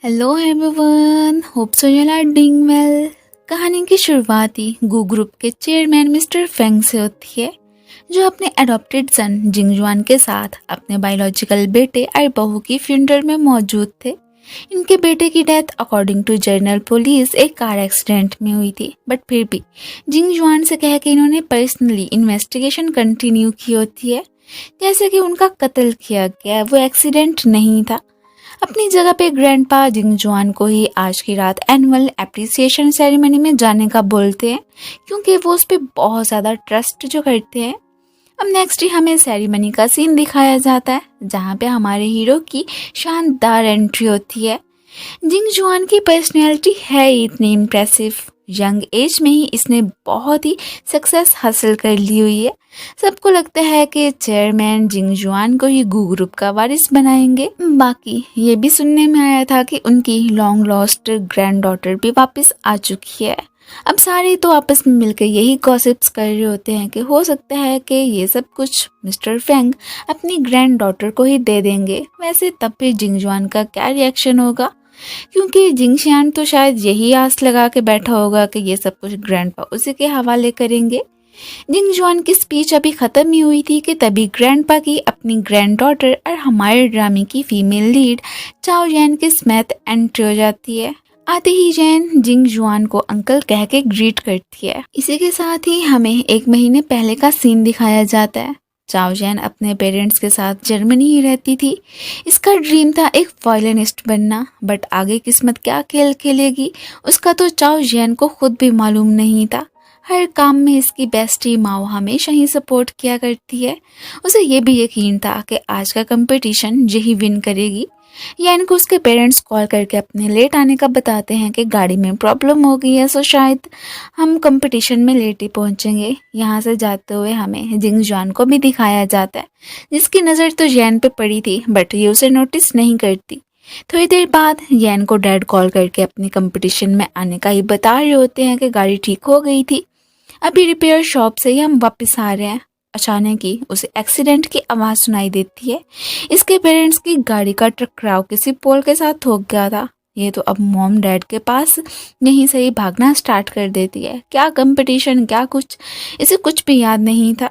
Hello everyone, hope so you are doing well. कहानी की शुरुआत ही गू ग्रुप के चेयरमैन मिस्टर फेंग से होती है, जो अपने अडॉप्टेड सन जिंगजुआन के साथ अपने बायोलॉजिकल बेटे और बहू की फ्यूनरल में मौजूद थे। इनके बेटे की death according to journal police एक कार एक्सीडेंट में हुई थी, बट फिर भी जिंगजुआन से कह के इन्होंने पर्सनली इन्वेस्टिगेशन कंटिन्यू की होती है, जैसे कि उनका कत्ल किया गया वो एक्सीडेंट नहीं था। अपनी जगह पे ग्रैंडपा जिंगजुआन को ही आज की रात एनुअल एप्रिसिएशन सेरेमनी में जाने का बोलते हैं, क्योंकि वो उस पर बहुत ज़्यादा ट्रस्ट जो करते हैं। अब नेक्स्ट ही हमें सेरेमनी का सीन दिखाया जाता है, जहाँ पे हमारे हीरो की शानदार एंट्री होती है। जिंगजुआन की पर्सनैलिटी है ही इतनी इम्प्रेसिव, यंग एज में ही इसने बहुत ही सक्सेस हासिल कर ली हुई है। सबको लगता है कि चेयरमैन जिंगजुआन को ही गू ग्रुप का वारिस बनाएंगे। बाकी ये भी सुनने में आया था कि उनकी लॉन्ग लॉस्ट ग्रैंड डॉटर भी वापस आ चुकी है। अब सारे तो आपस में मिलकर यही गॉसिप्स कर रहे होते हैं कि हो सकता है कि ये सब कुछ मिस्टर फेंग अपनी ग्रैंड डॉटर को ही दे देंगे। वैसे तब फिर जिंगजुआन का क्या रिएक्शन होगा, क्योंकि जिंगशियान तो शायद यही आस लगा के बैठा होगा कि ये सब कुछ ग्रैंडपा उसी के हवाले करेंगे। जिंगजुआन की स्पीच अभी खत्म ही हुई थी कि तभी ग्रैंडपा की अपनी ग्रैंड डॉटर और हमारे ड्रामे की फीमेल लीड चाओ जैन की स्मिथ एंट्री हो जाती है। आते ही जैन जिंगजुआन को अंकल कह के ग्रीट करती है। इसी के साथ ही हमें एक महीने पहले का सीन दिखाया जाता है। चाओ जैन अपने पेरेंट्स के साथ जर्मनी ही रहती थी। इसका ड्रीम था एक वायलिनिस्ट बनना, बट आगे किस्मत क्या खेल खेलेगी उसका तो चाओ जैन को खुद भी मालूम नहीं था। हर काम में इसकी बेस्टी माओ हमेशा ही सपोर्ट किया करती है। उसे ये भी यकीन था कि आज का कंपटीशन यही विन करेगी। यान को उसके पेरेंट्स कॉल करके अपने लेट आने का बताते हैं कि गाड़ी में प्रॉब्लम हो गई है, सो शायद हम कंपटीशन में लेट ही पहुंचेंगे। यहाँ से जाते हुए हमें जिंगजुआन को भी दिखाया जाता है, जिसकी नज़र तो यैन पे पड़ी थी, बट ये उसे नोटिस नहीं करती। थोड़ी देर बाद यैन को डैड कॉल करके अपनी कंपटीशन में आने का ही बता रहे होते हैं कि गाड़ी ठीक हो गई थी, अभी रिपेयर शॉप से ही हम वापस आ रहे हैं। अचानक ही उसे एक्सीडेंट की आवाज़ सुनाई देती है। इसके पेरेंट्स की गाड़ी का टकराव किसी पोल के साथ हो गया था। ये तो अब मॉम डैड के पास यहीं से ही भागना स्टार्ट कर देती है। क्या कंपटीशन, क्या कुछ, इसे कुछ भी याद नहीं था।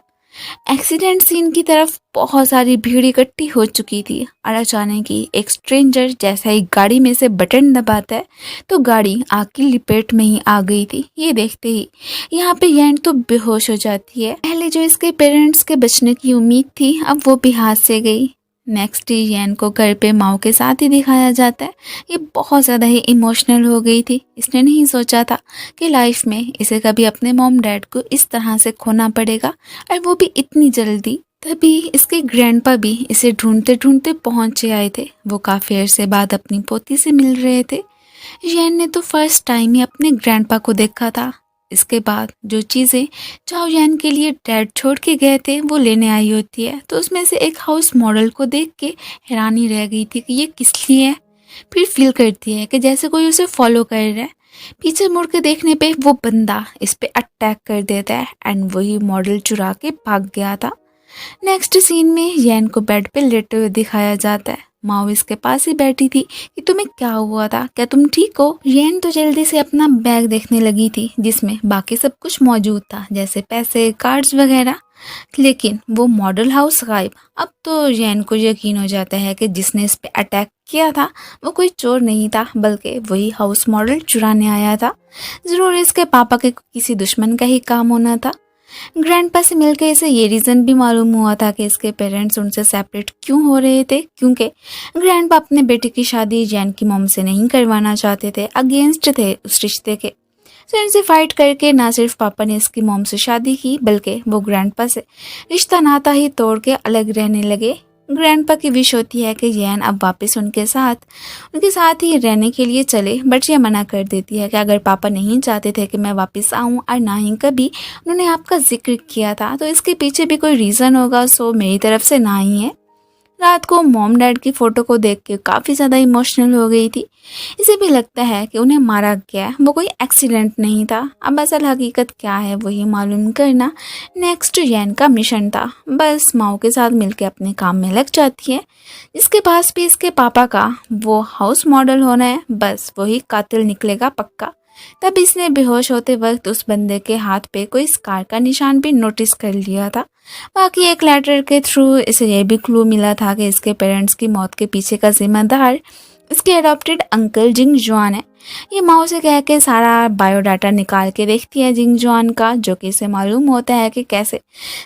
एक्सीडेंट सीन की तरफ बहुत सारी भीड़ इकट्ठी हो चुकी थी और अचानक ही एक स्ट्रेंजर जैसा ही गाड़ी में से बटन दबाता है तो गाड़ी आग की लिपेट में ही आ गई थी। ये देखते ही यहाँ पे यैन तो बेहोश हो जाती है। पहले जो इसके पेरेंट्स के बचने की उम्मीद थी, अब वो भी हाथ से गई। नेक्स्ट ही यैन को घर पे माओ के साथ ही दिखाया जाता है। ये बहुत ज़्यादा ही इमोशनल हो गई थी। इसने नहीं सोचा था कि लाइफ में इसे कभी अपने मॉम डैड को इस तरह से खोना पड़ेगा, और वो भी इतनी जल्दी। तभी इसके ग्रैंडपा भी इसे ढूंढते ढूंढते पहुंचे आए थे। वो काफ़ी अरसे बाद अपनी पोती से मिल रहे थे। यैन ने तो फर्स्ट टाइम ही अपने ग्रैंडपा को देखा था। इसके बाद जो चीज़ें चाओ जैन के लिए डैड छोड़ के गए थे वो लेने आई होती है, तो उसमें से एक हाउस मॉडल को देख के हैरानी रह गई थी कि ये किस लिए है। फिर फील करती है कि जैसे कोई उसे फॉलो कर रहा है। पीछे मुड़ के देखने पे वो बंदा इस पे अटैक कर देता है एंड वही मॉडल चुरा के भाग गया था। नेक्स्ट सीन में यैन को बेड पे लेटे हुए दिखाया जाता है। माओ इसके पास ही बैठी थी कि तुम्हें क्या हुआ था, क्या तुम ठीक हो। यैन तो जल्दी से अपना बैग देखने लगी थी, जिसमें बाकी सब कुछ मौजूद था, जैसे पैसे, कार्ड्स वगैरह, लेकिन वो मॉडल हाउस गायब। अब तो यैन को यकीन हो जाता है कि जिसने इस पे अटैक किया था वो कोई चोर नहीं था, बल्कि वही हाउस मॉडल चुराने आया था। जरूर इसके पापा के किसी दुश्मन का ही काम होना था। ग्रैंडपा से मिलकर इसे ये रीज़न भी मालूम हुआ था कि इसके पेरेंट्स उनसे सेपरेट क्यों हो रहे थे, क्योंकि ग्रैंडपा अपने बेटे की शादी जैन की मॉम से नहीं करवाना चाहते थे, अगेंस्ट थे उस रिश्ते के। तो इनसे फाइट करके ना सिर्फ पापा ने इसकी मॉम से शादी की, बल्कि वो ग्रैंडपा से रिश्ता नाता ही तोड़ के अलग रहने लगे। ग्रैंडपा की विश होती है कि यैन अब वापस उनके साथ ही रहने के लिए चले, बट ये मना कर देती है कि अगर पापा नहीं चाहते थे कि मैं वापस आऊं और ना ही कभी उन्होंने आपका जिक्र किया था, तो इसके पीछे भी कोई रीज़न होगा, सो मेरी तरफ से ना ही है। रात को मॉम डैड की फ़ोटो को देख के काफ़ी ज़्यादा इमोशनल हो गई थी। इसे भी लगता है कि उन्हें मारा गया है, वो कोई एक्सीडेंट नहीं था। अब असल हकीकत क्या है वही मालूम करना नेक्स्ट यैन का मिशन था। बस माओ के साथ मिलकर अपने काम में लग जाती है। जिसके पास भी इसके पापा का वो हाउस मॉडल होना है, बस वही कातिल निकलेगा पक्का। तब इसने बेहोश होते वक्त उस बंदे के हाथ पे कोई स्कार का निशान भी नोटिस कर लिया था। बाकी एक लेटर के थ्रू इसे यह भी क्लू मिला था कि इसके पेरेंट्स की मौत के पीछे का जिम्मेदार इसके अडॉप्टेड अंकल जिंग जुआन है। ये माओ से कह के सारा बायोडाटा निकाल के देखती है जिंग जुआन का, जो कि इसे मालूम होता है कि कैसे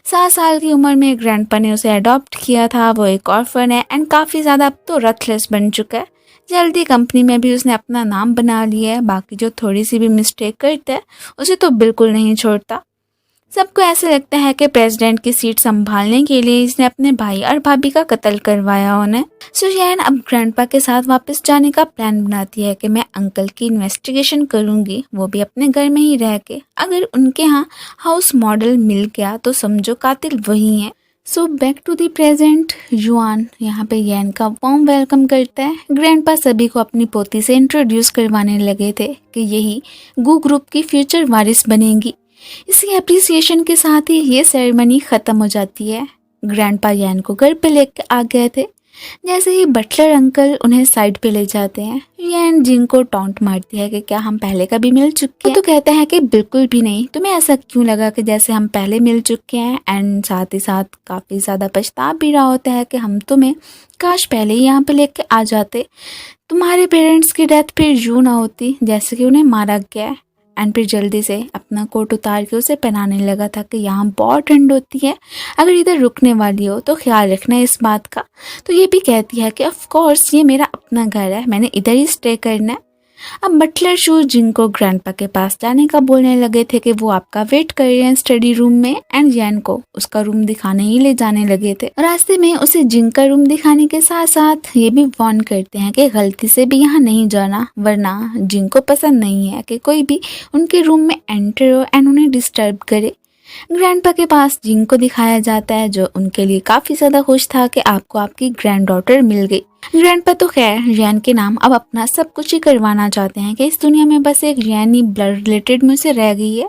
7 साल की उम्र में ग्रैंडपा ने उसे अडॉप्ट किया था। वो एक ऑर्फन है एंड काफ़ी ज़्यादा अब तो रथलेस बन चुका है। जल्दी कंपनी में भी उसने अपना नाम बना लिया है। बाकी जो थोड़ी सी भी मिस्टेक करता है उसे तो बिल्कुल नहीं छोड़ता। सबको ऐसे लगता है कि प्रेसिडेंट की सीट संभालने के लिए इसने अपने भाई और भाभी का कत्ल करवाया उन्हें। सो यैन अब ग्रैंडपा के साथ वापस जाने का प्लान बनाती है कि मैं अंकल की इन्वेस्टिगेशन करूंगी, वो भी अपने घर में ही रह के। अगर उनके यहाँ हाउस मॉडल मिल गया तो समझो कातिल वही है। So back to the present. Yuan यहाँ पे यैन का वार्म वेलकम करता है। ग्रैंडपा सभी को अपनी पोती से इंट्रोड्यूस करवाने लगे थे कि यही गू ग्रुप की फ्यूचर वारिस बनेगी। इसी अप्रिसिएशन के साथ ही ये सेरेमनी ख़त्म हो जाती है। ग्रैंडपा यैन को घर पे लेके आ गए थे। जैसे ही बटलर अंकल उन्हें साइड पे ले जाते हैं, यैन जिंग को टॉन्ट मारती है कि क्या हम पहले कभी मिल चुके हैं। तो कहता है कि बिल्कुल भी नहीं, तुम्हें ऐसा क्यों लगा कि जैसे हम पहले मिल चुके हैं। एंड साथ ही साथ काफ़ी ज़्यादा पछता भी रहा होता है कि हम तुम्हें काश पहले ही यहाँ पे लेके आ जाते। तुम्हारे पेरेंट्स की डेथ फिर यूँ ना होती जैसे कि उन्हें मारा गया है। एंड फिर जल्दी से अपना कोट उतार के उसे पहनाने लगा था कि यहाँ बहुत ठंड होती है, अगर इधर रुकने वाली हो तो ख्याल रखना इस बात का। तो ये भी कहती है कि ऑफ कोर्स ये मेरा अपना घर है, मैंने इधर ही स्टे करना है। अब बटलर शू जिनको ग्रैंडपा के पास जाने का बोलने लगे थे कि वो आपका वेट कर रहे हैं स्टडी रूम में, एंड यैन को उसका रूम दिखाने ही ले जाने लगे थे। रास्ते में उसे जिंग का रूम दिखाने के साथ साथ ये भी वार्न करते हैं कि गलती से भी यहाँ नहीं जाना, वरना जिंग को पसंद नहीं है कि कोई भी उनके रूम में एंटर हो एंड उन्हें डिस्टर्ब करे। ग्रैंडपा के पास जिंग को दिखाया जाता है, जो उनके लिए काफ़ी ज़्यादा खुश था कि आपको आपकी ग्रैंड डॉटर मिल गई। ग्रैंडपा तो खैर यैन के नाम अब अपना सब कुछ ही करवाना चाहते हैं कि इस दुनिया में बस एक यैन ही ब्लड रिलेटेड मुझसे रह गई है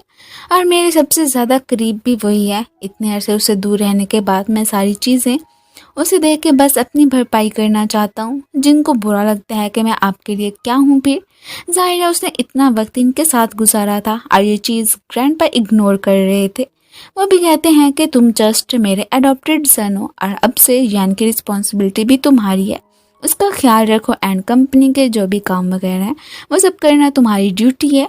और मेरे सबसे ज़्यादा करीब भी वही है। इतने अरसे उसे दूर रहने के बाद मैं सारी चीज़ें उसे देख के बस अपनी भरपाई करना चाहता हूँ। जिनको बुरा लगता है कि मैं आपके लिए क्या हूँ, फिर जाहिर है उसने इतना वक्त इनके साथ गुजारा था और ये चीज़ ग्रैंडपा इग्नोर कर रहे थे। वो भी कहते हैं कि तुम जस्ट मेरे अडॉप्टेड सन हो और अब से यैन की रिस्पॉन्सिबिलिटी भी तुम्हारी है, उसका ख्याल रखो एंड कंपनी के जो भी काम वगैरह हैं वो सब करना तुम्हारी ड्यूटी है।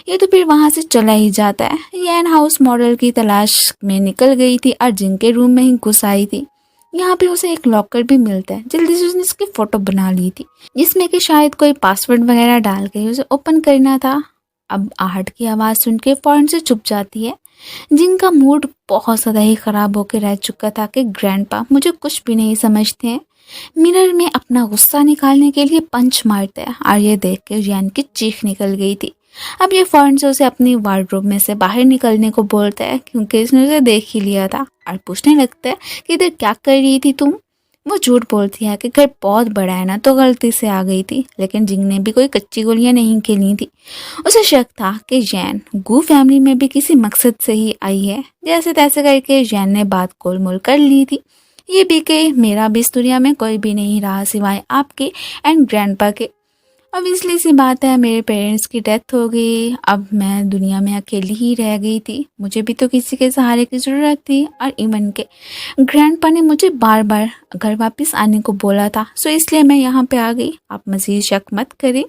ये तो फिर वहाँ से चला ही जाता है। यैन हाउस मॉडल की तलाश में निकल गई थी और जिनके रूम में ही घुस आई थी। यहाँ पे उसे एक लॉकर भी मिलता है। जल्दी से उसने इसकी फ़ोटो बना ली थी जिसमें कि शायद कोई पासवर्ड वगैरह डाल के उसे ओपन करना था। अब आहट की आवाज़ सुन के फ़ौरन से चुप जाती है। जिनका मूड बहुत ज़्यादा ही ख़राब होकर रह चुका था कि ग्रैंडपा मुझे कुछ भी नहीं समझते हैं। मिरर में अपना गुस्सा निकालने के लिए पंच मारता है और ये देख के यैन की चीख निकल गई थी। अब ये फ़ौरन से उसे अपनी वार्डरोब में से बाहर निकलने को बोलता है क्योंकि इसने उसे देख ही लिया था और पूछने लगता है कि इधर क्या कर रही थी तुम। वो झूठ बोलती है कि घर बहुत बड़ा है ना, तो गलती से आ गई थी, लेकिन जिंग ने भी कोई कच्ची गोलियां नहीं खेली थी। उसे शक था कि यैन गू फैमिली में भी किसी मकसद से ही आई है। जैसे तैसे करके यैन ने बात गोलमोल कर ली थी, ये भी कि मेरा भी इस दुनिया में कोई भी नहीं रहा सिवाय आपके एंड ग्रैंडपा के। ऑब्वियसली सी बात है, मेरे पेरेंट्स की डेथ हो गई, अब मैं दुनिया में अकेली ही रह गई थी, मुझे भी तो किसी के सहारे की ज़रूरत थी। और इवन के ग्रैंडपा ने मुझे बार बार घर वापस आने को बोला था, सो इसलिए मैं यहाँ पे आ गई। आप मज़ीद शक मत करें,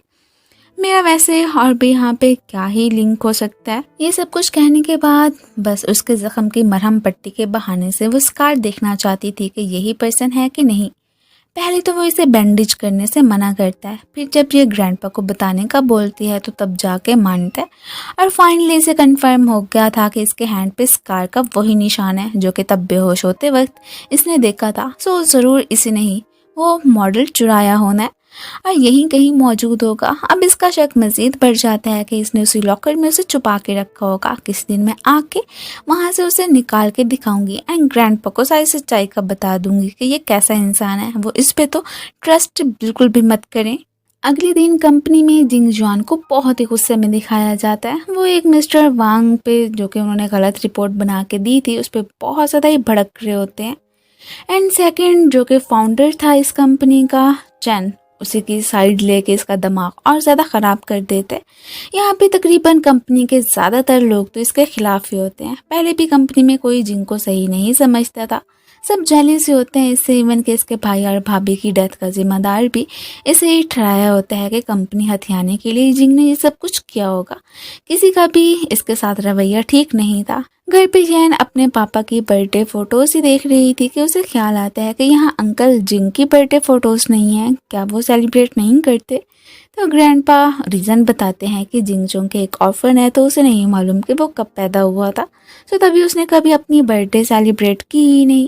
मेरा वैसे और भी यहाँ पे क्या ही लिंक हो सकता है। ये सब कुछ कहने के बाद बस उसके जख्म की मरहम पट्टी के बहाने से वो स्कार देखना चाहती थी कि यही पर्सन है कि नहीं। पहले तो वो इसे बैंडेज करने से मना करता है, फिर जब ये ग्रैंडपा को बताने का बोलती है तो तब जाके मानता है। और फाइनली इसे कंफर्म हो गया था कि इसके हैंड पे स्कार का वही निशान है जो कि तब बेहोश होते वक्त इसने देखा था। सो ज़रूर इसी ने ही वो मॉडल चुराया होना है। और यहीं कहीं मौजूद होगा। अब इसका शक मज़ीद बढ़ जाता है कि इसने उसी लॉकर में उसे छुपा के रखा होगा। किसी दिन मैं आके वहाँ से उसे निकाल के दिखाऊंगी एंड ग्रैंडपा को सारी सच्चाई का बता दूंगी कि ये कैसा इंसान है। वो इस पे तो ट्रस्ट बिल्कुल भी मत करें। अगले दिन कंपनी में जिंग जुआन को बहुत ही गुस्से में दिखाया जाता है। वो एक मिस्टर वांग पे, जो कि उन्होंने गलत रिपोर्ट बना के दी थी, उस पर बहुत ज़्यादा ही भड़क रहे होते हैं। एंड सेकंड, जो कि फाउंडर था इस कंपनी का, चैन, उसी की साइड लेके इसका दिमाग और ज़्यादा ख़राब कर देते। यहाँ पे तकरीबन कंपनी के ज़्यादातर लोग तो इसके खिलाफ ही होते हैं। पहले भी कंपनी में कोई जिंग को सही नहीं समझता था, सब जेलस होते हैं इससे। इवन के इसके भाई और भाभी की डेथ का जिम्मेदार भी इसे ही ठहराया होता है कि कंपनी हथियाने के लिए जिंग ने ये सब कुछ किया होगा। किसी का भी इसके साथ रवैया ठीक नहीं था। घर पे जैन अपने पापा की बर्थडे फोटोज ही देख रही थी कि उसे ख्याल आता है कि यहाँ अंकल जिंग की बर्थडे फोटोज नहीं है, क्या वो सेलिब्रेट नहीं करते। तो ग्रैंडपा रीज़न बताते हैं कि जिंग जोंग के एक ऑर्फन है, तो उसे नहीं मालूम कि वो कब पैदा हुआ था, तो तभी उसने कभी अपनी बर्थडे सेलिब्रेट की ही नहीं।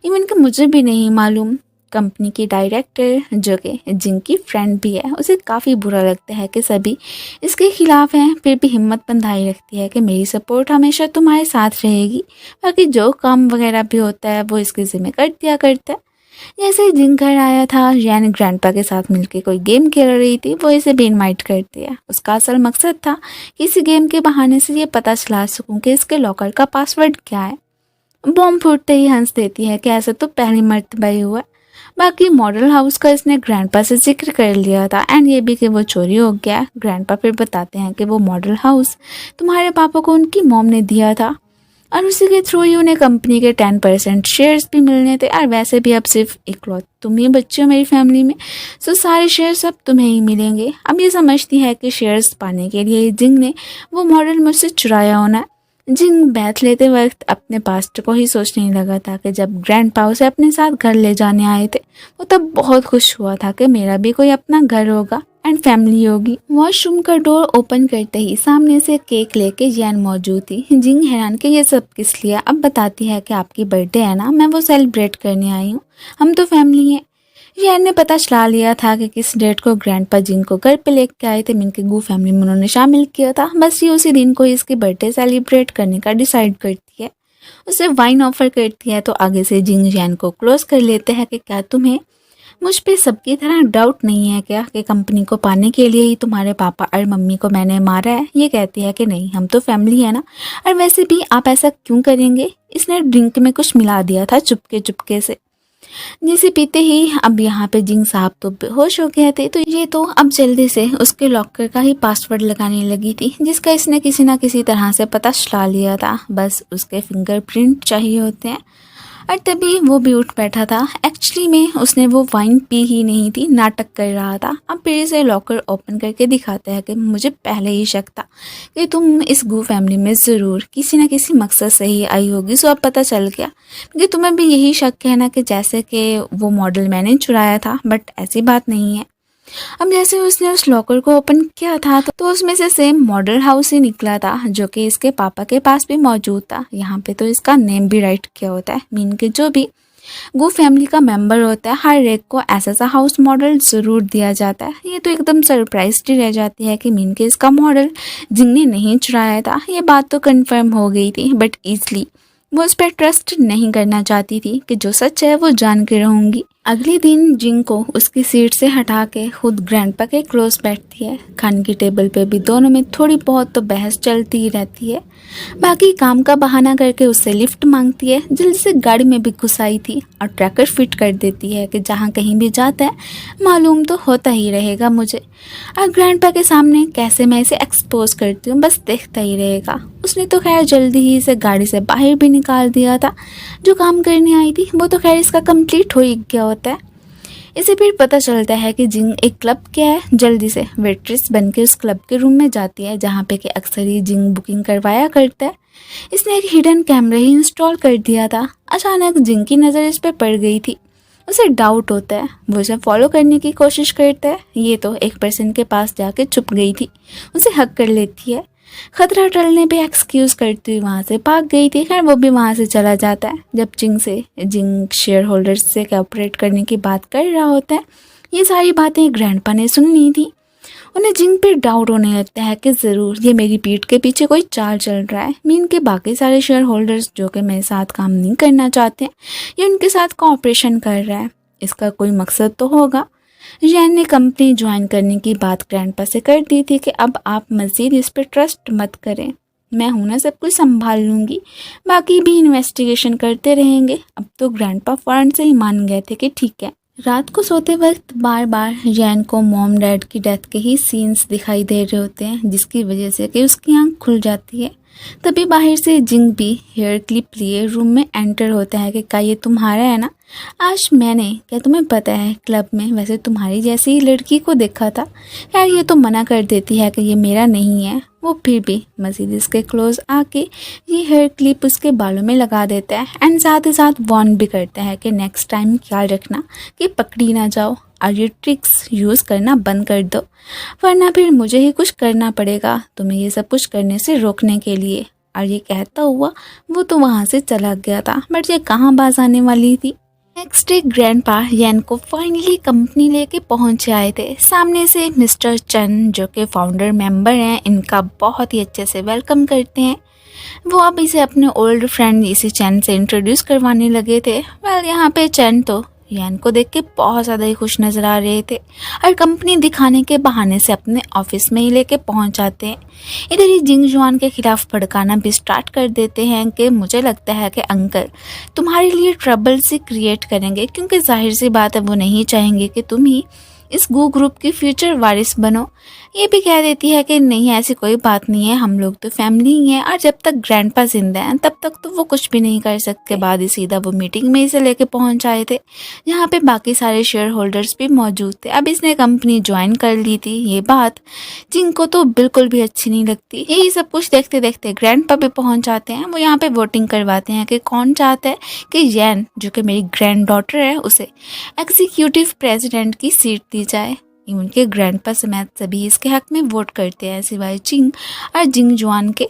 इवन कि मुझे भी नहीं मालूम। कंपनी की डायरेक्टर, जो कि जिंग की फ्रेंड भी है, उसे काफ़ी बुरा लगता है कि सभी इसके खिलाफ हैं, फिर भी हिम्मत बंधाई रखती है कि मेरी सपोर्ट हमेशा तुम्हारे साथ रहेगी, बाकी जो काम वगैरह भी होता है वो इसके ज़िम्मे कर दिया करता है। जैसे ही जिंग घर आया था, यानी ग्रैंडपा के साथ मिलकर कोई गेम खेल रही थी, वो इसे भी इनवाइट कर दिया। उसका असल मकसद था कि इसी गेम के बहाने से ये पता चला सकूं कि इसके लॉकर का पासवर्ड क्या है। बॉम्ब फूटते ही हंस देती है कि ऐसा तो पहली मर्तबा ही हुआ। बाकी मॉडल हाउस का इसने ग्रैंडपा से जिक्र कर लिया था एंड ये भी कि वो चोरी हो गया। ग्रैंडपा फिर बताते हैं कि वो मॉडल हाउस तुम्हारे पापा को उनकी मॉम ने दिया था और उसी के थ्रू ही उन्हें कंपनी के 10% शेयर्स भी मिलने थे। और वैसे भी अब सिर्फ इकलौते तुम ही बच्चे हो मेरी फैमिली में, सो सारे शेयर्स अब तुम्हें ही मिलेंगे। अब ये समझती है कि शेयर्स पाने के लिए जिंग ने वो मॉडल मुझसे चुराया होना है। जिंग बैठ लेते वक्त अपने पास्ट को ही सोचने लगा था कि जब ग्रैंडपा उसे अपने साथ घर ले जाने आए थे, वो तब बहुत खुश हुआ था कि मेरा भी कोई अपना घर होगा एंड फैमिली होगी। वॉशरूम का डोर ओपन करते ही सामने से केक लेके जैन मौजूद थी। जिंग हैरान कि ये सब किस लिए। अब बताती है कि आपकी बर्थडे है ना, मैं वो सेलिब्रेट करने आई हूँ, हम तो फैमिली हैं। जैन ने पता चला लिया था कि किस डेट को ग्रैंडपा जिंग को घर पे लेके आए थे। मिनके गू फैमिली में उन्होंने शामिल किया था। बस ये उसी दिन को इसकी बर्थडे सेलिब्रेट करने का डिसाइड करती है। उसे वाइन ऑफर करती है, तो आगे से जिंग जैन को क्लोज कर लेते हैं कि क्या तुम्हें मुझ पे सबकी तरह डाउट नहीं है क्या कि कंपनी को पाने के लिए ही तुम्हारे पापा और मम्मी को मैंने मारा है। ये कहती है कि नहीं, हम तो फैमिली है ना, और वैसे भी आप ऐसा क्यों करेंगे, इसने ड्रिंक में कुछ मिला दिया था चुपके चुपके से। जिसे पीते ही अब यहाँ पे जिंग साहब तो बेहोश हो गए थे, तो ये तो अब जल्दी से उसके लॉकर का ही पासवर्ड लगाने लगी थी, जिसका इसने किसी ना किसी तरह से पता चला लिया था। बस उसके फिंगरप्रिंट चाहिए होते हैं। और तभी वो भी उठ बैठा था। एक्चुअली में उसने वो वाइन पी ही नहीं थी, नाटक कर रहा था। अब फिर से लॉकर ओपन करके दिखाता है कि मुझे पहले ही शक था कि तुम इस गू फैमिली में ज़रूर किसी न किसी मकसद से ही आई होगी। सो अब पता चल गया कि तुम्हें भी यही शक है ना कि जैसे कि वो मॉडल मैंने चुराया था, बट ऐसी बात नहीं है। अब जैसे उसने उस लॉकर को ओपन किया था तो उसमें से सेम मॉडल हाउस ही निकला था, जो कि इसके पापा के पास भी मौजूद था। यहाँ पे तो इसका नेम भी राइट किया होता है। मीन के जो भी गो फैमिली का मेंबर होता है, हर एक को ऐसा सा हाउस मॉडल ज़रूर दिया जाता है। ये तो एकदम सरप्राइज ही रह जाती है कि मीन के इसका मॉडल जिंग ने नहीं चुराया था। ये बात तो कन्फर्म हो गई थी, बट ईजली वो उस पर ट्रस्ट नहीं करना चाहती थी कि जो सच है वो जान के रहूंगी। अगले दिन जिंग को उसकी सीट से हटा के खुद ग्रैंडपा के क्लोज बैठती है। खाने की टेबल पे भी दोनों में थोड़ी बहुत तो बहस चलती ही रहती है। बाकी काम का बहाना करके उससे लिफ्ट मांगती है। जल्दी से गाड़ी में भी घुस आई थी और ट्रैकर फिट कर देती है कि जहाँ कहीं भी जाता है मालूम तो होता ही रहेगा मुझे, और ग्रैंडपा के सामने कैसे मैं इसे एक्सपोज करती हूँ, बस देखता ही रहेगा। उसने तो खैर जल्दी ही इसे गाड़ी से बाहर भी निकाल दिया था। जो काम करने आई थी वो तो खैर इसका कंप्लीट हो ही गया होता है। इसे फिर पता चलता है कि जिंग एक क्लब क्या है। जल्दी से वेट्रेस बन के उस क्लब के रूम में जाती है जहाँ पे कि अक्सर ही जिंग बुकिंग करवाया करता है। इसने एक हिडन कैमरा ही इंस्टॉल कर दिया था। अचानक जिंग की नज़र इस पर पड़ गई थी। उसे डाउट होता है, वो उसे फॉलो करने की कोशिश करता है। ये तो एक पर्सन के पास जाके छुप गई थी, उसे हक कर लेती है। खतरा टलने पे एक्सक्यूज़ करती हुई वहाँ से भाग गई थी। खैर वो भी वहाँ से चला जाता है। जब जिंग शेयर होल्डर्स से कोऑपरेट करने की बात कर रहा होता है, ये सारी बातें ग्रैंडपा ने सुन ली थी। उन्हें जिंग पे डाउट होने लगता है कि ज़रूर ये मेरी पीठ के पीछे कोई चाल चल रहा है। मीन के बाकी सारे शेयर होल्डर्स जो कि मेरे साथ काम नहीं करना चाहते, ये उनके साथ कोऑपरेशन कर रहा है। इसका कोई मकसद तो होगा। जैन ने कंपनी ज्वाइन करने की बात ग्रैंडपा से कर दी थी कि अब आप मज़ीद इस पर ट्रस्ट मत करें, मैं हूं ना, सब कुछ संभाल लूँगी, बाकी भी इन्वेस्टिगेशन करते रहेंगे। अब तो ग्रैंडपा फ़ौरन से ही मान गए थे कि ठीक है। रात को सोते वक्त बार बार जैन को मॉम डैड की डेथ के ही सीन्स दिखाई दे रहे होते हैं, जिसकी वजह से कि उसकी आंख खुल जाती है। तभी बाहर से जिंग भी हेयर क्लिप लिए रूम में एंटर होता है कि क्या ये तुम्हारा है ना? आज मैंने, क्या तुम्हें पता है, क्लब में वैसे तुम्हारी जैसी ही लड़की को देखा था। यार ये तो मना कर देती है कि ये मेरा नहीं है। वो फिर भी मज़ीद इसके क्लोज आके ये हेयर क्लिप उसके बालों में लगा देता है एंड साथ ही साथ वार्न भी करता है कि नेक्स्ट टाइम ख्याल रखना कि पकड़ी ना जाओ और ये ट्रिक्स यूज़ करना बंद कर दो, वरना फिर मुझे ही कुछ करना पड़ेगा तुम्हें ये सब कुछ करने से रोकने के लिए। और ये कहता हुआ वो तो वहाँ से चला गया था, बट ये कहाँ बाज आने वाली थी। नेक्स्ट डे ग्रैंडपा यैन को फाइनली कंपनी लेके पहुंच आए थे। सामने से मिस्टर चन जो कि फाउंडर मेंबर हैं, इनका बहुत ही अच्छे से वेलकम करते हैं। वो अब इसे अपने ओल्ड फ्रेंड इसी चैन से इंट्रोड्यूस करवाने लगे थे। वेल यहाँ पे चैन तो यान को देख के बहुत ज़्यादा ही खुश नज़र आ रहे थे और कंपनी दिखाने के बहाने से अपने ऑफिस में ही लेके पहुंच जाते हैं। इधर ही जिंग जुआन के खिलाफ भड़काना भी स्टार्ट कर देते हैं कि मुझे लगता है कि अंकल तुम्हारे लिए ट्रबल से क्रिएट करेंगे, क्योंकि जाहिर सी बात है वो नहीं चाहेंगे कि तुम ही इस गो ग्रुप की फ्यूचर वारिस बनो। ये भी कह देती है कि नहीं ऐसी कोई बात नहीं है, हम लोग तो फैमिली ही हैं और जब तक ग्रैंडपा जिंदा हैं तब तक तो वो कुछ भी नहीं कर सकते। बाद ही सीधा वो मीटिंग में इसे लेके पहुंच आए थे जहाँ पे बाकी सारे शेयर होल्डर्स भी मौजूद थे। अब इसने कंपनी ज्वाइन कर ली थी, ये बात जिनको तो बिल्कुल भी अच्छी नहीं लगती। यही सब कुछ देखते देखते ग्रैंडपा भी पहुंच जाते हैं। वो यहाँ पे वोटिंग करवाते हैं कि कौन चाहता है कि यैन जो कि मेरी ग्रैंड डॉटर है उसे एग्जीक्यूटिव प्रेसिडेंट की सीट दी जाए। उनके ग्रैंडपा समेत सभी इसके हक में वोट करते हैं सिवाय जिंग और जिंग जुआन के।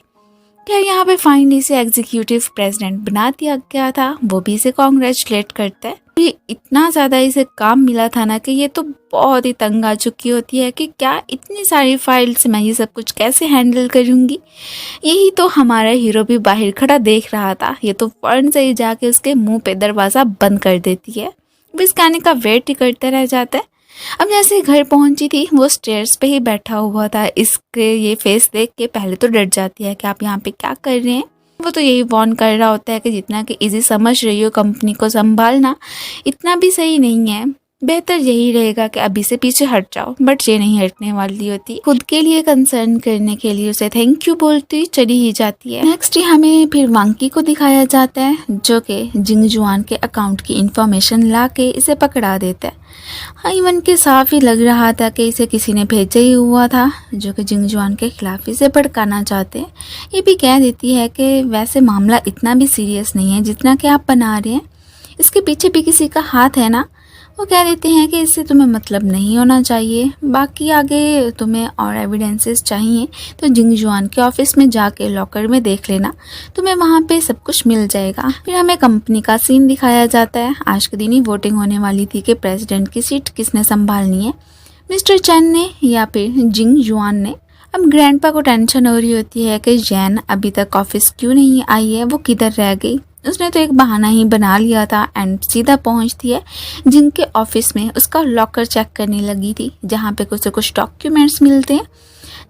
क्या यहाँ पे फाइनली इसे एग्जीक्यूटिव प्रेसिडेंट बना दिया गया था। वो भी इसे कॉन्ग्रेचुलेट करता है। ये इतना ज़्यादा इसे काम मिला था ना कि ये तो बहुत ही तंग आ चुकी होती है कि क्या इतनी सारी फाइल्स मैं ये सब कुछ कैसे हैंडल करूँगी। यही तो हमारा हीरो भी बाहर खड़ा देख रहा था। ये तो फौरन से ही जाके उसके मुंह पे दरवाज़ा बंद कर देती है। वो इस गाने का वेट ही करते रह जाता है। अब जैसे घर पहुंची थी वो स्टेयर्स पे ही बैठा हुआ था। इसके ये फेस देख के पहले तो डर जाती है कि आप यहाँ पे क्या कर रहे हैं। वो तो यही वार्न कर रहा होता है कि जितना कि इजी समझ रही हो कंपनी को संभालना, इतना भी सही नहीं है, बेहतर यही रहेगा कि अभी से पीछे हट जाओ। बट ये नहीं हटने वाली होती। खुद के लिए कंसर्न करने के लिए उसे थैंक यू बोलती चली ही जाती है। नेक्स्ट हमें फिर वांकी को दिखाया जाता है जो कि जिंग जुआन के अकाउंट की इंफॉर्मेशन ला के इसे पकड़ा देता है। हाँ, इवन के साफ ही लग रहा था कि इसे किसी ने भेजा ही हुआ था जो कि जिंग जुआन के खिलाफ इसे भड़काना चाहते हैं। ये भी कह देती है कि वैसे मामला इतना भी सीरियस नहीं है जितना कि आप बना रहे हैं, इसके पीछे भी किसी का हाथ है ना। वो कह देते हैं कि इससे तुम्हें मतलब नहीं होना चाहिए, बाकी आगे तुम्हें और एविडेंसेस चाहिए तो जिंग जुआन के ऑफिस में जाके लॉकर में देख लेना, तुम्हें वहाँ पे सब कुछ मिल जाएगा। फिर हमें कंपनी का सीन दिखाया जाता है। आज के दिन ही वोटिंग होने वाली थी कि प्रेसिडेंट की सीट किसने संभालनी है, मिस्टर चैन ने या फिर जिंग जुआन ने। अब ग्रैंडपा को टेंशन हो रही होती है कि जैन अभी तक ऑफिस क्यों नहीं आई है, वो किधर रह गई। उसने तो एक बहाना ही बना लिया था एंड सीधा पहुंचती है जिनके ऑफिस में उसका लॉकर चेक करने लगी थी जहां पे कुछ डॉक्यूमेंट्स मिलते हैं,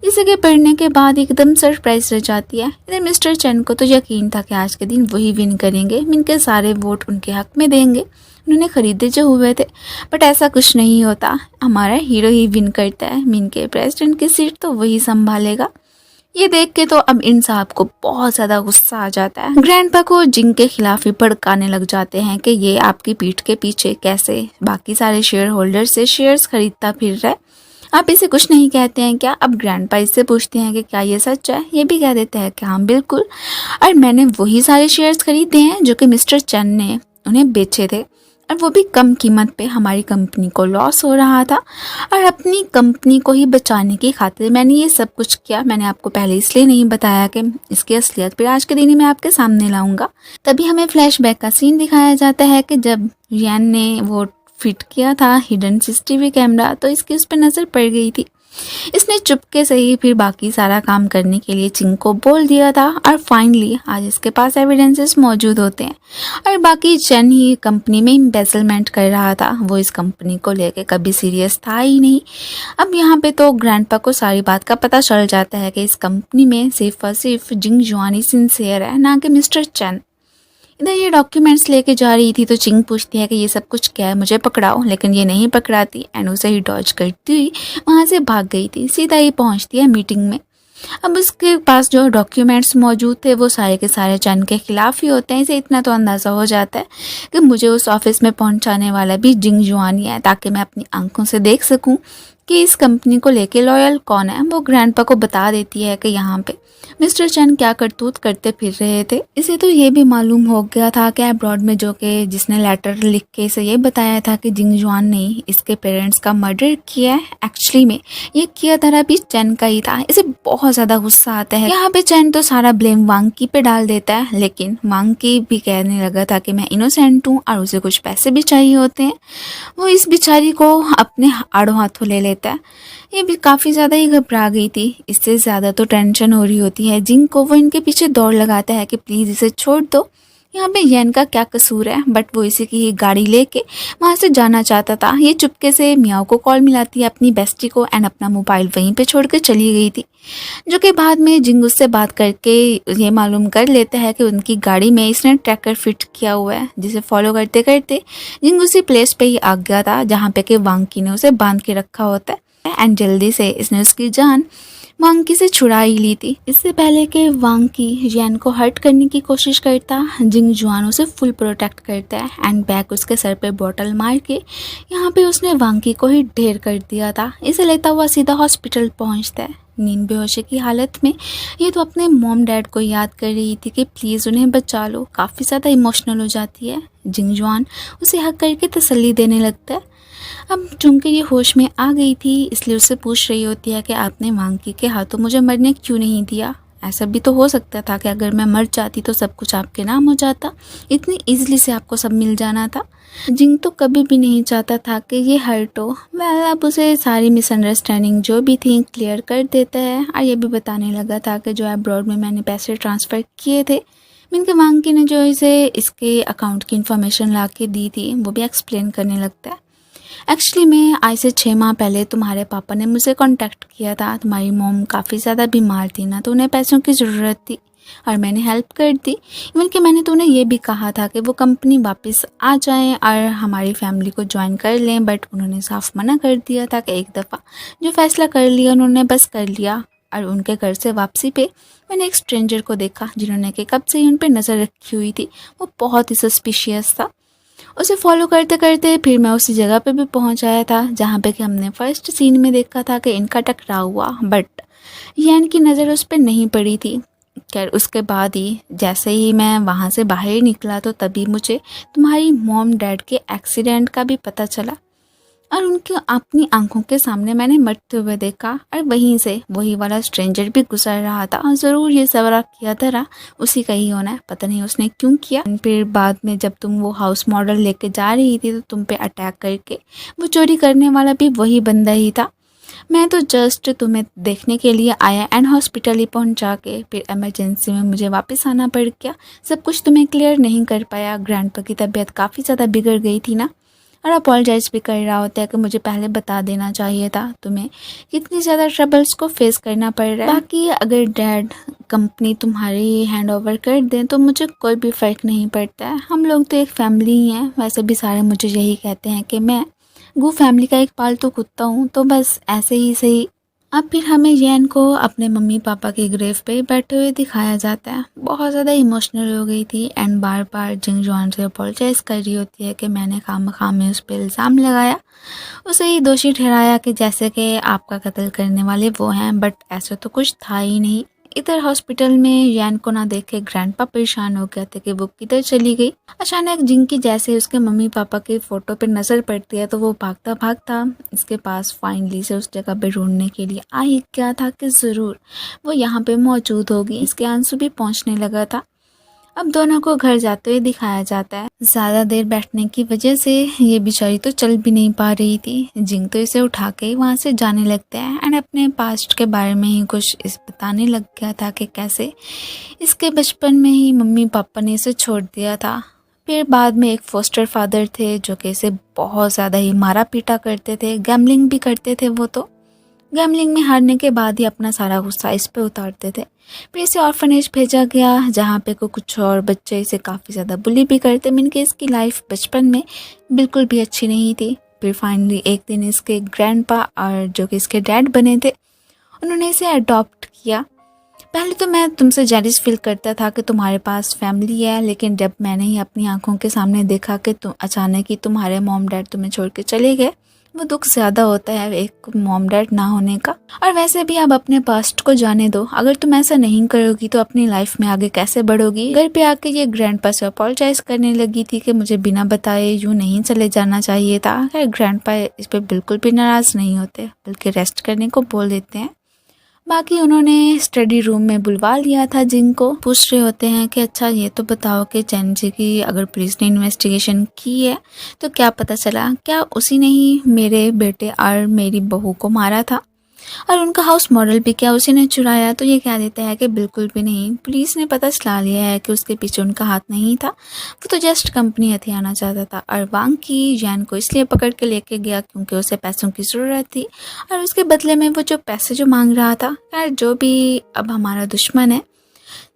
जिसे के पढ़ने के बाद एकदम सरप्राइज रह जाती है। इधर मिस्टर चैन को तो यकीन था कि आज के दिन वही विन करेंगे, इनके सारे वोट उनके हक में देंगे, उन्होंने खरीदे जो हुए थे। बट ऐसा कुछ नहीं होता, हमारा हीरो ही विन करता है। मिन के प्रेसिडेंट की सीट तो वही संभालेगा। ये देख के तो अब इन साहब को बहुत ज़्यादा गुस्सा आ जाता है। ग्रैंडपा को जिंग के खिलाफ ही भड़काने लग जाते हैं कि ये आपकी पीठ के पीछे कैसे बाकी सारे शेयर होल्डर से शेयर्स खरीदता फिर रहा है, आप इसे कुछ नहीं कहते हैं क्या। अब ग्रैंडपा इससे पूछते हैं कि क्या ये सच है। ये भी कह देते हैं कि हाँ बिल्कुल, और मैंने वही सारे शेयर्स खरीदे हैं जो कि मिस्टर चैन ने उन्हें बेचे थे, और वो भी कम कीमत पे। हमारी कंपनी को लॉस हो रहा था और अपनी कंपनी को ही बचाने की खातिर मैंने ये सब कुछ किया। मैंने आपको पहले इसलिए नहीं बताया कि इसकी असलियत फिर आज के दिन ही मैं आपके सामने लाऊंगा। तभी हमें फ्लैशबैक का सीन दिखाया जाता है कि जब यैन ने वो फिट किया था हिडन सीसीटीवी कैमरा, तो इसकी उस पर नज़र पड़ गई थी। इसने चुपके से ही फिर बाकी सारा काम करने के लिए चिंग को बोल दिया था और फाइनली आज इसके पास एविडेंसेस मौजूद होते हैं। और बाकी चेन ही कंपनी में एम्बेसलमेंट कर रहा था, वो इस कंपनी को लेके कभी सीरियस था ही नहीं। अब यहाँ पे तो ग्रैंडपा को सारी बात का पता चल जाता है कि इस कंपनी में सिर्फ और सिर्फ जिंग जुआन ही सिंसियर है, ना कि मिस्टर चेन। इधर ये डॉक्यूमेंट्स लेके जा रही थी तो चिंग पूछती है कि ये सब कुछ क्या है, मुझे पकड़ाओ, लेकिन ये नहीं पकड़ाती एंड उसे ही डॉज करती हुई वहाँ से भाग गई थी। सीधा ही पहुँचती है मीटिंग में। अब उसके पास जो डॉक्यूमेंट्स मौजूद थे वो सारे के सारे चैन के खिलाफ ही होते हैं। इसे इतना तो अंदाज़ा हो जाता है कि मुझे उस ऑफिस में पहुंचाने वाला भी जिंग जुआन ही है, ताकि मैं अपनी आंखों से देख सकूं कि इस कंपनी को लेके लॉयल कौन है। वो ग्रैंडपा को बता देती है कि यहाँ पे मिस्टर चैन क्या करतूत करते फिर रहे थे। इसे तो ये भी मालूम हो गया था कि अब्रॉड में जो कि जिसने लेटर लिख के इसे ये बताया था कि जिंग जुआन ने इसके पेरेंट्स का मर्डर किया है, एक्चुअली में ये किया धरा भी चैन का ही था। इसे बहुत ज़्यादा गुस्सा आता है। यहाँ पे चैन तो सारा ब्लेम वांकी पे डाल देता है, लेकिन वांकी भी कहने लगा था कि मैं इनोसेंट हूँ और उसे कुछ पैसे भी चाहिए होते हैं। वो इस बेचारी को अपने आड़ों हाथों ले लेता है। ये भी काफ़ी ज़्यादा ही घबरा गई थी। इससे ज़्यादा तो टेंशन हो रही होती है जिंग को। वो इनके पीछे दौड़ लगाता है कि प्लीज़ इसे छोड़ दो, यहाँ पे येन का क्या कसूर है। बट वो इसी की गाड़ी लेके वहाँ से जाना चाहता था। ये चुपके से मियाओ को कॉल मिलाती है, अपनी बेस्टी को, एंड अपना मोबाइल वहीं पे छोड़ के चली गई थी। जो कि बाद में जिंग उससे बात करके ये मालूम कर लेता है कि उनकी गाड़ी में इसने ट्रैकर फिट किया हुआ है, जिसे फॉलो करते करते जिंग उसी प्लेस पे ही आ गया था जहाँ पे कि वांकी ने उसे बांध के रखा होता है। एंड जल्दी से इसने उसकी जान वांकी से छुड़ा ही ली थी। इससे पहले कि वांकी येन को हर्ट करने की कोशिश करता, जिंग जुआन उसे फुल प्रोटेक्ट करता है एंड बैक उसके सर पे बॉटल मार के यहाँ पे उसने वांकी को ही ढेर कर दिया था। इसे लेता हुआ सीधा हॉस्पिटल पहुँचता है नींद बेहोशी की हालत में। ये तो अपने मॉम डैड को याद कर रही थी कि प्लीज़ उन्हें बचा लो। काफ़ी ज़्यादा इमोशनल हो जाती है। जिंग जुआन उसे हक करके तसल्ली देने लगता है। अब चूंकि ये होश में आ गई थी, इसलिए उससे पूछ रही होती है कि आपने वांकी के हाथों मुझे मरने क्यों नहीं दिया। ऐसा भी तो हो सकता था कि अगर मैं मर जाती तो सब कुछ आपके नाम हो जाता, इतनी इजीली से आपको सब मिल जाना था। जिंग तो कभी भी नहीं चाहता था कि ये हर्ट हो। वह अब उसे सारी मिसअंडरस्टैंडिंग जो भी थी क्लियर कर देता है और ये भी बताने लगा था कि जो अब्रॉड में मैंने पैसे ट्रांसफ़र किए थे, मीन के वांकी ने जो इसे इसके अकाउंट की इन्फॉर्मेशन ला के दी थी, वो भी एक्सप्लेन करने लगता है। एक्चुअली में आज से 6 माह पहले तुम्हारे पापा ने मुझे कांटेक्ट किया था। तुम्हारी मॉम काफ़ी ज़्यादा बीमार थी ना, तो उन्हें पैसों की ज़रूरत थी और मैंने हेल्प कर दी। इवन कि मैंने तो उन्हें ये भी कहा था कि वो कंपनी वापस आ जाएं और हमारी फैमिली को ज्वाइन कर लें, बट उन्होंने साफ मना कर दिया था कि एक दफ़ा जो फ़ैसला कर लिया उन्होंने बस कर लिया। और उनके घर से वापसी पे मैंने एक स्ट्रेंजर को देखा जिन्होंने कि कब से ही उन पर नज़र रखी हुई थी। वो बहुत ही सस्पिशियस था। उसे फॉलो करते करते फिर मैं उसी जगह पे भी पहुंच आया था जहाँ पे कि हमने फर्स्ट सीन में देखा था कि इनका टकराव हुआ, बट येन की नज़र उस पर नहीं पड़ी थी। खैर उसके बाद ही जैसे ही मैं वहाँ से बाहर निकला तो तभी मुझे तुम्हारी मॉम डैड के एक्सीडेंट का भी पता चला और उनकी अपनी आंखों के सामने मैंने मरते हुए देखा। और वहीं से वही वाला स्ट्रेंजर भी गुजर रहा था। ज़रूर ये सवाल किया था उसी का ही होना है, पता नहीं उसने क्यों किया। फिर बाद में जब तुम वो हाउस मॉडल लेके जा रही थी तो तुम पे अटैक करके वो चोरी करने वाला भी वही बंदा ही था। मैं तो जस्ट तुम्हें देखने के लिए आया एंड हॉस्पिटल ही पहुंचा के फिर इमरजेंसी में मुझे वापस आना पड़ गया। सब कुछ तुम्हें क्लियर नहीं कर पाया। ग्रैंडपा की तबीयत काफ़ी ज़्यादा बिगड़ गई थी ना, और अपोलोजाइज भी कर रहा होता है कि मुझे पहले बता देना चाहिए था तुम्हें कितनी ज़्यादा ट्रबल्स को फेस करना पड़ रहा है। बाकी अगर डैड कंपनी तुम्हारी हैंड ओवर कर दें तो मुझे कोई भी फ़र्क नहीं पड़ता है। हम लोग तो एक फैमिली ही हैं। वैसे भी सारे मुझे यही कहते हैं कि मैं गू फैमिली का एक पालतू कुत्ता हूँ, तो बस ऐसे ही सही। अब फिर हमें येन को अपने मम्मी पापा के ग्रेव पे बैठे हुए दिखाया जाता है। बहुत ज़्यादा इमोशनल हो गई थी एंड बार बार जिंग जुआन से अपोलोजाइज कर रही होती है कि मैंने खामखा में उस पर इल्ज़ाम लगाया, उसे ही दोषी ठहराया कि जैसे कि आपका कत्ल करने वाले वो हैं, बट ऐसा तो कुछ था ही नहीं। इधर हॉस्पिटल में येन को ना देख के ग्रैंडपा परेशान हो गया था कि वो किधर चली गई। अचानक जिंग की जैसे उसके मम्मी पापा के फोटो पे नजर पड़ती है तो वो भागता भागता इसके पास फाइनली से उस जगह पे ढूंढने के लिए आ ही गया था कि ज़रूर वो यहाँ पे मौजूद होगी। इसके आंसू भी पहुँचने लगा था। अब दोनों को घर जाते हुए दिखाया जाता है। ज़्यादा देर बैठने की वजह से ये बेचारी तो चल भी नहीं पा रही थी। जिंग तो इसे उठा के वहाँ से जाने लगता है एंड अपने पास्ट के बारे में ही कुछ इस बताने लग गया था कि कैसे इसके बचपन में ही मम्मी पापा ने इसे छोड़ दिया था। फिर बाद में एक फोस्टर फादर थे जो कि इसे बहुत ज़्यादा ही मारा पीटा करते थे, गैम्बलिंग भी करते थे। वो तो गैम्बलिंग में हारने के बाद ही अपना सारा गुस्सा इस पे उतारते थे। फिर इसे ऑर्फनेज भेजा गया जहाँ पे को कुछ और बच्चे इसे काफ़ी ज़्यादा बुली भी करते। मीन कि इसकी लाइफ बचपन में बिल्कुल भी अच्छी नहीं थी। फिर फाइनली एक दिन इसके ग्रैंडपा और जो कि इसके डैड बने थे, उन्होंने इसे अडॉप्ट किया। पहले तो मैं तुमसे जेलिस फील करता था कि तुम्हारे पास फैमिली है, लेकिन जब मैंने ही अपनी आंखों के सामने देखा कि तुम अचानक ही तुम्हारे मॉम डैड तुम्हें छोड़ के चले गए, वो दुख ज़्यादा होता है एक मॉम डैड ना होने का। और वैसे भी अब अपने पास्ट को जाने दो। अगर तुम ऐसा नहीं करोगी तो अपनी लाइफ में आगे कैसे बढ़ोगी। घर पे आके ये ग्रैंडपा से अपोलोजाइज करने लगी थी कि मुझे बिना बताए यूँ नहीं चले जाना चाहिए था। ग्रैंडपा इस पर बिल्कुल भी नाराज़ नहीं होते, बल्कि रेस्ट करने को बोल देते हैं। बाकी उन्होंने स्टडी रूम में बुलवा लिया था जिंग को। पूछ रहे होते हैं कि अच्छा ये तो बताओ कि चैन जी की अगर पुलिस ने इन्वेस्टिगेशन की है तो क्या पता चला, क्या उसी ने ही मेरे बेटे और मेरी बहू को मारा था, और उनका हाउस मॉडल भी क्या उसी ने चुराया। तो ये कह देता है कि बिल्कुल भी नहीं, पुलिस ने पता चला लिया है कि उसके पीछे उनका हाथ नहीं था, वो तो जस्ट कंपनी हथियाना चाहता था। और वांग की जैन को इसलिए पकड़ के लेके गया क्योंकि उसे पैसों की ज़रूरत थी, और उसके बदले में वो जो पैसे जो मांग रहा था, यार जो भी अब हमारा दुश्मन है,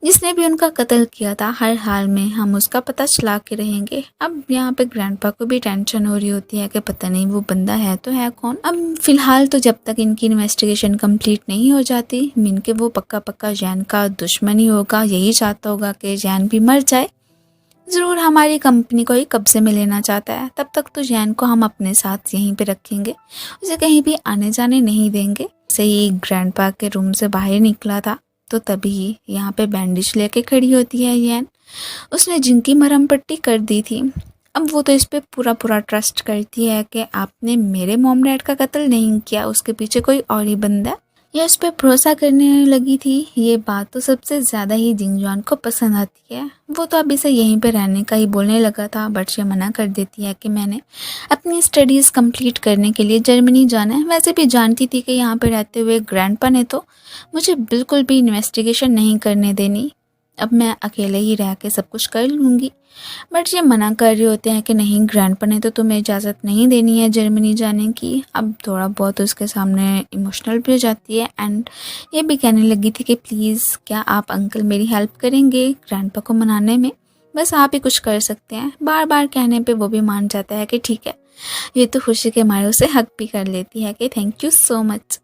जिसने भी उनका कत्ल किया था, हर हाल में हम उसका पता चला के रहेंगे। अब यहाँ पे ग्रैंडपा को भी टेंशन हो रही होती है कि पता नहीं वो बंदा है तो है कौन। अब फिलहाल तो जब तक इनकी इन्वेस्टिगेशन कंप्लीट नहीं हो जाती, मीन के वो पक्का पक्का जैन का दुश्मन ही होगा, यही चाहता होगा कि जैन भी मर जाए, ज़रूर हमारी कंपनी को ही कब्जे में लेना चाहता है। तब तक तो जैन को हम अपने साथ यहीं पे रखेंगे, उसे कहीं भी आने जाने नहीं देंगे। सही ग्रैंडपा के रूम से बाहर निकला था तो तभी यहाँ पे बैंडेज लेके खड़ी होती है जैन। उसने जिंग की मरहम पट्टी कर दी थी। अब वो तो इस पे पूरा पूरा ट्रस्ट करती है कि आपने मेरे मॉम डैड का कत्ल नहीं किया, उसके पीछे कोई और ही बंदा है। यह उस पर भरोसा करने लगी थी। ये बात तो सबसे ज़्यादा ही जिंगजुआन को पसंद आती है। वो तो अभी से यहीं पे रहने का ही बोलने लगा था, बट ये मना कर देती है कि मैंने अपनी स्टडीज़ कंप्लीट करने के लिए जर्मनी जाना है। वैसे भी जानती थी कि यहाँ पे रहते हुए ग्रैंडपा ने तो मुझे बिल्कुल भी इन्वेस्टिगेशन नहीं करने देनी, अब मैं अकेले ही रह के सब कुछ कर लूँगी। बट ये मना कर रहे होते हैं कि नहीं, ग्रैंडपा ने तो तुम्हें इजाज़त नहीं देनी है जर्मनी जाने की। अब थोड़ा बहुत उसके सामने इमोशनल भी हो जाती है एंड ये भी कहने लगी थी कि प्लीज़ क्या आप अंकल मेरी हेल्प करेंगे ग्रैंडपा को मनाने में, बस आप ही कुछ कर सकते हैं। बार बार कहने पे वो भी मान जाता है कि ठीक है। ये तो खुशी के मारे उसे हक भी कर लेती है कि थैंक यू सो मच।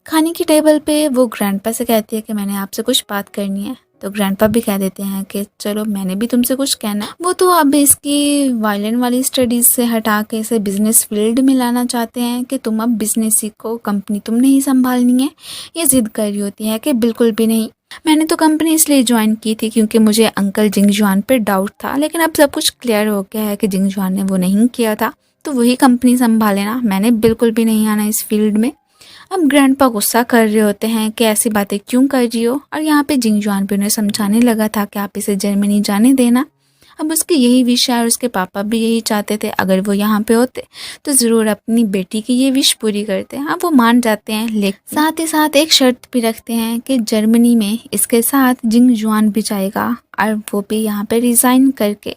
खाने की टेबल पे वो ग्रैंडपा से कहती है कि मैंने आपसे कुछ बात करनी है, तो ग्रैंडपा भी कह देते हैं कि चलो मैंने भी तुमसे कुछ कहना है। वो तो अब इसकी वायलिन वाली स्टडीज़ से हटा के इसे बिजनेस फील्ड में लाना चाहते हैं कि तुम अब बिजनेस सीखो, कंपनी तुमने ही संभालनी है। ये जिद कर रही होती है कि बिल्कुल भी नहीं, मैंने तो कंपनी इसलिए ज्वाइन की थी क्योंकि मुझे अंकल जिंगजुआन पे डाउट था, लेकिन अब सब कुछ क्लियर हो गया है कि जिंगजुआन ने वो नहीं किया था, तो वही कंपनी संभाले ना, मैंने बिल्कुल भी नहीं आना इस फील्ड में। अब ग्रैंडपा गुस्सा कर रहे होते हैं कि ऐसी बातें क्यों कर रही हो, और यहाँ पे जिंगजुआन भी उन्हें समझाने लगा था कि आप इसे जर्मनी जाने देना। अब उसकी यही विश है और उसके पापा भी यही चाहते थे, अगर वो यहाँ पे होते तो ज़रूर अपनी बेटी की ये विश पूरी करते। अब वो मान जाते हैं, लेकिन साथ ही साथ एक शर्त भी रखते हैं कि जर्मनी में इसके साथ जिंगजुआन भी जाएगा, और वो भी यहाँ पे रिज़ाइन करके।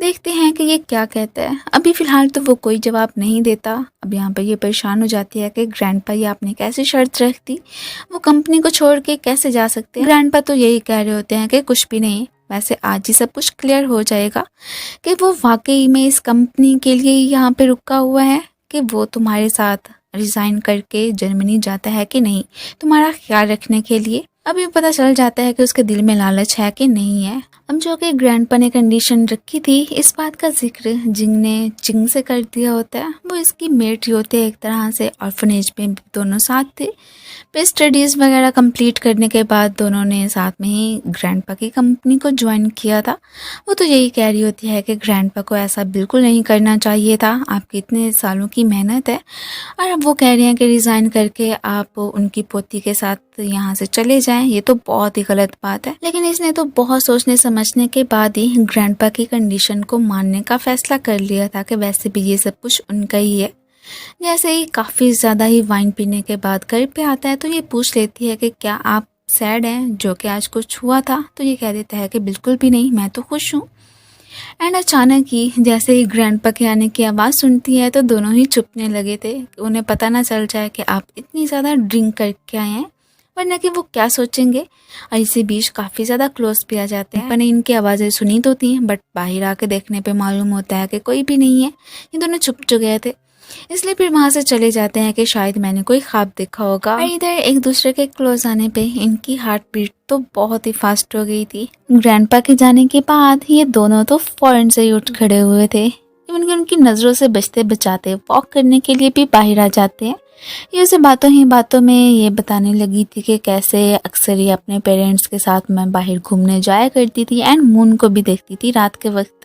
देखते हैं कि ये क्या कहता है। अभी फ़िलहाल तो वो कोई जवाब नहीं देता। अब यहाँ पर ये परेशान हो जाती है कि ग्रैंडपा ये आपने कैसी शर्त रख दी, वो कंपनी को छोड़ के कैसे जा सकते हैं। ग्रैंडपा तो यही कह रहे होते हैं कि कुछ भी नहीं, वैसे आज ही सब कुछ क्लियर हो जाएगा कि वो वाकई में इस कंपनी के लिए यहाँ पे रुका हुआ है, कि वो तुम्हारे साथ रिज़ाइन करके जर्मनी जाता है कि नहीं, तुम्हारा ख्याल रखने के लिए। अभी पता चल जाता है कि उसके दिल में लालच है कि नहीं है। अब जो कि ग्रैंडपा ने कंडीशन रखी थी, इस बात का जिक्र जिंग ने चिंग से कर दिया होता है। वो इसकी मेट ही होते हैं एक तरह से, ऑर्फनेज में दोनों साथ थे। फिर स्टडीज़ वगैरह कंप्लीट करने के बाद दोनों ने साथ में ही ग्रैंडपा की कंपनी को ज्वाइन किया था। वो तो यही कह रही होती है कि ग्रैंडपा को ऐसा बिल्कुल नहीं करना चाहिए था, आपकी इतने सालों की मेहनत है। और अब वो कह रहे हैं कि रिज़ाइन करके आप उनकी पोती के साथ यहाँ से चले जाएं। जाएं, ये तो बहुत ही गलत बात है। लेकिन इसने तो बहुत सोचने समझने के बाद ही ग्रैंडपा की कंडीशन को मानने का फैसला कर लिया था कि वैसे भी ये सब कुछ उनका ही है। जैसे ही काफ़ी ज़्यादा ही वाइन पीने के बाद घर पे आता है तो ये पूछ लेती है कि क्या आप सैड हैं जो कि आज कुछ हुआ था, तो ये कह देता है कि बिल्कुल भी नहीं, मैं तो खुश हूँ। एंड अचानक ही जैसे ही ग्रैंडपा के आने की आवाज़ सुनती है तो दोनों ही चुपने लगे थे, उन्हें पता ना चल जाए कि आप इतनी ज़्यादा ड्रिंक करके आए हैं, वरना कि वो क्या सोचेंगे। और इसी बीच काफ़ी ज़्यादा क्लोज भी आ जाते हैं। मैंने इनकी आवाज़ें सुनी तो थी, बट बाहर आके देखने पे मालूम होता है कि कोई भी नहीं है, ये दोनों चुप गए थे। इसलिए फिर वहाँ से चले जाते हैं कि शायद मैंने कोई ख्वाब देखा होगा। और इधर एक दूसरे के क्लोज आने पे इनकी हार्ट बीट तो बहुत ही फास्ट हो गई थी। ग्रैंडपा के जाने के बाद ये दोनों तो फौरन से ही उठ खड़े हुए थे। इवन कि उनकी नज़रों से बचते बचाते वॉक करने के लिए भी बाहर आ जाते हैं। ये उसे बातों ही बातों में ये बताने लगी थी कि कैसे अक्सर ये अपने पेरेंट्स के साथ मैं बाहर घूमने जाया करती थी एंड मून को भी देखती थी रात के वक्त।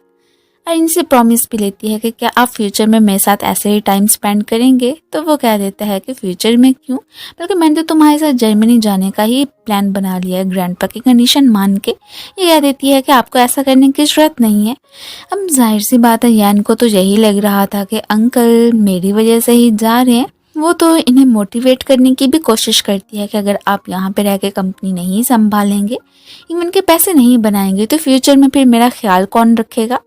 और इनसे प्रॉमिस भी लेती है कि क्या आप फ्यूचर में मेरे साथ ऐसे ही टाइम स्पेंड करेंगे। तो वो कह देता है कि फ्यूचर में क्यों, बल्कि मैंने तो तुम्हारे साथ जर्मनी जाने का ही प्लान बना लिया है। ग्रैंडपा की कंडीशन मान के ये कह देती है कि आपको ऐसा करने की जरूरत नहीं है। अब जाहिर सी बात है यान को तो यही लग रहा था कि अंकल मेरी वजह से ही जा रहे हैं। वो तो इन्हें मोटिवेट करने की भी कोशिश करती है कि अगर आप यहाँ पे रह के कंपनी नहीं संभालेंगे, इवन के पैसे नहीं बनाएंगे, तो फ्यूचर में फिर मेरा ख्याल कौन रखेगा।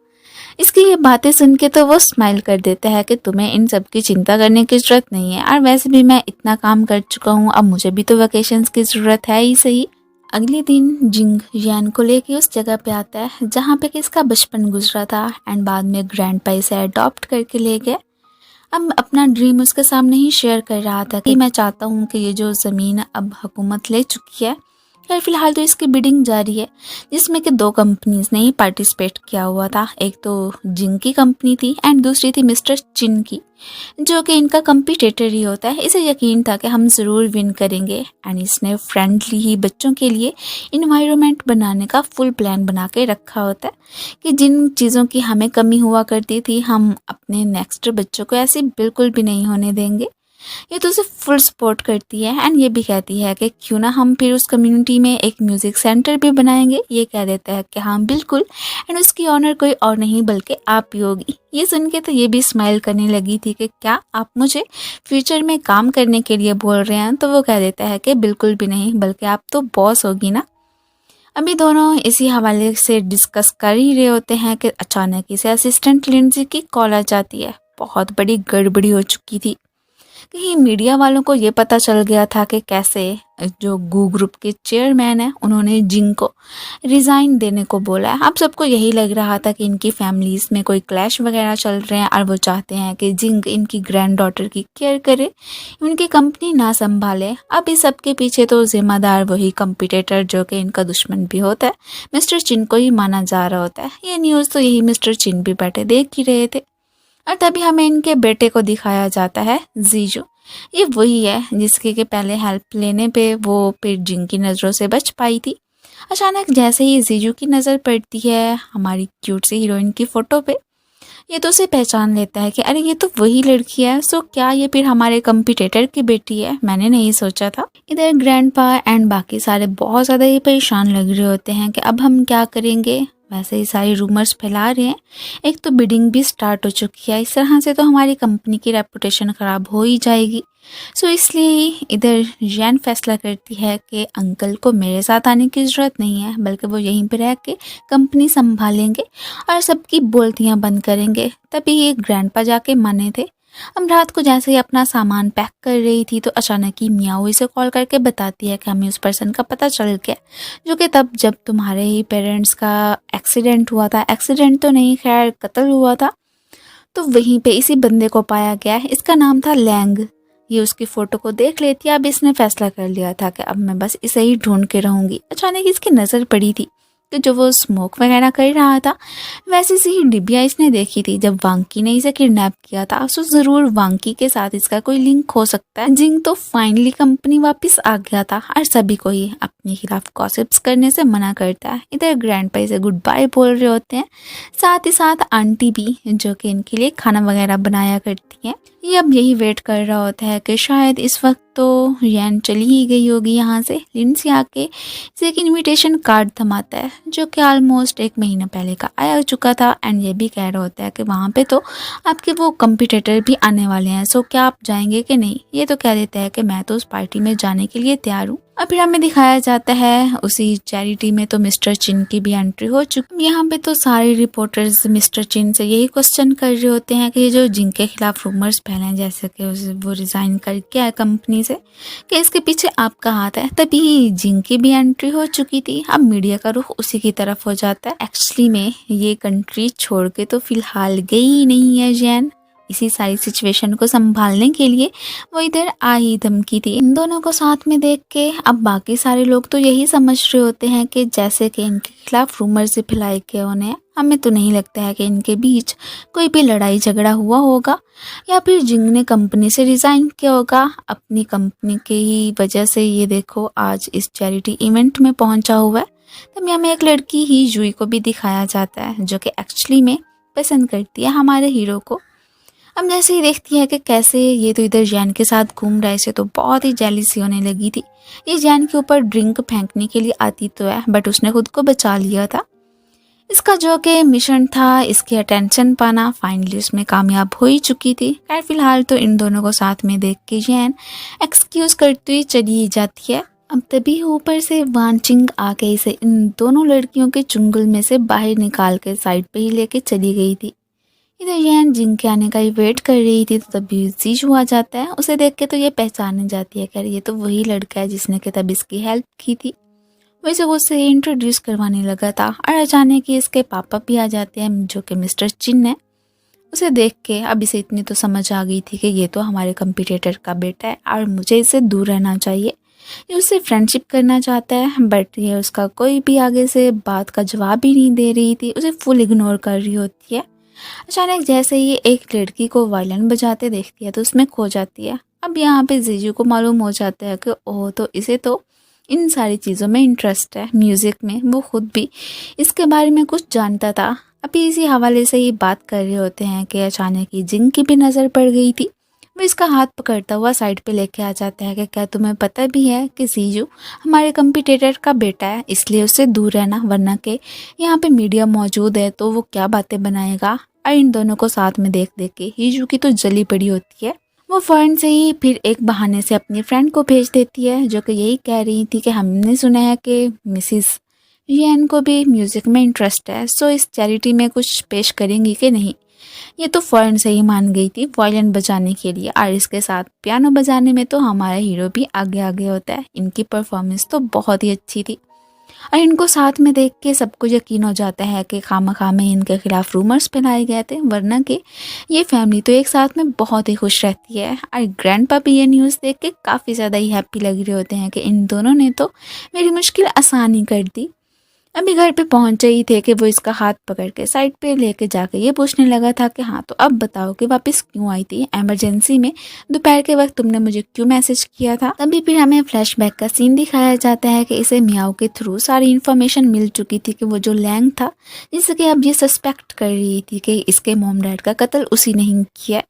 इसकी ये बातें सुन के तो वो स्माइल कर देता है कि तुम्हें इन सब की चिंता करने की ज़रूरत नहीं है, और वैसे भी मैं इतना काम कर चुका हूँ, अब मुझे भी तो वैकेशंस की ज़रूरत है ही सही। अगले दिन जिंग यान को लेके उस जगह पे आता है जहाँ पे कि इसका बचपन गुजरा था एंड बाद में ग्रैंडपा इसे अडॉप्ट करके ले गए। अब अपना ड्रीम उसके सामने ही शेयर कर रहा था कि मैं चाहता हूँ कि ये जो ज़मीन अब हुकूमत ले चुकी है, यार फिलहाल तो इसकी बिडिंग जारी है, जिसमें कि 2 कंपनीज ने ही पार्टिसिपेट किया हुआ था। एक तो जिंग की कंपनी थी एंड दूसरी थी मिस्टर चिन की, जो कि इनका कंपटीटर ही होता है। इसे यकीन था कि हम ज़रूर विन करेंगे एंड इसने फ्रेंडली ही बच्चों के लिए इन्वायरमेंट बनाने का फुल प्लान बना के रखा होता है कि जिन चीज़ों की हमें कमी हुआ करती थी हम अपने नेक्स्ट बच्चों को ऐसी बिल्कुल भी नहीं होने देंगे। ये तो उसे फुल सपोर्ट करती है एंड ये भी कहती है कि क्यों ना हम फिर उस कम्युनिटी में एक म्यूज़िक सेंटर भी बनाएंगे। ये कह देता है कि हाँ बिल्कुल, एंड उसकी ऑनर कोई और नहीं बल्कि आप ही होगी। ये सुन के तो ये भी स्माइल करने लगी थी कि क्या आप मुझे फ्यूचर में काम करने के लिए बोल रहे हैं। तो वो कह देता है कि बिल्कुल भी नहीं, बल्कि आप तो बॉस होगी ना। अभी दोनों इसी हवाले से डिस्कस कर ही रहे होते हैं कि अचानक इसे असिस्टेंट लिंडजी की कॉल आ जाती है। बहुत बड़ी गड़बड़ी हो चुकी थी। कहीं मीडिया वालों को ये पता चल गया था कि कैसे जो गू ग्रुप के चेयरमैन हैं उन्होंने जिंग को रिज़ाइन देने को बोला है। अब सबको यही लग रहा था कि इनकी फैमिलीज़ में कोई क्लैश वगैरह चल रहे हैं और वो चाहते हैं कि जिंग इनकी ग्रैंड डॉटर की केयर करे, उनकी कंपनी ना संभाले। अब इस सब के पीछे तो जिम्मेदार वही कंपटीटर जो कि इनका दुश्मन भी होता है, मिस्टर चिन को ही माना जा रहा होता है। ये न्यूज़ तो यही मिस्टर चिन भी बैठे देख ही रहे थे। और तभी हमें इनके बेटे को दिखाया जाता है, जीजू। ये वही है जिसके के पहले हेल्प लेने पे वो फिर जिंग की नज़रों से बच पाई थी। अचानक जैसे ही जीजू की नज़र पड़ती है हमारी क्यूट सी हीरोइन की फ़ोटो पे, ये तो उसे पहचान लेता है कि अरे ये तो वही लड़की है। सो क्या ये फिर हमारे कंपटीटर की बेटी है? मैंने नहीं सोचा था। इधर ग्रैंडपा एंड बाकी सारे बहुत ज़्यादा ही परेशान लग रहे होते हैं कि अब हम क्या करेंगे। वैसे ही सारी रूमर्स फैला रहे हैं। एक तो बिडिंग भी स्टार्ट हो चुकी है, इस तरह से तो हमारी कंपनी की रेपुटेशन ख़राब हो ही जाएगी। सो इसलिए इधर जैन फैसला करती है कि अंकल को मेरे साथ आने की ज़रूरत नहीं है, बल्कि वो यहीं पर रह के कंपनी संभालेंगे और सबकी बोलतियाँ बंद करेंगे। तभी ये ग्रैंडपा जाके माने थे। अब रात को जैसे ही अपना सामान पैक कर रही थी तो अचानक ही मियाओ इसे कॉल करके बताती है कि हमें उस पर्सन का पता चल गया जो कि तब जब तुम्हारे ही पेरेंट्स का एक्सीडेंट हुआ था, एक्सीडेंट तो नहीं खैर कत्ल हुआ था, तो वहीं पे इसी बंदे को पाया गया है। इसका नाम था लैंग। ये उसकी फ़ोटो को देख लेती है। अब इसने फैसला कर लिया था कि अब मैं बस इसे ही ढूंढ के रहूँगी। अचानक इसकी नज़र पड़ी थी कि जो वो स्मोक वगैरह कर रहा था वैसी सी ही डिबिया इसने देखी थी जब वांकी ने इसे किडनैप किया था। सो ज़रूर वांकी के साथ इसका कोई लिंक हो सकता है। जिंग तो फाइनली कंपनी वापस आ गया था और सभी को ही अपने खिलाफ गॉसिप्स करने से मना करता है। इधर ग्रैंडपा इसे गुड बाय बोल रहे होते हैं, साथ ही साथ आंटी भी जो कि इनके लिए खाना वगैरह बनाया करती हैं। ये अब यही वेट कर रहा होता है कि शायद इस वक्त तो यैन चली ही गई होगी यहाँ से। लिंसी आके इसे एक इनविटेशन कार्ड थमाता है जो कि ऑलमोस्ट 1 महीना पहले का आया चुका था, एंड ये भी कह रहा होता है कि वहाँ पे तो आपके वो कम्पिटिटर भी आने वाले हैं, सो क्या आप जाएंगे कि नहीं। ये तो कह देता है कि मैं तो उस पार्टी में जाने के लिए तैयार हूँ। और फिर हमें दिखाया जाता है उसी चैरिटी में तो मिस्टर चिन की भी एंट्री हो चुकी। यहाँ पे तो सारे रिपोर्टर्स मिस्टर चिन से यही क्वेश्चन कर रहे होते हैं कि ये जो जिंग के खिलाफ रूमर्स फैले हैं, जैसे कि वो रिजाइन करके आए कंपनी से, कि इसके पीछे आपका हाथ है। तभी जिंग की भी एंट्री हो चुकी थी। अब मीडिया का रुख उसी की तरफ हो जाता है। एक्चुअली में ये कंट्री छोड़ के तो फिलहाल गई ही नहीं है जैन। इसी सारी सिचुएशन को संभालने के लिए वो इधर आ ही धमकी थी। इन दोनों को साथ में देख के अब बाकी सारे लोग तो यही समझ रहे होते हैं कि जैसे कि इनके खिलाफ रूमर से फैलाए गए उन्हें, हमें तो नहीं लगता है कि इनके बीच कोई भी लड़ाई झगड़ा हुआ होगा या फिर जिंग ने कंपनी से रिजाइन किया होगा। अपनी कंपनी के ही वजह से ये देखो आज इस चैरिटी इवेंट में पहुंचा हुआ है। तब हमें एक लड़की ही जुई को भी दिखाया जाता है जो कि एक्चुअली में पसंद करती है हमारे हीरो को। अब जैसे ही देखती है कि कैसे ये तो इधर जैन के साथ घूम रहा है, इसे तो बहुत ही जेलिसी होने लगी थी। ये जैन के ऊपर ड्रिंक फेंकने के लिए आती तो है, बट उसने खुद को बचा लिया था। इसका जो कि मिशन था इसकी अटेंशन पाना, फाइनली उसमें कामयाब हो ही चुकी थी। खैर फिलहाल तो इन दोनों को साथ में देख के जैन एक्सक्यूज करती हुई चली ही जाती है। अब तभी ऊपर से वानचिंग आके इसे इन दोनों लड़कियों के चुंगल में से बाहर निकाल के साइड पे ही लेके चली गई थी। इधर यैन जिंग के आने का ही वेट कर रही थी, तो तभी जीजू आ जाता है। उसे देख के तो ये पहचाने जाती है कि ये तो वही लड़का है जिसने कि तब इसकी हेल्प की थी। वैसे वो उसे इंट्रोड्यूस करवाने लगा था और अचानक ही इसके पापा भी आ जाते हैं जो कि मिस्टर चिन है। उसे देख के अब इसे इतनी तो समझ आ गई थी कि ये तो हमारे कंपटीटर का बेटा है और मुझे इससे दूर रहना चाहिए। ये उससे फ्रेंडशिप करना चाहता है, बट ये उसका कोई भी आगे से बात का जवाब ही नहीं दे रही थी, उसे फुल इग्नोर कर रही होती है। अचानक जैसे ही एक लड़की को वायलिन बजाते देखती है तो उसमें खो जाती है। अब यहाँ पे जीजू को मालूम हो जाता है कि ओह, तो इसे तो इन सारी चीज़ों में इंटरेस्ट है, म्यूज़िक में। वो खुद भी इसके बारे में कुछ जानता था। अभी इसी हवाले से ही बात कर रहे होते हैं कि अचानक ही जिंग की भी नज़र पड़ गई थी। वो इसका हाथ पकड़ता हुआ साइड पे लेके आ जाता है कि क्या तुम्हें पता भी है कि जीजू हमारे कंपटीटर का बेटा है, इसलिए उससे दूर रहना, वरना के यहाँ पे मीडिया मौजूद है तो वो क्या बातें बनाएगा। और इन दोनों को साथ में देख देख के हीजू की तो जली पड़ी होती है। वो फौरन से ही फिर एक बहाने से अपनी फ्रेंड को भेज देती है जो कि यही कह रही थी कि हमने सुना है कि मिसिस यैन को भी म्यूज़िक में इंटरेस्ट है, सो इस चैरिटी में कुछ पेश करेंगी कि नहीं। ये तो फौरन से ही मान गई थी वायलिन बजाने के लिए, और इसके साथ पियानो बजाने में तो हमारा हीरो भी आगे आगे होता है। इनकी परफॉर्मेंस तो बहुत ही अच्छी थी और इनको साथ में देख के सबको यकीन हो जाता है कि खामखा में इनके खिलाफ रूमर्स फैलाए गए थे, वरना कि ये फैमिली तो एक साथ में बहुत ही खुश रहती है। और ग्रैंडपा भी ये न्यूज़ देख के काफ़ी ज़्यादा ही हैप्पी लग रहे होते हैं कि इन दोनों ने तो मेरी मुश्किल आसान ही कर दी। अभी घर पे पहुंचे ही थे कि वो इसका हाथ पकड़ के साइड पे लेके जाके ये पूछने लगा था कि हाँ तो अब बताओ कि वापस क्यों आई थी इमरजेंसी में, दोपहर के वक्त तुमने मुझे क्यों मैसेज किया था। तभी फिर हमें फ्लैशबैक का सीन दिखाया जाता है कि इसे मियाओ के थ्रू सारी इन्फॉर्मेशन मिल चुकी थी कि वो जो लैंग था जिससे कि अब ये सस्पेक्ट कर रही थी कि इसके मॉम डैड का कत्ल उसी ने ही किया,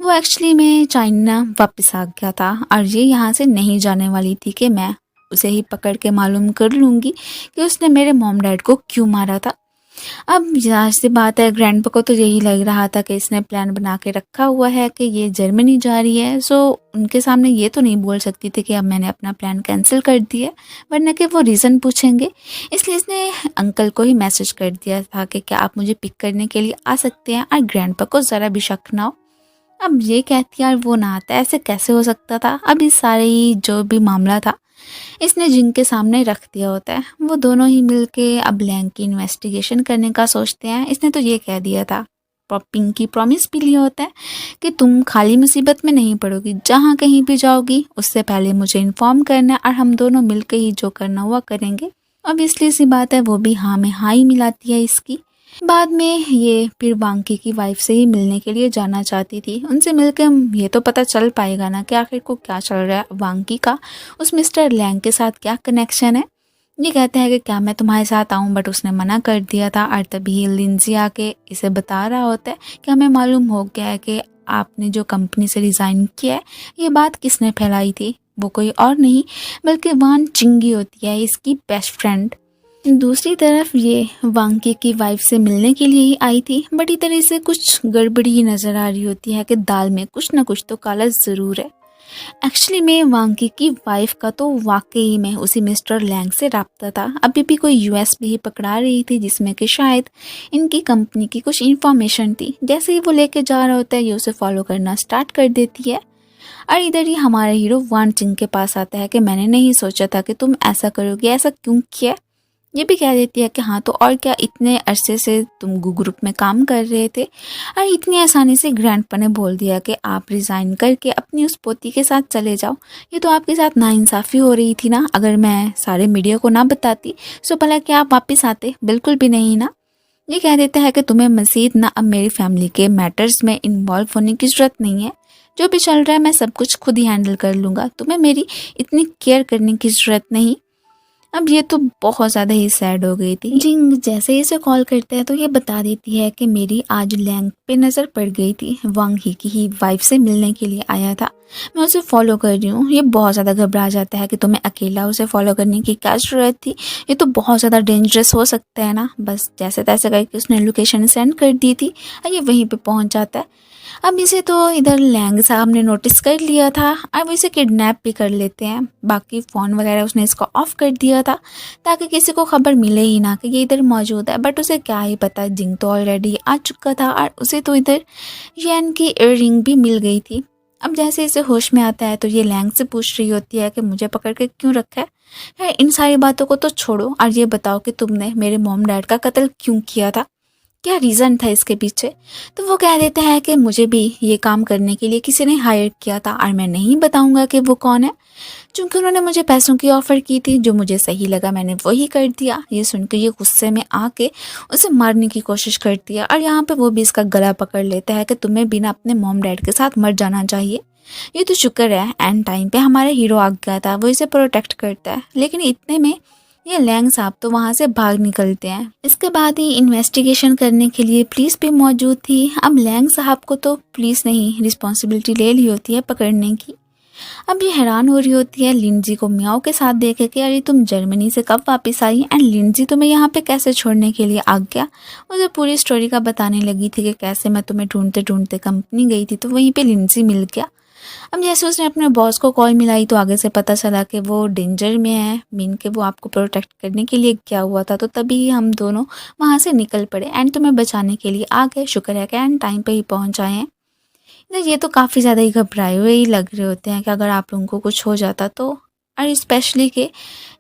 वो एक्चुअली में चाइना वापस आ गया था और ये यहाँ से नहीं जाने वाली थी कि मैं उसे ही पकड़ के मालूम कर लूँगी कि उसने मेरे मॉम डैड को क्यों मारा था। अब यहाँ से बात है, ग्रैंडपा को तो यही लग रहा था कि इसने प्लान बना के रखा हुआ है कि ये जर्मनी जा रही है, सो उनके सामने ये तो नहीं बोल सकती थी कि अब मैंने अपना प्लान कैंसिल कर दिया, वरना कि वो रीज़न पूछेंगे। इसलिए इसने अंकल को ही मैसेज कर दिया था कि क्या आप मुझे पिक करने के लिए आ सकते हैं, और ग्रैंडपा को ज़रा भी शक ना हो। अब ये कहती यार वो ना आता, ऐसे कैसे हो सकता था। अब इस सारे जो भी मामला था इसने जिंग के सामने रख दिया होता है। वो दोनों ही मिलके अब लैंग की इन्वेस्टिगेशन करने का सोचते हैं। इसने तो ये कह दिया था, पिंकी प्रॉमिस भी लिया होता है कि तुम खाली मुसीबत में नहीं पड़ोगी, जहाँ कहीं भी जाओगी उससे पहले मुझे इन्फॉर्म करना और हम दोनों मिलकर ही जो करना हुआ करेंगे। अब इसलिए सी बात है वो भी हाँ में हाँ ही मिलाती है इसकी। बाद में ये फिर वांकी की वाइफ से ही मिलने के लिए जाना चाहती थी। उनसे मिलकर ये तो पता चल पाएगा ना कि आखिर को क्या चल रहा है, वांकी का उस मिस्टर लैंग के साथ क्या कनेक्शन है। ये कहते हैं कि क्या मैं तुम्हारे साथ आऊँ, बट उसने मना कर दिया था। और तभी लिंजी आके इसे बता रहा होता है कि हमें मालूम हो गया है कि आपने जो कंपनी से रिज़ाइन किया है, ये बात किसने फैलाई थी? वो कोई और नहीं बल्कि वान चिंगी होती है, इसकी बेस्ट फ्रेंड। दूसरी तरफ ये वांकी की वाइफ से मिलने के लिए ही आई थी, बट इधर इसे कुछ गड़बड़ी ही नज़र आ रही होती है कि दाल में कुछ ना कुछ तो काला ज़रूर है। एक्चुअली में वांकी की वाइफ का तो वाकई में उसी मिस्टर लैंग से राब्ता था। अभी भी कोई यूएसबी ही पकड़ा रही थी जिसमें कि शायद इनकी कंपनी की कुछ इन्फॉर्मेशन थी। जैसे ही वो लेके जा रहा होता है, ये उसे फॉलो करना स्टार्ट कर देती है। और इधर ही हमारा हीरो वान चिंग के पास आता है कि मैंने नहीं सोचा था कि तुम ऐसा करोगे, ऐसा क्यों किया। ये भी कह देती है कि हाँ तो और क्या, इतने अरसे से तुम ग्रुप में काम कर रहे थे और इतनी आसानी से ग्रैंडपा ने बोल दिया कि आप रिज़ाइन करके अपनी उस पोती के साथ चले जाओ। ये तो आपके साथ नाइंसाफ़ी हो रही थी ना। अगर मैं सारे मीडिया को ना बताती तो भला क्या आप वापस आते? बिल्कुल भी नहीं ना। ये कह देता है कि तुम्हें मज़ीद ना अब मेरी फैमिली के मैटर्स में इन्वॉल्व होने की ज़रूरत नहीं है। जो भी चल रहा है मैं सब कुछ खुद ही हैंडल कर लूँगा, तुम्हें मेरी इतनी केयर करने की ज़रूरत नहीं। अब ये तो बहुत ज़्यादा ही सैड हो गई थी। जिंग जैसे ही इसे कॉल करते हैं तो ये बता देती है कि मेरी आज लैंग पे नज़र पड़ गई थी, वांग ही की ही वाइफ से मिलने के लिए आया था, मैं उसे फॉलो कर रही हूँ। ये बहुत ज़्यादा घबरा जाता है कि तुम्हें अकेला उसे फॉलो करने की क्या ज़रूरत थी, ये तो बहुत ज़्यादा डेंजरस हो सकता है ना। बस जैसे तैसे करके उसने लोकेशन सेंड कर दी थी और ये वहीं पे पहुँच जाता है। अब इसे तो इधर लैंग साहब ने नोटिस कर लिया था, अब इसे किडनैप भी कर लेते हैं। बाकी फ़ोन वगैरह उसने इसको ऑफ कर दिया था ताकि किसी को खबर मिले ही ना कि ये इधर मौजूद है। बट उसे क्या ही पता, जिंग तो ऑलरेडी आ चुका था और उसे तो इधर येन की इयररिंग भी मिल गई थी। अब जैसे इसे होश में आता है तो ये लैंग से पूछ रही होती है कि मुझे पकड़ के क्यों रखा है। इन सारी बातों को तो छोड़ो और ये बताओ कि तुमने मेरे मॉम डैड का कत्ल क्यों किया था, क्या रीज़न था इसके पीछे। तो वो कह देते हैं कि मुझे भी ये काम करने के लिए किसी ने हायर किया था और मैं नहीं बताऊंगा कि वो कौन है, क्योंकि उन्होंने मुझे पैसों की ऑफ़र की थी, जो मुझे सही लगा मैंने वही कर दिया। ये सुनकर ये गुस्से में आके उसे मारने की कोशिश करती है और यहाँ पे वो भी इसका गला पकड़ लेता है कि तुम्हें बिना अपने मॉम डैड के साथ मर जाना चाहिए। ये तो शुक्र है एंड टाइम पे हमारा हीरो आ गया था, वो इसे प्रोटेक्ट करता है। लेकिन इतने में ये लैंग साहब तो वहाँ से भाग निकलते हैं। इसके बाद ही इन्वेस्टिगेशन करने के लिए पुलिस भी मौजूद थी। अब लैंग साहब को तो पुलिस ने ही रिस्पॉन्सिबिलिटी ले ली होती है पकड़ने की। अब ये हैरान हो रही होती है लिंजी को मियाओ के साथ देख के, अरे तुम जर्मनी से कब वापस आई एंड लिंजी तुम्हें यहाँ पे कैसे छोड़ने के लिए आ गया। मुझे पूरी स्टोरी का बताने लगी थी कि कैसे मैं तुम्हें ढूंढते ढूंढते कंपनी गई थी तो वहीं पे लिंजी मिल गया। अब जैसे उसने अपने बॉस को कॉल मिलाई तो आगे से पता चला कि वो डेंजर में है, मीन के वो आपको प्रोटेक्ट करने के लिए क्या हुआ था। तो तभी हम दोनों वहाँ से निकल पड़े एंड तुम्हें बचाने के लिए आ गए। शुक्र है कि एंड टाइम पे ही पहुँच आए हैं। ये तो काफ़ी ज़्यादा ही घबराए हुए ही लग रहे होते हैं कि अगर आप लोगों को कुछ हो जाता तो। और स्पेशली कि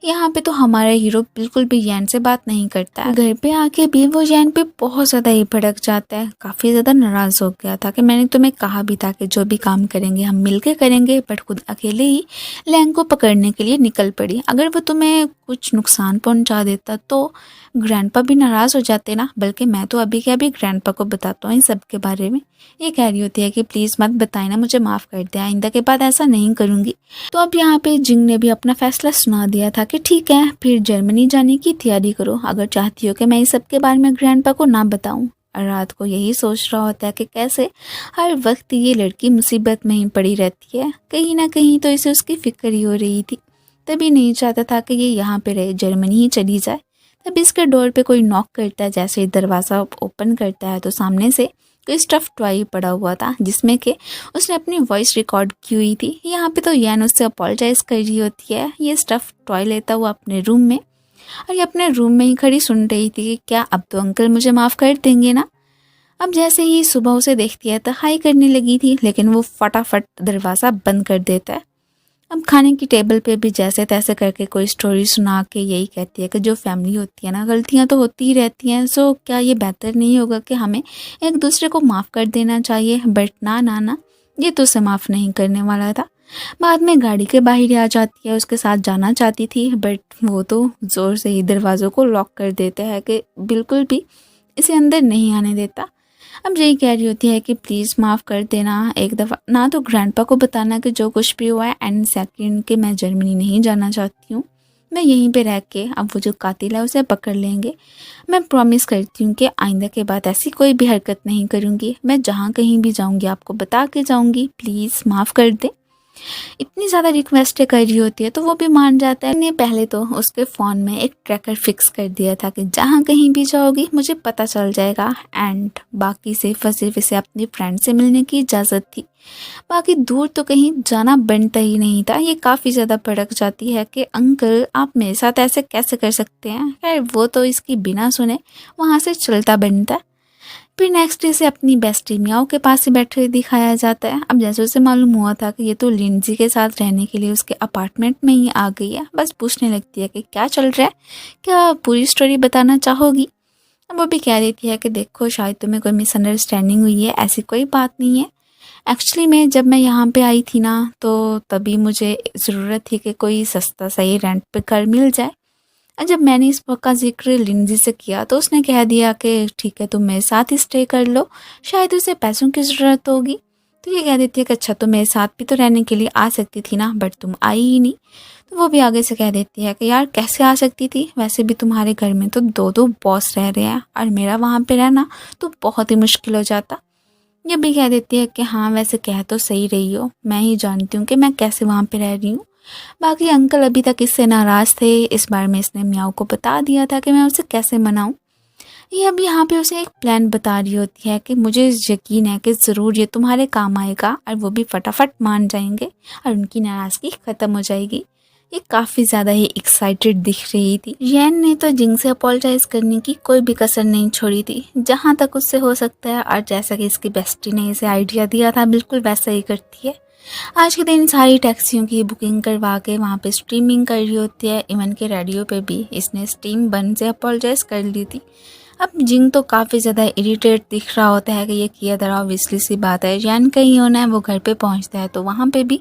यहाँ पे तो हमारा हीरो बिल्कुल भी यैन से बात नहीं करता है। घर पे आके भी वो यैन पे बहुत ज़्यादा ही भड़क जाता है, काफ़ी ज़्यादा नाराज़ हो गया था कि मैंने तुम्हें कहा भी था कि जो भी काम करेंगे हम मिलके करेंगे, बट खुद अकेले ही लैंग को पकड़ने के लिए निकल पड़ी। अगर वो तुम्हें कुछ नुकसान पहुँचा देता तो ग्रैंडपा भी नाराज़ हो जाते ना। बल्कि मैं तो अभी के अभी ग्रैंडपा को बताता हूँ इन सब के बारे में। ये कह रही होती है कि प्लीज़ मत बताए ना, मुझे माफ़ कर दे, आइंदा के बाद ऐसा नहीं करूँगी। तो अब यहाँ पे जिंग ने भी अपना फैसला सुना दिया था कि ठीक है फिर जर्मनी जाने की तैयारी करो, अगर चाहती हो कि मैं इस सब के बारे में ग्रैंडपा को ना बताऊँ। और रात को यही सोच रहा होता है कि कैसे हर वक्त ये लड़की मुसीबत में ही पड़ी रहती है, कहीं ना कहीं तो इसे उसकी फिक्र ही हो रही थी। तभी नहीं चाहता था कि ये यहाँ पे रहे, जर्मनी ही चली जाए। तभी इसके डोर पे कोई नॉक करता है। जैसे ही दरवाज़ा ओपन करता है तो सामने से कोई स्टफ़ टॉय पड़ा हुआ था जिसमें कि उसने अपनी वॉइस रिकॉर्ड की हुई थी। यहाँ पे तो यैन उससे अपोलोजाइज़ कर रही होती है। ये स्टफ़ टॉय लेता हुआ अपने रूम में, और ये अपने रूम में ही खड़ी सुन रही थी कि क्या अब तो अंकल मुझे माफ़ कर देंगे ना। अब जैसे ही सुबह उसे देखती है तो हाई करने लगी थी, लेकिन वो फटाफट दरवाज़ा बंद कर देता है। अब खाने की टेबल पे भी जैसे तैसे करके कोई स्टोरी सुना के यही कहती है कि जो फैमिली होती है ना, गलतियां तो होती ही रहती हैं, सो क्या ये बेहतर नहीं होगा कि हमें एक दूसरे को माफ़ कर देना चाहिए। बट ना ना ना, ये तो उसे माफ़ नहीं करने वाला था। बाद में गाड़ी के बाहर आ जाती है, उसके साथ जाना चाहती थी बट वो तो ज़ोर से ही दरवाज़ों को लॉक कर देते हैं कि बिल्कुल भी इसे अंदर नहीं आने देता। अब यही कह रही होती है कि प्लीज़ माफ़ कर देना एक दफ़ा, ना तो ग्रैंडपा को बताना कि जो कुछ भी हुआ है, एंड सेकंड कि मैं जर्मनी नहीं जाना चाहती हूँ। मैं यहीं पे रह के अब वो जो कातिल है उसे पकड़ लेंगे। मैं प्रॉमिस करती हूँ कि आइंदा के बाद ऐसी कोई भी हरकत नहीं करूँगी। मैं जहाँ कहीं भी जाऊँगी आपको बता के जाऊँगी, प्लीज़ माफ़ कर दें। इतनी ज़्यादा रिक्वेस्टें कर रही होती है तो वो भी मान जाता है। ने पहले तो उसके फ़ोन में एक ट्रैकर फिक्स कर दिया था कि जहाँ कहीं भी जाओगी मुझे पता चल जाएगा, एंड बाकी सिर्फ इसे अपनी फ्रेंड से मिलने की इजाज़त थी। बाकी दूर तो कहीं जाना बनता ही नहीं था। ये काफ़ी ज़्यादा भड़क जाती है कि अंकल आप मेरे साथ ऐसे कैसे कर सकते हैं। खैर वो तो इसकी बिना सुने वहाँ से चलता बनता है। फिर नेक्स्ट डे से अपनी बेस्टी मियाओ के पास ही बैठे हुए दिखाया जाता है। अब जैसे उसे मालूम हुआ था कि ये तो लिंजी के साथ रहने के लिए उसके अपार्टमेंट में ही आ गई है, बस पूछने लगती है कि क्या चल रहा है, क्या पूरी स्टोरी बताना चाहोगी। अब वो भी कह देती है कि देखो शायद तुम्हें कोई मिसअंडरस्टैंडिंग हुई है, ऐसी कोई बात नहीं है। एक्चुअली में जब मैं यहाँ पे आई थी ना तो तभी मुझे ज़रूरत थी कि कोई सस्ता सही रेंट पे घर मिल जाए। जब मैंने इस बात का ज़िक्र लिंजी से किया तो उसने कह दिया कि ठीक है तुम मेरे साथ ही स्टे कर लो, शायद उसे पैसों की ज़रूरत होगी। तो ये कह देती है कि अच्छा तो मेरे साथ भी तो रहने के लिए आ सकती थी ना, बट तुम आई ही नहीं। तो वो भी आगे से कह देती है कि यार कैसे आ सकती थी, वैसे भी तुम्हारे घर में तो दो दो बॉस रह रहे हैं और मेरा वहाँ पे रहना तो बहुत ही मुश्किल हो जाता। ये भी कह देती है कि हाँ वैसे कह तो सही रही हो, मैं ही जानती हूँ कि मैं कैसे वहाँ पे रह रही हूँ। बाकी अंकल अभी तक इससे नाराज़ थे। इस बार में इसने मियाओ को बता दिया था कि मैं उसे कैसे मनाऊं। ये अब यहाँ पे उसे एक प्लान बता रही होती है कि मुझे यकीन है कि ज़रूर ये तुम्हारे काम आएगा, और वो भी फटाफट मान जाएंगे और उनकी नाराज़गी ख़त्म हो जाएगी। ये काफ़ी ज़्यादा ही एक्साइटेड दिख रही थी। यैन ने तो जिंग से अपोलोजाइज़ करने की कोई भी कसर नहीं छोड़ी थी, जहाँ तक उससे हो सकता है, और जैसा कि इसकी बेस्टी ने इसे आइडिया दिया था बिल्कुल वैसा ही करती है। आज के दिन सारी टैक्सियों की बुकिंग करवा के वहाँ पे स्ट्रीमिंग कर रही होती है। इवन के रेडियो पे भी इसने स्टीम बन से अपोलोजाइज कर ली थी। अब जिंग तो काफ़ी ज़्यादा इरिटेट दिख रहा होता है कि ये किया धरा ऑब्वियसली सी बात है, यान कहीं होना है। वो घर पे पहुँचता है तो वहाँ पे भी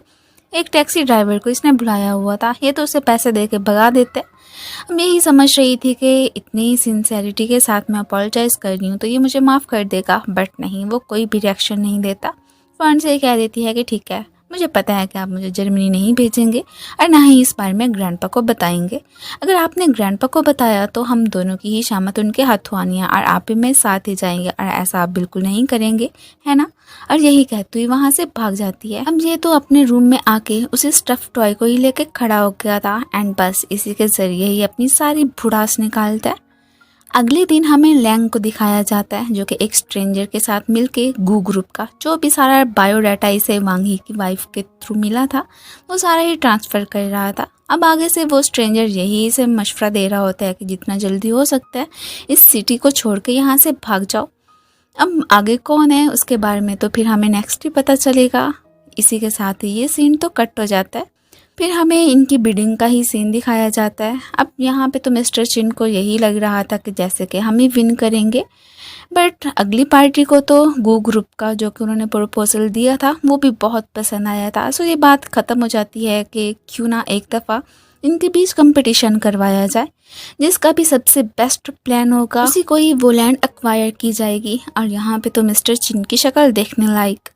एक टैक्सी ड्राइवर को इसने बुलाया हुआ था, ये तो उसे पैसे दे के भगा देते। अब यही समझ रही थी कि इतनी सिंसेरिटी के साथ मैं अपोलोजाइज़ कर रही हूँ तो ये मुझे माफ़ कर देगा, बट नहीं, वो कोई भी रिएक्शन नहीं देता। फ़ोन से कह देती है कि ठीक है मुझे पता है कि आप मुझे जर्मनी नहीं भेजेंगे और ना ही इस बारे में ग्रैंडपा को बताएंगे। अगर आपने ग्रैंडपा को बताया तो हम दोनों की ही शामत उनके हाथों आनी है और आप ही में साथ ही जाएंगे, और ऐसा आप बिल्कुल नहीं करेंगे, है ना। और यही कहती हुई वहाँ से भाग जाती है। अब ये तो अपने रूम में आके उसे स्टफ टॉय को ही लेके खड़ा हो गया था, एंड बस इसी के जरिए ही अपनी सारी भुड़ास निकालता है। अगले दिन हमें लैंग को दिखाया जाता है जो कि एक स्ट्रेंजर के साथ मिलके गू ग्रुप का जो भी सारा बायोडाटा इसे वांगी की वाइफ के थ्रू मिला था वो सारा ही ट्रांसफ़र कर रहा था। अब आगे से वो स्ट्रेंजर यही इसे मशवरा दे रहा होता है कि जितना जल्दी हो सकता है इस सिटी को छोड़ के यहाँ से भाग जाओ। अब आगे कौन है उसके बारे में तो फिर हमें नेक्स्ट ही पता चलेगा। इसी के साथ ही ये सीन तो कट हो जाता है। फिर हमें इनकी बिडिंग का ही सीन दिखाया जाता है। अब यहाँ पे तो मिस्टर चिन को यही लग रहा था कि जैसे कि हम ही विन करेंगे, बट अगली पार्टी को तो गो ग्रुप का जो कि उन्होंने प्रपोजल दिया था वो भी बहुत पसंद आया था। सो ये बात ख़त्म हो जाती है कि क्यों ना एक दफ़ा इनके बीच कंपटीशन करवाया जाए, जिसका भी सबसे बेस्ट प्लान होगा उसी को ही वो लैंड एक्वायर की जाएगी। और यहाँ पे तो मिस्टर चिन की शक्ल देखने लायक।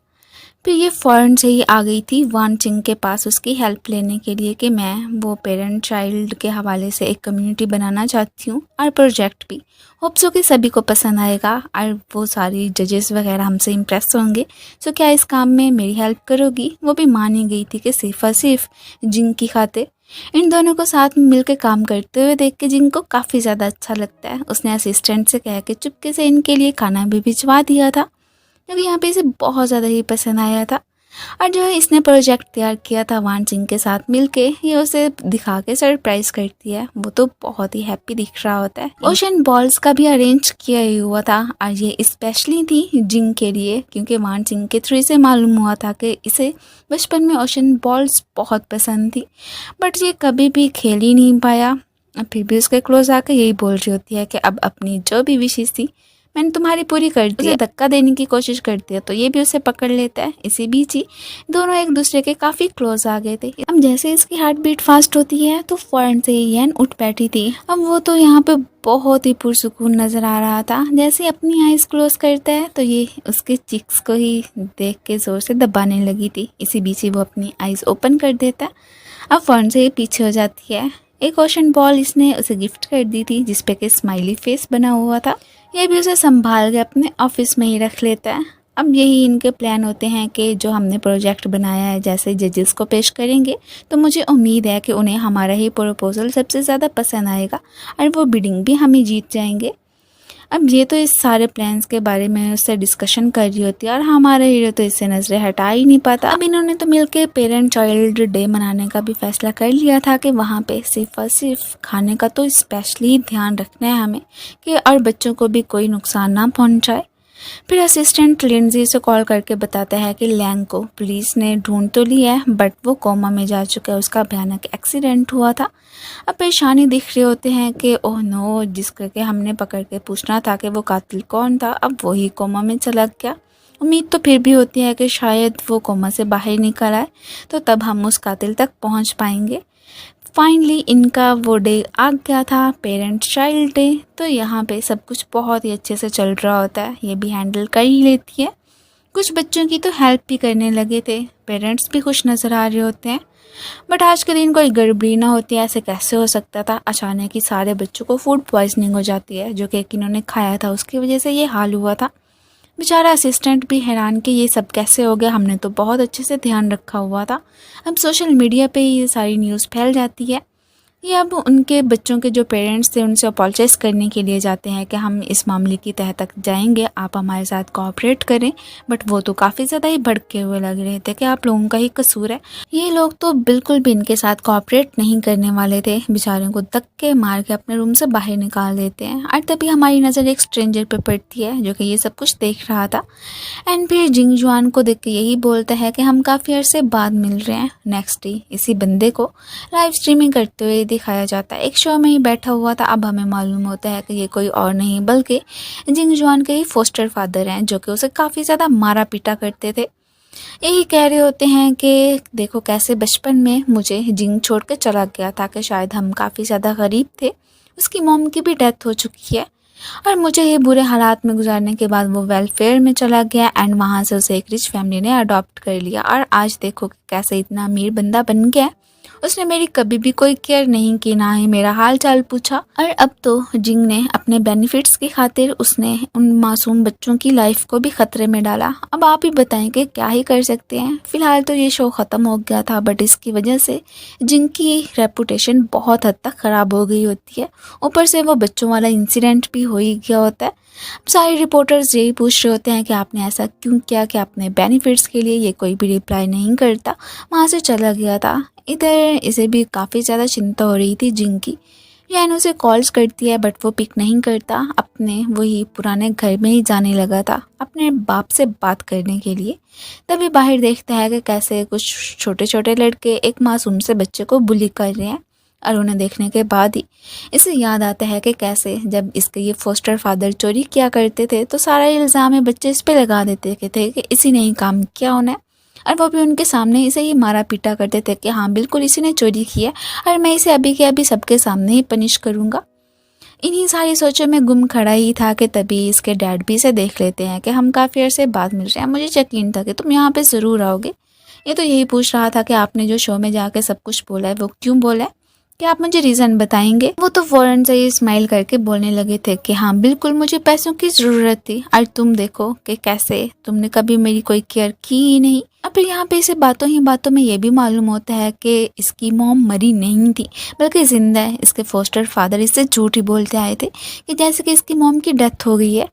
फिर ये फ़ौरन से ही आ गई थी वान चिंग के पास उसकी हेल्प लेने के लिए कि मैं वो पेरेंट चाइल्ड के हवाले से एक कम्युनिटी बनाना चाहती हूँ और प्रोजेक्ट भी होप्सो कि सभी को पसंद आएगा और वो सारी जजेस वगैरह हमसे इम्प्रेस होंगे। सो क्या इस काम में मेरी हेल्प करोगी। वो भी मानी गई थी कि सिर्फ और सिर्फ जिंग की खातिर। इन दोनों को साथ में मिलकर काम करते हुए देख के जिंग को काफ़ी ज़्यादा अच्छा लगता है। उसने असिस्टेंट से कह के चुपके से इनके लिए खाना भी भिजवा दिया था क्योंकि यहाँ पे इसे बहुत ज़्यादा ही पसंद आया था। और जो है इसने प्रोजेक्ट तैयार किया था वान चिंग के साथ मिलके, ये उसे दिखा के सरप्राइज करती है। वो तो बहुत ही हैप्पी दिख रहा होता है। ओशन बॉल्स का भी अरेंज किया ही हुआ था और ये स्पेशली थी जिंग के लिए क्योंकि वान चिंग के थ्रू इसे मालूम हुआ था कि इसे बचपन में ओशन बॉल्स बहुत पसंद थी, बट ये कभी भी खेल ही नहीं पाया। फिर भी उसके क्लोज आकर यही बोल रही होती है कि अब अपनी जो भी विशेष थी मैंने तुम्हारी पूरी कर दी है। धक्का देने की कोशिश करती है तो ये भी उसे पकड़ लेता है। इसी बीच ही दोनों एक दूसरे के काफ़ी क्लोज आ गए थे। अब जैसे इसकी हार्ट बीट फास्ट होती है तो फौरन से येन उठ बैठी थी। अब वो तो यहाँ पे बहुत ही पुरसुकून नज़र आ रहा था। जैसे अपनी आइज़ क्लोज करता है तो ये उसके चिक्स को ही देख के ज़ोर से दबाने लगी थी। इसी बीच ही वो अपनी आइज़ ओपन कर देता है। अब फौरन से ये पीछे हो जाती है। एक ओशन बॉल इसने उसे गिफ्ट कर दी थी जिस पे कि स्माइली फेस बना हुआ था। ये भी उसे संभाल के अपने ऑफिस में ही रख लेता है। अब यही इनके प्लान होते हैं कि जो हमने प्रोजेक्ट बनाया है जैसे जजेस को पेश करेंगे तो मुझे उम्मीद है कि उन्हें हमारा ही प्रपोजल सबसे ज़्यादा पसंद आएगा और वो बिडिंग भी हम ही जीत जाएंगे। अब ये तो इस सारे प्लान्स के बारे में उससे डिस्कशन कर रही होती है और हमारा हीरो तो इससे नजरें हटा ही नहीं पाता। अब इन्होंने तो मिलके पेरेंट चाइल्ड डे मनाने का भी फैसला कर लिया था कि वहाँ पे सिर्फ और सिर्फ खाने का तो स्पेशली ध्यान रखना है हमें कि और बच्चों को भी कोई नुकसान ना पहुँचाए। फिर असिस्टेंट लिंडजी से कॉल करके बताता है कि लैंग को पुलिस ने ढूंढ तो लिया है बट वो कोमा में जा चुका है, उसका भयानक एक्सीडेंट हुआ था। अब परेशानी दिख रहे होते हैं कि ओह नो, जिस करके हमने पकड़ के पूछना था कि वो कातिल कौन था, अब वही कोमा में चला गया। उम्मीद तो फिर भी होती है कि शायद वो कोमा से बाहर निकल आए तो तब हम उस कातिल तक पहुंच पाएंगे। फाइनली इनका वो डे आ गया था, पेरेंट चाइल्ड डे। तो यहाँ पे सब कुछ बहुत ही अच्छे से चल रहा होता है, ये भी हैंडल कर ही लेती है। कुछ बच्चों की तो हेल्प भी करने लगे थे, पेरेंट्स भी खुश नज़र आ रहे होते हैं। बट आज के दिन कोई गड़बड़ी ना होती है, ऐसे कैसे हो सकता था। अचानक ही सारे बच्चों को फूड पॉइजनिंग हो जाती है, जो केक इन्होंने खाया था उसकी वजह से ये हाल हुआ था। बेचारा असिस्टेंट भी हैरान कि ये सब कैसे हो गया, हमने तो बहुत अच्छे से ध्यान रखा हुआ था। अब सोशल मीडिया पे ये सारी न्यूज़ फैल जाती है। ये अब उनके बच्चों के जो पेरेंट्स थे उनसे अपोलोजाइज़ करने के लिए जाते हैं कि हम इस मामले की तह तक जाएंगे, आप हमारे साथ कोऑपरेट करें। बट वो तो काफ़ी ज़्यादा ही भड़के हुए लग रहे थे कि आप लोगों का ही कसूर है। ये लोग तो बिल्कुल भी इनके साथ कोऑपरेट नहीं करने वाले थे, बेचारों को धक्के मार के अपने रूम से बाहर निकाल देते हैं। और तभी हमारी नज़र एक स्ट्रेंजर पे पड़ती है जो कि ये सब कुछ देख रहा था। एंड फिर जिंग जुआन को देख के यही बोलता है कि हम काफ़ी अर्से बाद मिल रहे हैं। नेक्स्ट डे इसी बंदे को लाइव स्ट्रीमिंग करते हुए दिखाया जाता है, एक शो में ही बैठा हुआ था। अब हमें मालूम होता है कि ये कोई और नहीं बल्कि जिंग जुआन के ही फोस्टर फादर हैं जो कि उसे काफ़ी ज़्यादा मारा पीटा करते थे। यही कह रहे होते हैं कि देखो कैसे बचपन में मुझे जिंग छोड़ के चला गया था कि शायद हम काफ़ी ज़्यादा गरीब थे, उसकी मॉम की भी डेथ हो चुकी है और मुझे ये बुरे हालात में गुजारने के बाद वो वेलफेयर में चला गया एंड वहाँ से उसे एक रिच फैमिली ने अडॉप्ट कर लिया और आज देखो कि कैसे इतना अमीर बंदा बन गया। उसने मेरी कभी भी कोई केयर नहीं की, ना ही मेरा हाल चाल पूछा। और अब तो जिंग ने अपने बेनिफिट्स की खातिर उसने उन मासूम बच्चों की लाइफ को भी खतरे में डाला। अब आप ही बताएं कि क्या ही कर सकते हैं। फिलहाल तो ये शो ख़त्म हो गया था बट इसकी वजह से जिंग की रेपुटेशन बहुत हद तक ख़राब हो गई होती है। ऊपर से वो बच्चों वाला इंसिडेंट भी हो ही गया होता है। सारे रिपोर्टर्स यही पूछ रहे होते हैं कि आपने ऐसा क्यों किया कि अपने बेनिफिट्स के लिए ये कोई भी रिप्लाई नहीं करता, वहाँ से चला गया था। इधर इसे भी काफ़ी ज़्यादा चिंता हो रही थी जिंग की। यान उसे कॉल्स करती है बट वो पिक नहीं करता, अपने वही पुराने घर में ही जाने लगा था अपने बाप से बात करने के लिए। तभी बाहर देखता है कि कैसे कुछ छोटे छोटे लड़के एक मासूम से बच्चे को बुली कर रहे हैं और उन्हें देखने के बाद ही इसे याद आता है कि कैसे जब इसके ये फोस्टर फादर चोरी किया करते थे तो सारा इल्ज़ाम है बच्चे इस पे लगा देते थे कि इसी ने ही काम किया उन्हें, और वो भी उनके सामने इसे ही मारा पीटा करते थे कि हाँ बिल्कुल इसी ने चोरी किया और मैं इसे अभी के अभी सबके सामने ही पनिश करूँगा। इन्हीं सारी सोचों में गुम खड़ा ही था कि तभी इसके डैड भी इसे देख लेते हैं कि हम काफ़ी अर्से बाद मिल रहे हैं, मुझे यकीन था कि तुम यहाँ पे ज़रूर आओगे। ये तो यही पूछ रहा था कि आपने जो शो में जाके सब कुछ बोला है वो क्यों बोला है, क्या आप मुझे रीज़न बताएंगे। वो तो फ़ौरन से ही स्माइल करके बोलने लगे थे कि हाँ बिल्कुल मुझे पैसों की ज़रूरत थी और तुम देखो कि कैसे तुमने कभी मेरी कोई केयर की ही नहीं। अब फिर यहाँ पे इसे बातों ही बातों में ये भी मालूम होता है कि इसकी मॉम मरी नहीं थी बल्कि ज़िंदा है। इसके फोस्टर फादर इससे झूठ ही बोलते आए थे कि जैसे कि इसकी मॉम की डेथ हो गई है।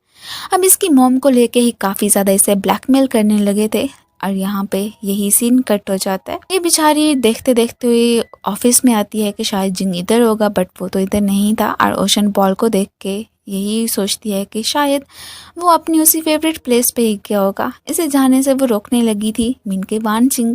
अब इसकी मॉम को लेके ही काफ़ी ज़्यादा इसे ब्लैकमेल करने लगे थे और यहाँ पे यही सीन कट हो जाता है। ये बेचारी देखते देखते हुए ऑफिस में आती है कि शायद जिंग इधर होगा बट वो तो इधर नहीं था और ओशन बॉल को देख के यही सोचती है कि शायद वो अपनी उसी फेवरेट प्लेस पे ही गया होगा। इसे जाने से वो रोकने लगी थी मिनके वान सिंह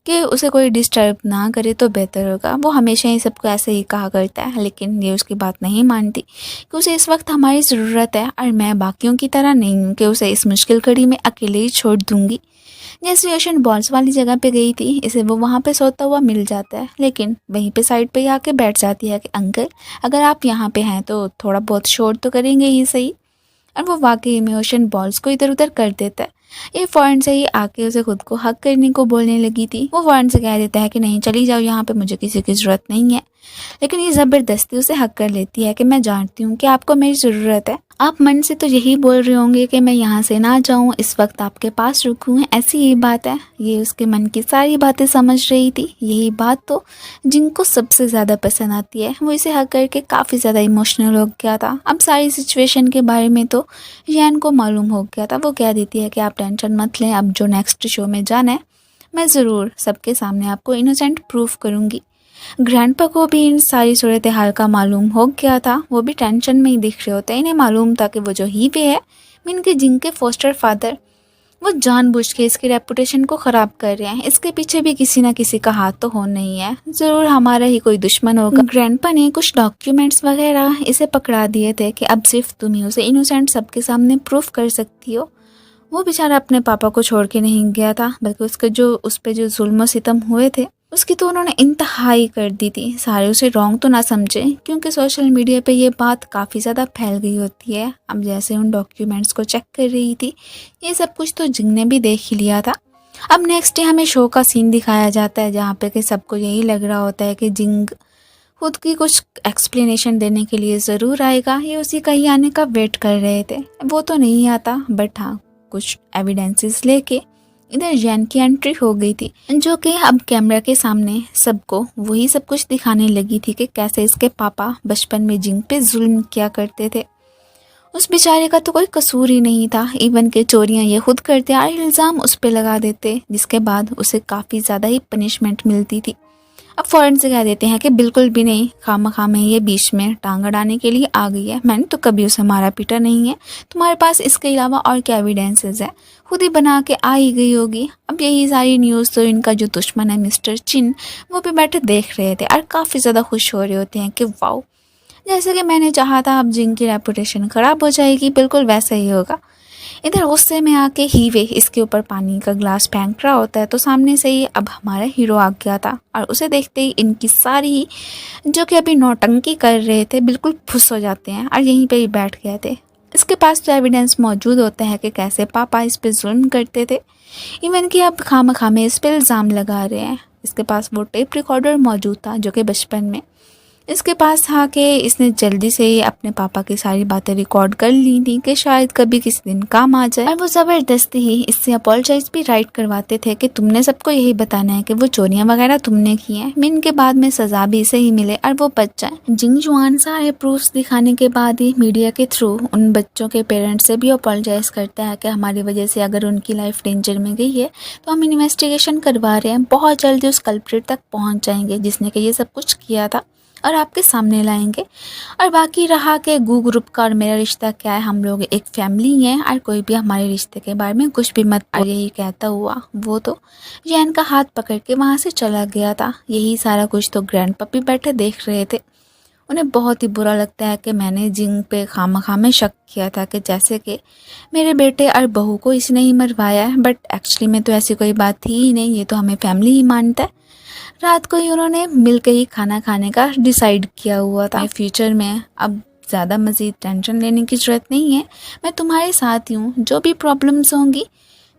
कि उसे कोई डिस्टर्ब ना करे तो बेहतर होगा। वो हमेशा ही सबको ऐसे ही कहा करता है लेकिन ये उसकी बात नहीं मानती कि उसे इस वक्त हमारी ज़रूरत है और मैं बाकियों की तरह नहीं हूँ कि उसे इस मुश्किल घड़ी में अकेले ही छोड़ दूँगी। जैसे ओशन बॉल्स वाली जगह पे गई थी इसे वो वहाँ पे सोता हुआ मिल जाता है, लेकिन वहीं पे साइड पे आके बैठ जाती है कि अंकल अगर आप यहाँ पे हैं तो थोड़ा बहुत शोर तो करेंगे ही सही। और वो वाकई में ओशन बॉल्स को इधर उधर कर देता है। ये फ़ौरन से ही आके उसे खुद को हक करने को बोलने लगी थी। वो फ़ौरन से कह देता है कि नहीं चली जाओ यहाँ पे, मुझे किसी की ज़रूरत नहीं है। लेकिन ये ज़बरदस्ती उसे हक कर लेती है कि मैं जानती हूँ कि आपको मेरी ज़रूरत है। आप मन से तो यही बोल रहे होंगे कि मैं यहाँ से ना जाऊँ, इस वक्त आपके पास रुकूँ, ऐसी ही बात है। ये उसके मन की सारी बातें समझ रही थी। यही बात तो जिनको सबसे ज़्यादा पसंद आती है। वो इसे हक करके काफ़ी ज़्यादा इमोशनल हो गया था। अब सारी सिचुएशन के बारे में तो यान को मालूम हो गया था। वो कह देती है कि आप टेंशन मत लें, अब जो नेक्स्ट शो में जाना है मैं ज़रूर सबके सामने आपको इनोसेंट प्रूफ करूँगी। ग्रैंडपा को भी इन सारी सूरत हाल का मालूम हो गया था। वो भी टेंशन में ही दिख रहे होते हैं। इन्हें मालूम था कि वो जो हीवे है मीन के जिनके फोस्टर फादर, वो जानबूझ के इसकी रेपुटेशन को ख़राब कर रहे हैं। इसके पीछे भी किसी ना किसी का हाथ तो होना ही है, ज़रूर हमारा ही कोई दुश्मन होगा। ग्रैंडपा ने कुछ डॉक्यूमेंट्स वगैरह इसे पकड़ा दिए थे कि अब सिर्फ तुम ही उसे इनोसेंट सबके सामने प्रूफ कर सकती हो। वो बेचारा अपने पापा को छोड़ के नहीं गया था, बल्कि उसके जो उस पर जो जुल्म सितम हुए थे उसकी तो उन्होंने इंतहाई कर दी थी। सारे उसे रॉन्ग तो ना समझे, क्योंकि सोशल मीडिया पे ये बात काफ़ी ज़्यादा फैल गई होती है। अब जैसे उन डॉक्यूमेंट्स को चेक कर रही थी, ये सब कुछ तो जिंग ने भी देख ही लिया था। अब नेक्स्ट डे हमें शो का सीन दिखाया जाता है, जहाँ पे कि सबको यही लग रहा होता है कि जिंग खुद की कुछ एक्सप्लेनेशन देने के लिए ज़रूर आएगा। ये उसी का ही आने का वेट कर रहे थे। वो तो नहीं आता, बट हाँ कुछ एविडेंसेस लेके इधर जैन की एंट्री हो गई थी, जो कि अब कैमरा के सामने सबको वही सब कुछ दिखाने लगी थी कि कैसे इसके पापा बचपन में जिंग पे जुल्म किया करते थे। उस बेचारे का तो कोई कसूर ही नहीं था, इवन के चोरियां ये खुद करते और इल्ज़ाम उस पे लगा देते, जिसके बाद उसे काफ़ी ज़्यादा ही पनिशमेंट मिलती थी। अब फ़ौरन से कह देते हैं कि बिल्कुल भी नहीं, खामखा में ये बीच में टांग अड़ाने के लिए आ गई है। मैंने तो कभी उसे मारा पीटा नहीं है, तुम्हारे पास इसके अलावा और क्या एविडेंसेस है? खुद ही बना के आ ही गई होगी। अब यही सारी न्यूज़ तो इनका जो दुश्मन है मिस्टर चिन, वो भी बैठे देख रहे थे और काफ़ी ज़्यादा खुश हो रहे होते हैं कि वाओ, जैसे कि मैंने चाहा था अब जिंग की रेपुटेशन ख़राब हो जाएगी, बिल्कुल वैसा ही होगा। इधर गुस्से में आके हीवे इसके ऊपर पानी का ग्लास फेंक रहा होता है, तो सामने से ही अब हमारा हीरो आ गया था और उसे देखते ही इनकी सारी जो कि अभी नौटंकी कर रहे थे बिल्कुल फुस हो जाते हैं और यहीं पे ही बैठ गए थे। इसके पास तो एविडेंस मौजूद होता है कि कैसे पापा इस पे जुल्म करते थे, इवन कि अब खामखा में इस पे इल्ज़ाम लगा रहे हैं। इसके पास वो टेप रिकॉर्डर मौजूद था जो कि बचपन में इसके पास था कि इसने जल्दी से ही अपने पापा की सारी बातें रिकॉर्ड कर ली थी कि शायद कभी किसी दिन काम आ जाए। और वो ज़बरदस्ती ही इससे अपोलोजाइज भी राइट करवाते थे कि तुमने सबको यही बताना है कि वो चोरियां वगैरह तुमने की हैं, मीन के बाद में सज़ा भी इसे ही मिले और वो बच जाए। जिंग जुआन सारे प्रूफ्स दिखाने के बाद ही मीडिया के थ्रू उन बच्चों के पेरेंट्स से भी अपोलोजाइज करता है कि हमारी वजह से अगर उनकी लाइफ डेंजर में गई है तो हम इन्वेस्टिगेशन करवा रहे हैं, बहुत जल्दी उस कल्प्रिट तक पहुँच जाएंगे जिसने कि ये सब कुछ किया था और आपके सामने लाएंगे। और बाकी रहा कि गू ग्रुप का और मेरा रिश्ता क्या है, हम लोग एक फैमिली हैं और कोई भी हमारे रिश्ते के बारे में कुछ भी मत बोले, यही कहता हुआ वो तो जैन का हाथ पकड़ के वहाँ से चला गया था। यही सारा कुछ तो ग्रैंडपा भी बैठे देख रहे थे। उन्हें बहुत ही बुरा लगता है कि मैंने जिंग पे खामखा में शक किया था कि जैसे कि मेरे बेटे और बहू को इसने ही मरवाया है, बट एक्चुअली में तो ऐसी कोई बात थी ही नहीं, ये तो हमें फैमिली ही मानता है। रात को ही उन्होंने मिलकर ही खाना खाने का डिसाइड किया हुआ था। फ्यूचर में अब ज़्यादा मज़ीद टेंशन लेने की ज़रूरत नहीं है, मैं तुम्हारे साथ ही हूँ। जो भी प्रॉब्लम्स होंगी,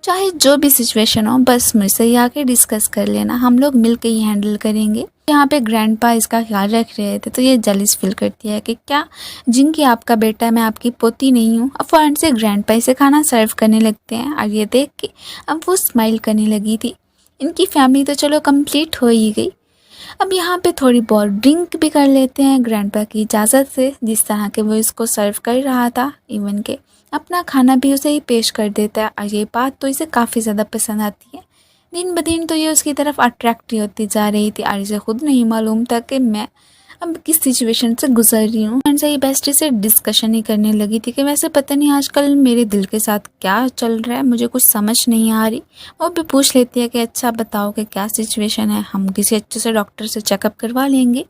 चाहे जो भी सिचुएशन हो, बस मुझसे ही आके डिस्कस कर लेना, हम लोग मिलकर ही हैंडल करेंगे। यहाँ पे ग्रैंडपा इसका ख्याल रख रहे थे तो ये जलिस फील करती है कि क्या जिंग की आपका बेटा है, मैं आपकी पोती नहीं हूँ। अब फौरन से ग्रैंडपा इसे खाना सर्व करने लगते हैं और ये देख के अब वो स्माइल करने लगी थी। इनकी फैमिली तो चलो कंप्लीट हो ही गई। अब यहाँ पे थोड़ी बहुत ड्रिंक भी कर लेते हैं ग्रैंडपा की इजाज़त से, जिस तरह के वो इसको सर्व कर रहा था, इवन के अपना खाना भी उसे ही पेश कर देता है और ये बात तो इसे काफ़ी ज़्यादा पसंद आती है। दिन ब दिन तो ये उसकी तरफ अट्रैक्ट होती जा रही थी और इसे खुद नहीं मालूम था कि मैं अब किस सिचुएशन से गुजर रही हूँ। फ्रेंड से ही बेस्टी से डिस्कशन ही करने लगी थी कि वैसे पता नहीं आजकल मेरे दिल के साथ क्या चल रहा है, मुझे कुछ समझ नहीं आ रही। वो भी पूछ लेती है कि अच्छा बताओ कि क्या सिचुएशन है, हम किसी अच्छे से डॉक्टर से चेकअप करवा लेंगे।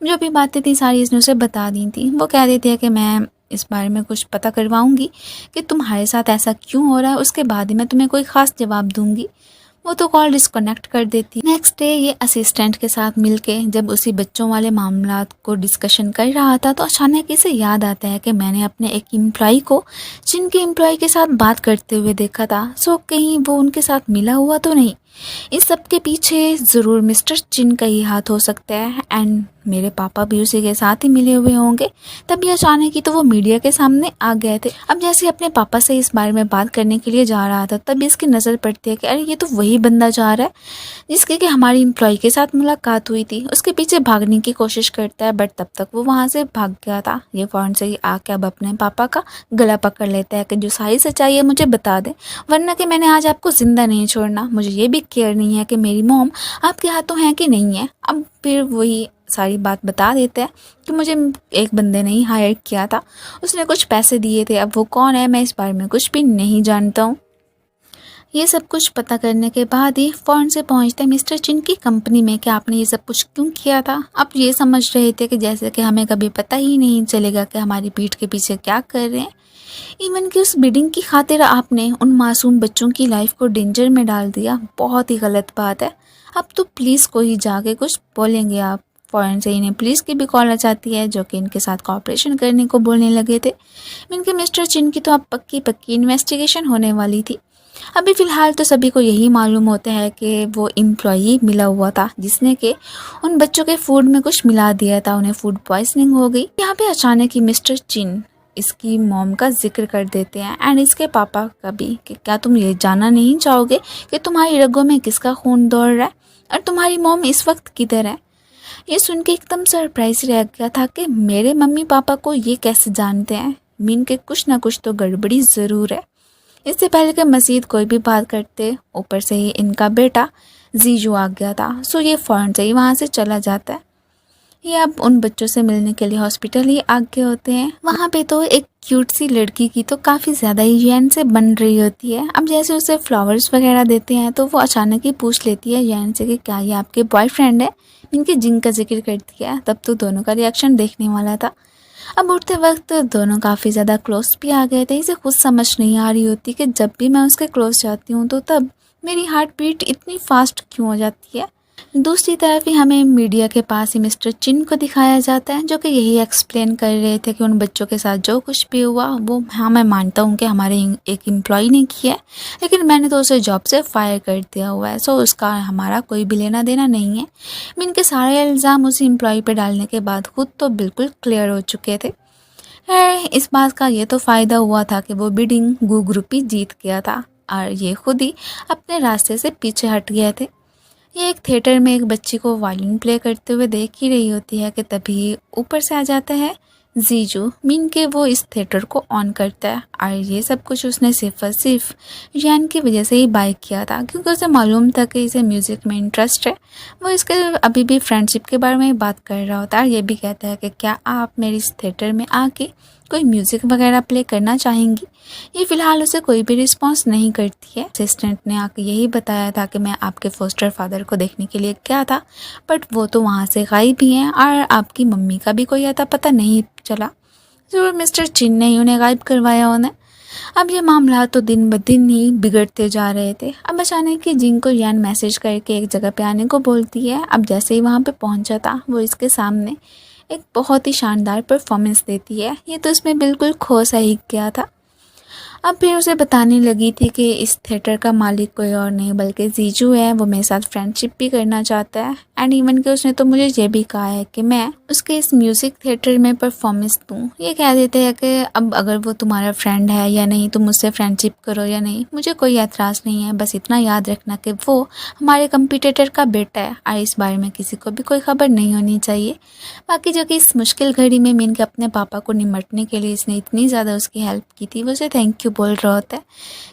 जो भी बातें थी सारी इसने उसे बता दी थी। वो कह देती है कि मैं इस बारे में कुछ पता करवाऊंगी कि तुम्हारे साथ ऐसा क्यों हो रहा है, उसके बाद ही मैं तुम्हें कोई ख़ास जवाब दूंगी। वो तो कॉल डिस्कनेक्ट कर देती। नेक्स्ट डे ये असिस्टेंट के साथ मिलके जब उसी बच्चों वाले मामलात को डिस्कशन कर रहा था तो अचानक इसे याद आता है कि मैंने अपने एक एम्प्लॉय को जिनके एम्प्लॉय के साथ बात करते हुए देखा था। सो कहीं वो उनके साथ मिला हुआ तो नहीं। इस सब के पीछे ज़रूर मिस्टर चिन का ही हाथ हो सकता है एंड मेरे पापा भी उसी के साथ ही मिले हुए होंगे। तभी अचानक ही तो वो मीडिया के सामने आ गए थे। अब जैसे अपने पापा से इस बारे में बात करने के लिए जा रहा था तभी इसकी नज़र पड़ती है कि अरे ये तो वही बंदा जा रहा है जिसके कि हमारी एम्प्लॉय के साथ मुलाकात हुई थी। उसके पीछे भागने की कोशिश करता है बट तब तक वो वहाँ से भाग गया था। ये फ़ौरन से ही आके अब अपने पापा का गला पकड़ लेता है कि जो सारी सच्चाई है मुझे बता दें, वरना कि मैंने आज आपको ज़िंदा नहीं छोड़ना। मुझे ये भी केयर नहीं है कि मेरी मॉम आपके हाथों है कि नहीं है। अब फिर वही सारी बात बता देता है कि मुझे एक बंदे ने ही हायर किया था, उसने कुछ पैसे दिए थे। अब वो कौन है मैं इस बारे में कुछ भी नहीं जानता हूँ। ये सब कुछ पता करने के बाद ही फ़ौरन से पहुंचते हैं मिस्टर चिन की कंपनी में कि आपने ये सब कुछ क्यों किया था। आप ये समझ रहे थे कि जैसे कि हमें कभी पता ही नहीं चलेगा कि हमारी पीठ के पीछे क्या कर रहे हैं। इवन कि उस बिडिंग की खातिर आपने उन मासूम बच्चों की लाइफ को डेंजर में डाल दिया। बहुत ही गलत बात है। अब तो पुलिस को ही जाके कुछ बोलेंगे आप। फ़ौरन से इन्हें पुलिस की भी कॉल आ जाती है जो कि इनके साथ कॉपरेशन करने को बोलने लगे थे। इनके मिस्टर चिन की तो अब पक्की इन्वेस्टिगेशन होने वाली थी। अभी फ़िलहाल तो सभी को यही मालूम होता है कि वो एम्प्लॉई मिला हुआ था जिसने कि उन बच्चों के फूड में कुछ मिला दिया था, उन्हें फूड पॉइजनिंग हो गई। यहाँ पे अचानक ही मिस्टर चिन इसकी मॉम का जिक्र कर देते हैं एंड इसके पापा का भी कि क्या तुम ये जानना नहीं चाहोगे कि तुम्हारी रगों में किसका खून दौड़ रहा है और तुम्हारी मॉम इस वक्त किधर है। ये सुन के एकदम सरप्राइज रह गया था कि मेरे मम्मी पापा को ये कैसे जानते हैं। मीन के कुछ ना कुछ तो गड़बड़ी ज़रूर है। इससे पहले कि मज़ीद कोई भी बात करते ऊपर से ही इनका बेटा जीजू आ गया था। सो ये फ़ौरन से ही वहाँ से चला जाता है। ये अब उन बच्चों से मिलने के लिए हॉस्पिटल ही आगे होते हैं। वहाँ पे तो एक क्यूट सी लड़की की तो काफ़ी ज़्यादा ही जैन से बन रही होती है। अब जैसे उसे फ्लावर्स वगैरह देते हैं तो वो अचानक ही पूछ लेती है जैन से कि क्या ये आपके बॉयफ्रेंड है। इनके जिन का जिक्र करती है तब तो दोनों का रिएक्शन देखने वाला था। अब उठते वक्त दोनों काफ़ी ज़्यादा क्लोज भी आ गए थे। इसे खुद समझ नहीं आ रही होती कि जब भी मैं उसके क्लोज जाती हूँ तो तब मेरी हार्ट बीट इतनी फास्ट क्यों हो जाती है। दूसरी तरफ ही हमें मीडिया के पास ही मिस्टर चिन को दिखाया जाता है जो कि यही एक्सप्लेन कर रहे थे कि उन बच्चों के साथ जो कुछ भी हुआ वो हाँ मैं मानता हूँ कि हमारे एक एम्प्लॉय ने किया है, लेकिन मैंने तो उसे जॉब से फायर कर दिया हुआ है। सो उसका हमारा कोई भी लेना देना नहीं है। मैं इनके सारे इल्ज़ाम उसी एम्प्लॉय पे डालने के बाद खुद तो बिल्कुल क्लियर हो चुके थे। खैर इस बात का ये तो फ़ायदा हुआ था कि वो बिडिंग गू ग्रुप ही जीत गया था और ये खुद ही अपने रास्ते से पीछे हट गए थे। ये एक थिएटर में एक बच्ची को वायलिन प्ले करते हुए देख ही रही होती है कि तभी ऊपर से आ जाता है जीजू। मीन के वो इस थिएटर को ऑन करता है और ये सब कुछ उसने सिर्फ और सिर्फ यान की वजह से ही बाय किया था क्योंकि उसे मालूम था कि इसे म्यूज़िक में इंटरेस्ट है। वो इसके अभी भी फ्रेंडशिप के बारे में बात कर रहा होता है और ये भी कहता है कि क्या आप मेरे इस थिएटर में आके कोई म्यूज़िक वगैरह प्ले करना चाहेंगी। ये फ़िलहाल उसे कोई भी रिस्पॉन्स नहीं करती है। असिस्टेंट ने आके यही बताया था कि मैं आपके फोस्टर फादर को देखने के लिए गया था बट वो तो वहाँ से गायब ही हैं और आपकी मम्मी का भी कोई अता पता नहीं चला। ज़रूर मिस्टर चिन ने ही उन्हें गायब करवाया उन्हें। अब ये मामला तो दिन ब दिन ही बिगड़ते जा रहे थे। अब अचानक कि जिन को यान मैसेज करके एक जगह पे आने को बोलती है। अब जैसे ही वहाँ पे पहुँचा था वो इसके सामने एक बहुत ही शानदार परफॉर्मेंस देती है। ये तो इसमें बिल्कुल खो सा ही गया था। अब फिर उसे बताने लगी थी कि इस थिएटर का मालिक कोई और नहीं बल्कि जीजू है। वो मेरे साथ फ्रेंडशिप भी करना चाहता है एंड इवन कि उसने तो मुझे ये भी कहा है कि मैं उसके इस म्यूज़िक थिएटर में परफॉर्मेंस दूँ। ये कह देते हैं कि अब अगर वो तुम्हारा फ्रेंड है या नहीं, तुम मुझसे फ्रेंडशिप करो या नहीं, मुझे कोई एतराज़ नहीं है। बस इतना याद रखना कि वो हमारे कंपटीटर का बेटा है और इस बारे में किसी को भी कोई खबर नहीं होनी चाहिए। बाकी जो कि इस मुश्किल घड़ी में मीन के अपने पापा को निमटने के लिए इसने इतनी ज़्यादा उसकी हेल्प की थी, वो उसे थैंक यू बोल रहा होता है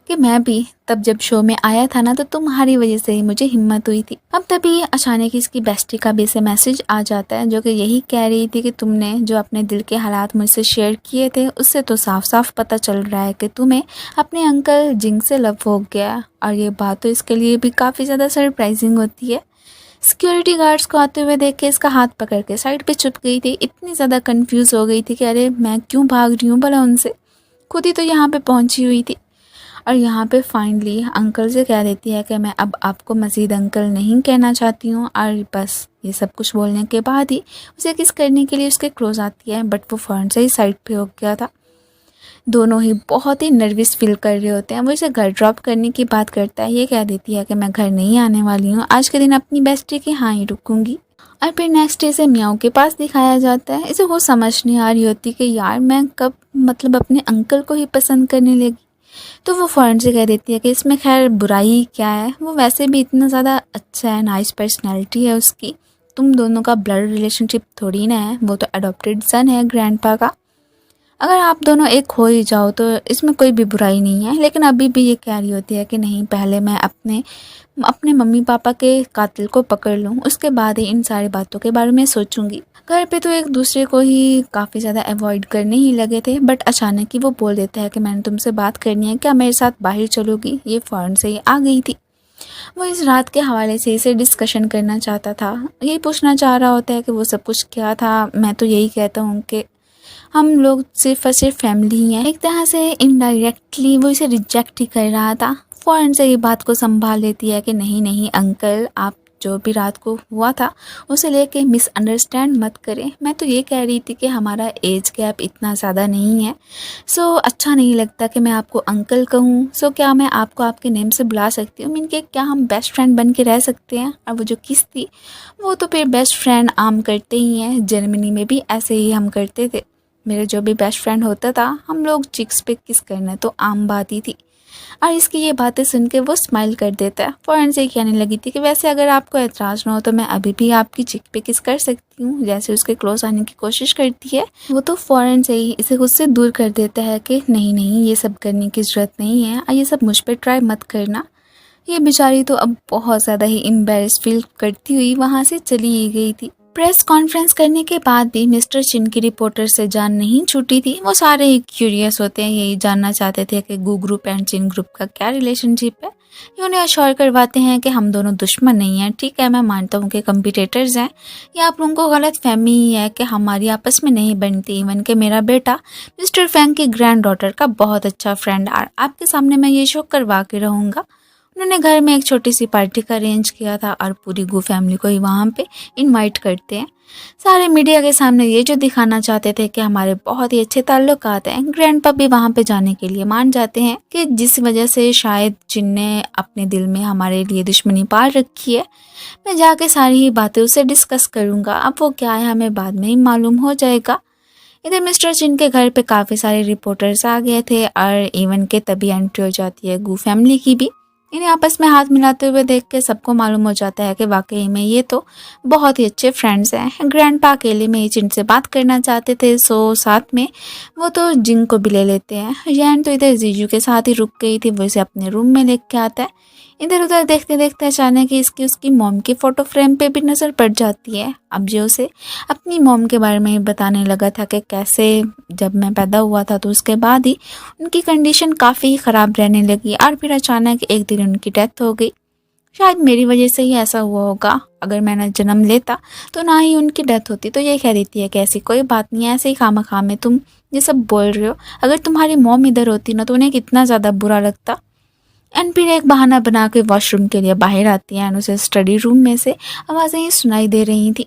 कि मैं भी तब जब शो में आया था ना तो तुम्हारी वजह से ही मुझे हिम्मत हुई थी। अब तभी अचानक इसकी बेस्टी का भी से मैसेज आ जाता है जो कि यही कह रही थी कि तुमने जो अपने दिल के हालात मुझसे शेयर किए थे उससे तो साफ साफ पता चल रहा है कि तुम्हें अपने अंकल जिंग से लव हो गया। और ये बात तो इसके लिए भी काफ़ी ज़्यादा सरप्राइजिंग होती है। सिक्योरिटी गार्ड्स को आते हुए देख के इसका हाथ पकड़ के साइड पे छुप गई थी। इतनी ज़्यादा कंफ्यूज हो गई थी कि अरे मैं क्यों भाग रही हूँ भला उनसे, खुद ही तो यहाँ पे पहुँची हुई थी। और यहाँ पे फाइनली अंकल से कह देती है कि मैं अब आपको मज़ीद अंकल नहीं कहना चाहती हूँ, और बस ये सब कुछ बोलने के बाद ही उसे किस करने के लिए उसके क्लोज आती है, बट वो फ़ौरन से ही साइड पे हो गया था। दोनों ही बहुत ही नर्वस फील कर रहे होते हैं। वो इसे घर ड्रॉप करने की बात करता है, ये कह देती है कि मैं घर नहीं आने वाली हूँ, आज के दिन अपनी बेस्टी के यहाँ ही रुकूँगी। और फिर नेक्स्ट डे से मियाँ के पास दिखाया जाता है। इसे वो समझ नहीं आ रही होती कि यार मैं कब मतलब अपने अंकल को ही पसंद करने लगी। तो वो फ़ौरन से कह देती है कि इसमें खैर बुराई क्या है, वो वैसे भी इतना ज़्यादा अच्छा है, नाइस पर्सनैलिटी है उसकी, तुम दोनों का ब्लड रिलेशनशिप थोड़ी ना है, वो तो अडॉप्टेड सन है ग्रैंडपा का, अगर आप दोनों एक हो ही जाओ तो इसमें कोई भी बुराई नहीं है। लेकिन अभी भी ये कह रही होती है कि नहीं, पहले मैं अपने मम्मी पापा के कातिल को पकड़ लूँ, उसके बाद ही इन सारी बातों के बारे में सोचूंगी। घर पे तो एक दूसरे को ही काफ़ी ज़्यादा अवॉइड करने ही लगे थे, बट अचानक ही वो बोल देता है कि मैंने तुमसे बात करनी है, क्या मेरे साथ बाहर चलोगी। ये फ़ौरन से ही आ गई थी। वो इस रात के हवाले से इसे डिस्कशन करना चाहता था, यही पूछना चाह रहा होता है कि वो सब कुछ क्या था। मैं तो यही कहता हूँ कि हम लोग सिर्फ और सिर्फ फैमिली ही हैं। एक तरह से इनडायरेक्टली वो इसे रिजेक्ट ही कर रहा था। फ़ौरन से ये बात को संभाल लेती है कि नहीं नहीं अंकल, आप जो भी रात को हुआ था उसे लेके मिसअंडरस्टैंड मत करें। मैं तो ये कह रही थी कि हमारा एज गैप इतना ज़्यादा नहीं है, सो अच्छा नहीं लगता कि मैं आपको अंकल कहूँ। सो क्या मैं आपको आपके नेम से बुला सकती हूँ, मीन के क्या हम बेस्ट फ्रेंड बन के रह सकते हैं। और वो जो किस थी वो तो फिर बेस्ट फ्रेंड आम करते ही हैं, जर्मनी में भी ऐसे ही हम करते थे। मेरे जो भी बेस्ट फ्रेंड होता था हम लोग चिक्स पे किस करना तो आम बात ही थी। और इसकी ये बातें सुन के वो स्माइल कर देता है। फ़ौरन से कहने लगी थी कि वैसे अगर आपको एतराज़ ना हो तो मैं अभी भी आपकी चिक पे किस कर सकती हूँ। जैसे उसके क्लोज आने की कोशिश करती है, वो तो फ़ौरन से ही इसे खुद से दूर कर देता है कि नहीं नहीं, ये सब करने की ज़रूरत नहीं है और ये सब मुझ पर ट्राई मत करना। ये बेचारी तो अब बहुत ज़्यादा ही एम्बेरस फील करती हुई वहाँ से चली ही गई थी। प्रेस कॉन्फ्रेंस करने के बाद भी मिस्टर चिन की रिपोर्टर से जान नहीं छूटी थी। वो सारे ही क्यूरियस होते हैं, यही जानना चाहते थे कि गू ग्रुप एंड चिन ग्रुप का क्या रिलेशनशिप है। ये उन्हें अश्योर करवाते हैं कि हम दोनों दुश्मन नहीं हैं। ठीक है, मैं मानता हूँ कि कंपिटिटर्स हैं, या आप लोगों को गलत फहमी ही है कि हमारी आपस में नहीं बनती। इवन कि मेरा बेटा मिस्टर फैंग की ग्रैंड डॉटर का बहुत अच्छा फ्रेंड, और आपके सामने मैं ये शो करवा के रहूँगा। उन्होंने घर में एक छोटी सी पार्टी का अरेंज किया था और पूरी गू फैमिली को ही वहाँ पे इनवाइट करते हैं। सारे मीडिया के सामने ये जो दिखाना चाहते थे कि हमारे बहुत ही अच्छे ताल्लुकात हैं। ग्रैंडपा भी वहाँ पे जाने के लिए मान जाते हैं कि जिस वजह से शायद जिन ने अपने दिल में हमारे लिए दुश्मनी पाल रखी है। मैं जाके सारी ही बातें उससे डिस्कस करूँगा, अब वो क्या है हमें बाद में ही मालूम हो जाएगा। इधर मिस्टर चिन के घर पे काफ़ी सारे रिपोर्टर्स आ गए थे और इवन के तभी एंट्री हो जाती है गू फैमिली की भी। इन्हें आपस में हाथ मिलाते हुए देख के सबको मालूम हो जाता है कि वाकई में ये तो बहुत ही अच्छे फ्रेंड्स हैं। ग्रैंडपा अकेले में ही चिन से बात करना चाहते थे, सो साथ में वो तो जिंग को भी ले लेते हैं। यैन तो इधर जीजू के साथ ही रुक गई थी, वो इसे अपने रूम में लेके आता है। इधर उधर देखते देखते अचानक ही इसकी उसकी मॉम की फ़ोटो फ्रेम पे भी नज़र पड़ जाती है। अब जो उसे अपनी मॉम के बारे में बताने लगा था कि कैसे जब मैं पैदा हुआ था तो उसके बाद ही उनकी कंडीशन काफ़ी ख़राब रहने लगी और फिर अचानक एक दिन उनकी डेथ हो गई। शायद मेरी वजह से ही ऐसा हुआ होगा, अगर मैंने जन्म लेता तो ना ही उनकी डेथ होती। तो ये कह देती है कि ऐसी कोई बात नहीं है, ऐसे ही खामखा में तुम ये सब बोल रहे हो। अगर तुम्हारी मॉम इधर होती ना तो उन्हें कितना ज़्यादा बुरा लगता। एंड फिर एक बहाना बना के वॉशरूम के लिए बाहर आती है एंड उसे स्टडी रूम में से आवाज़ें ही सुनाई दे रही थी।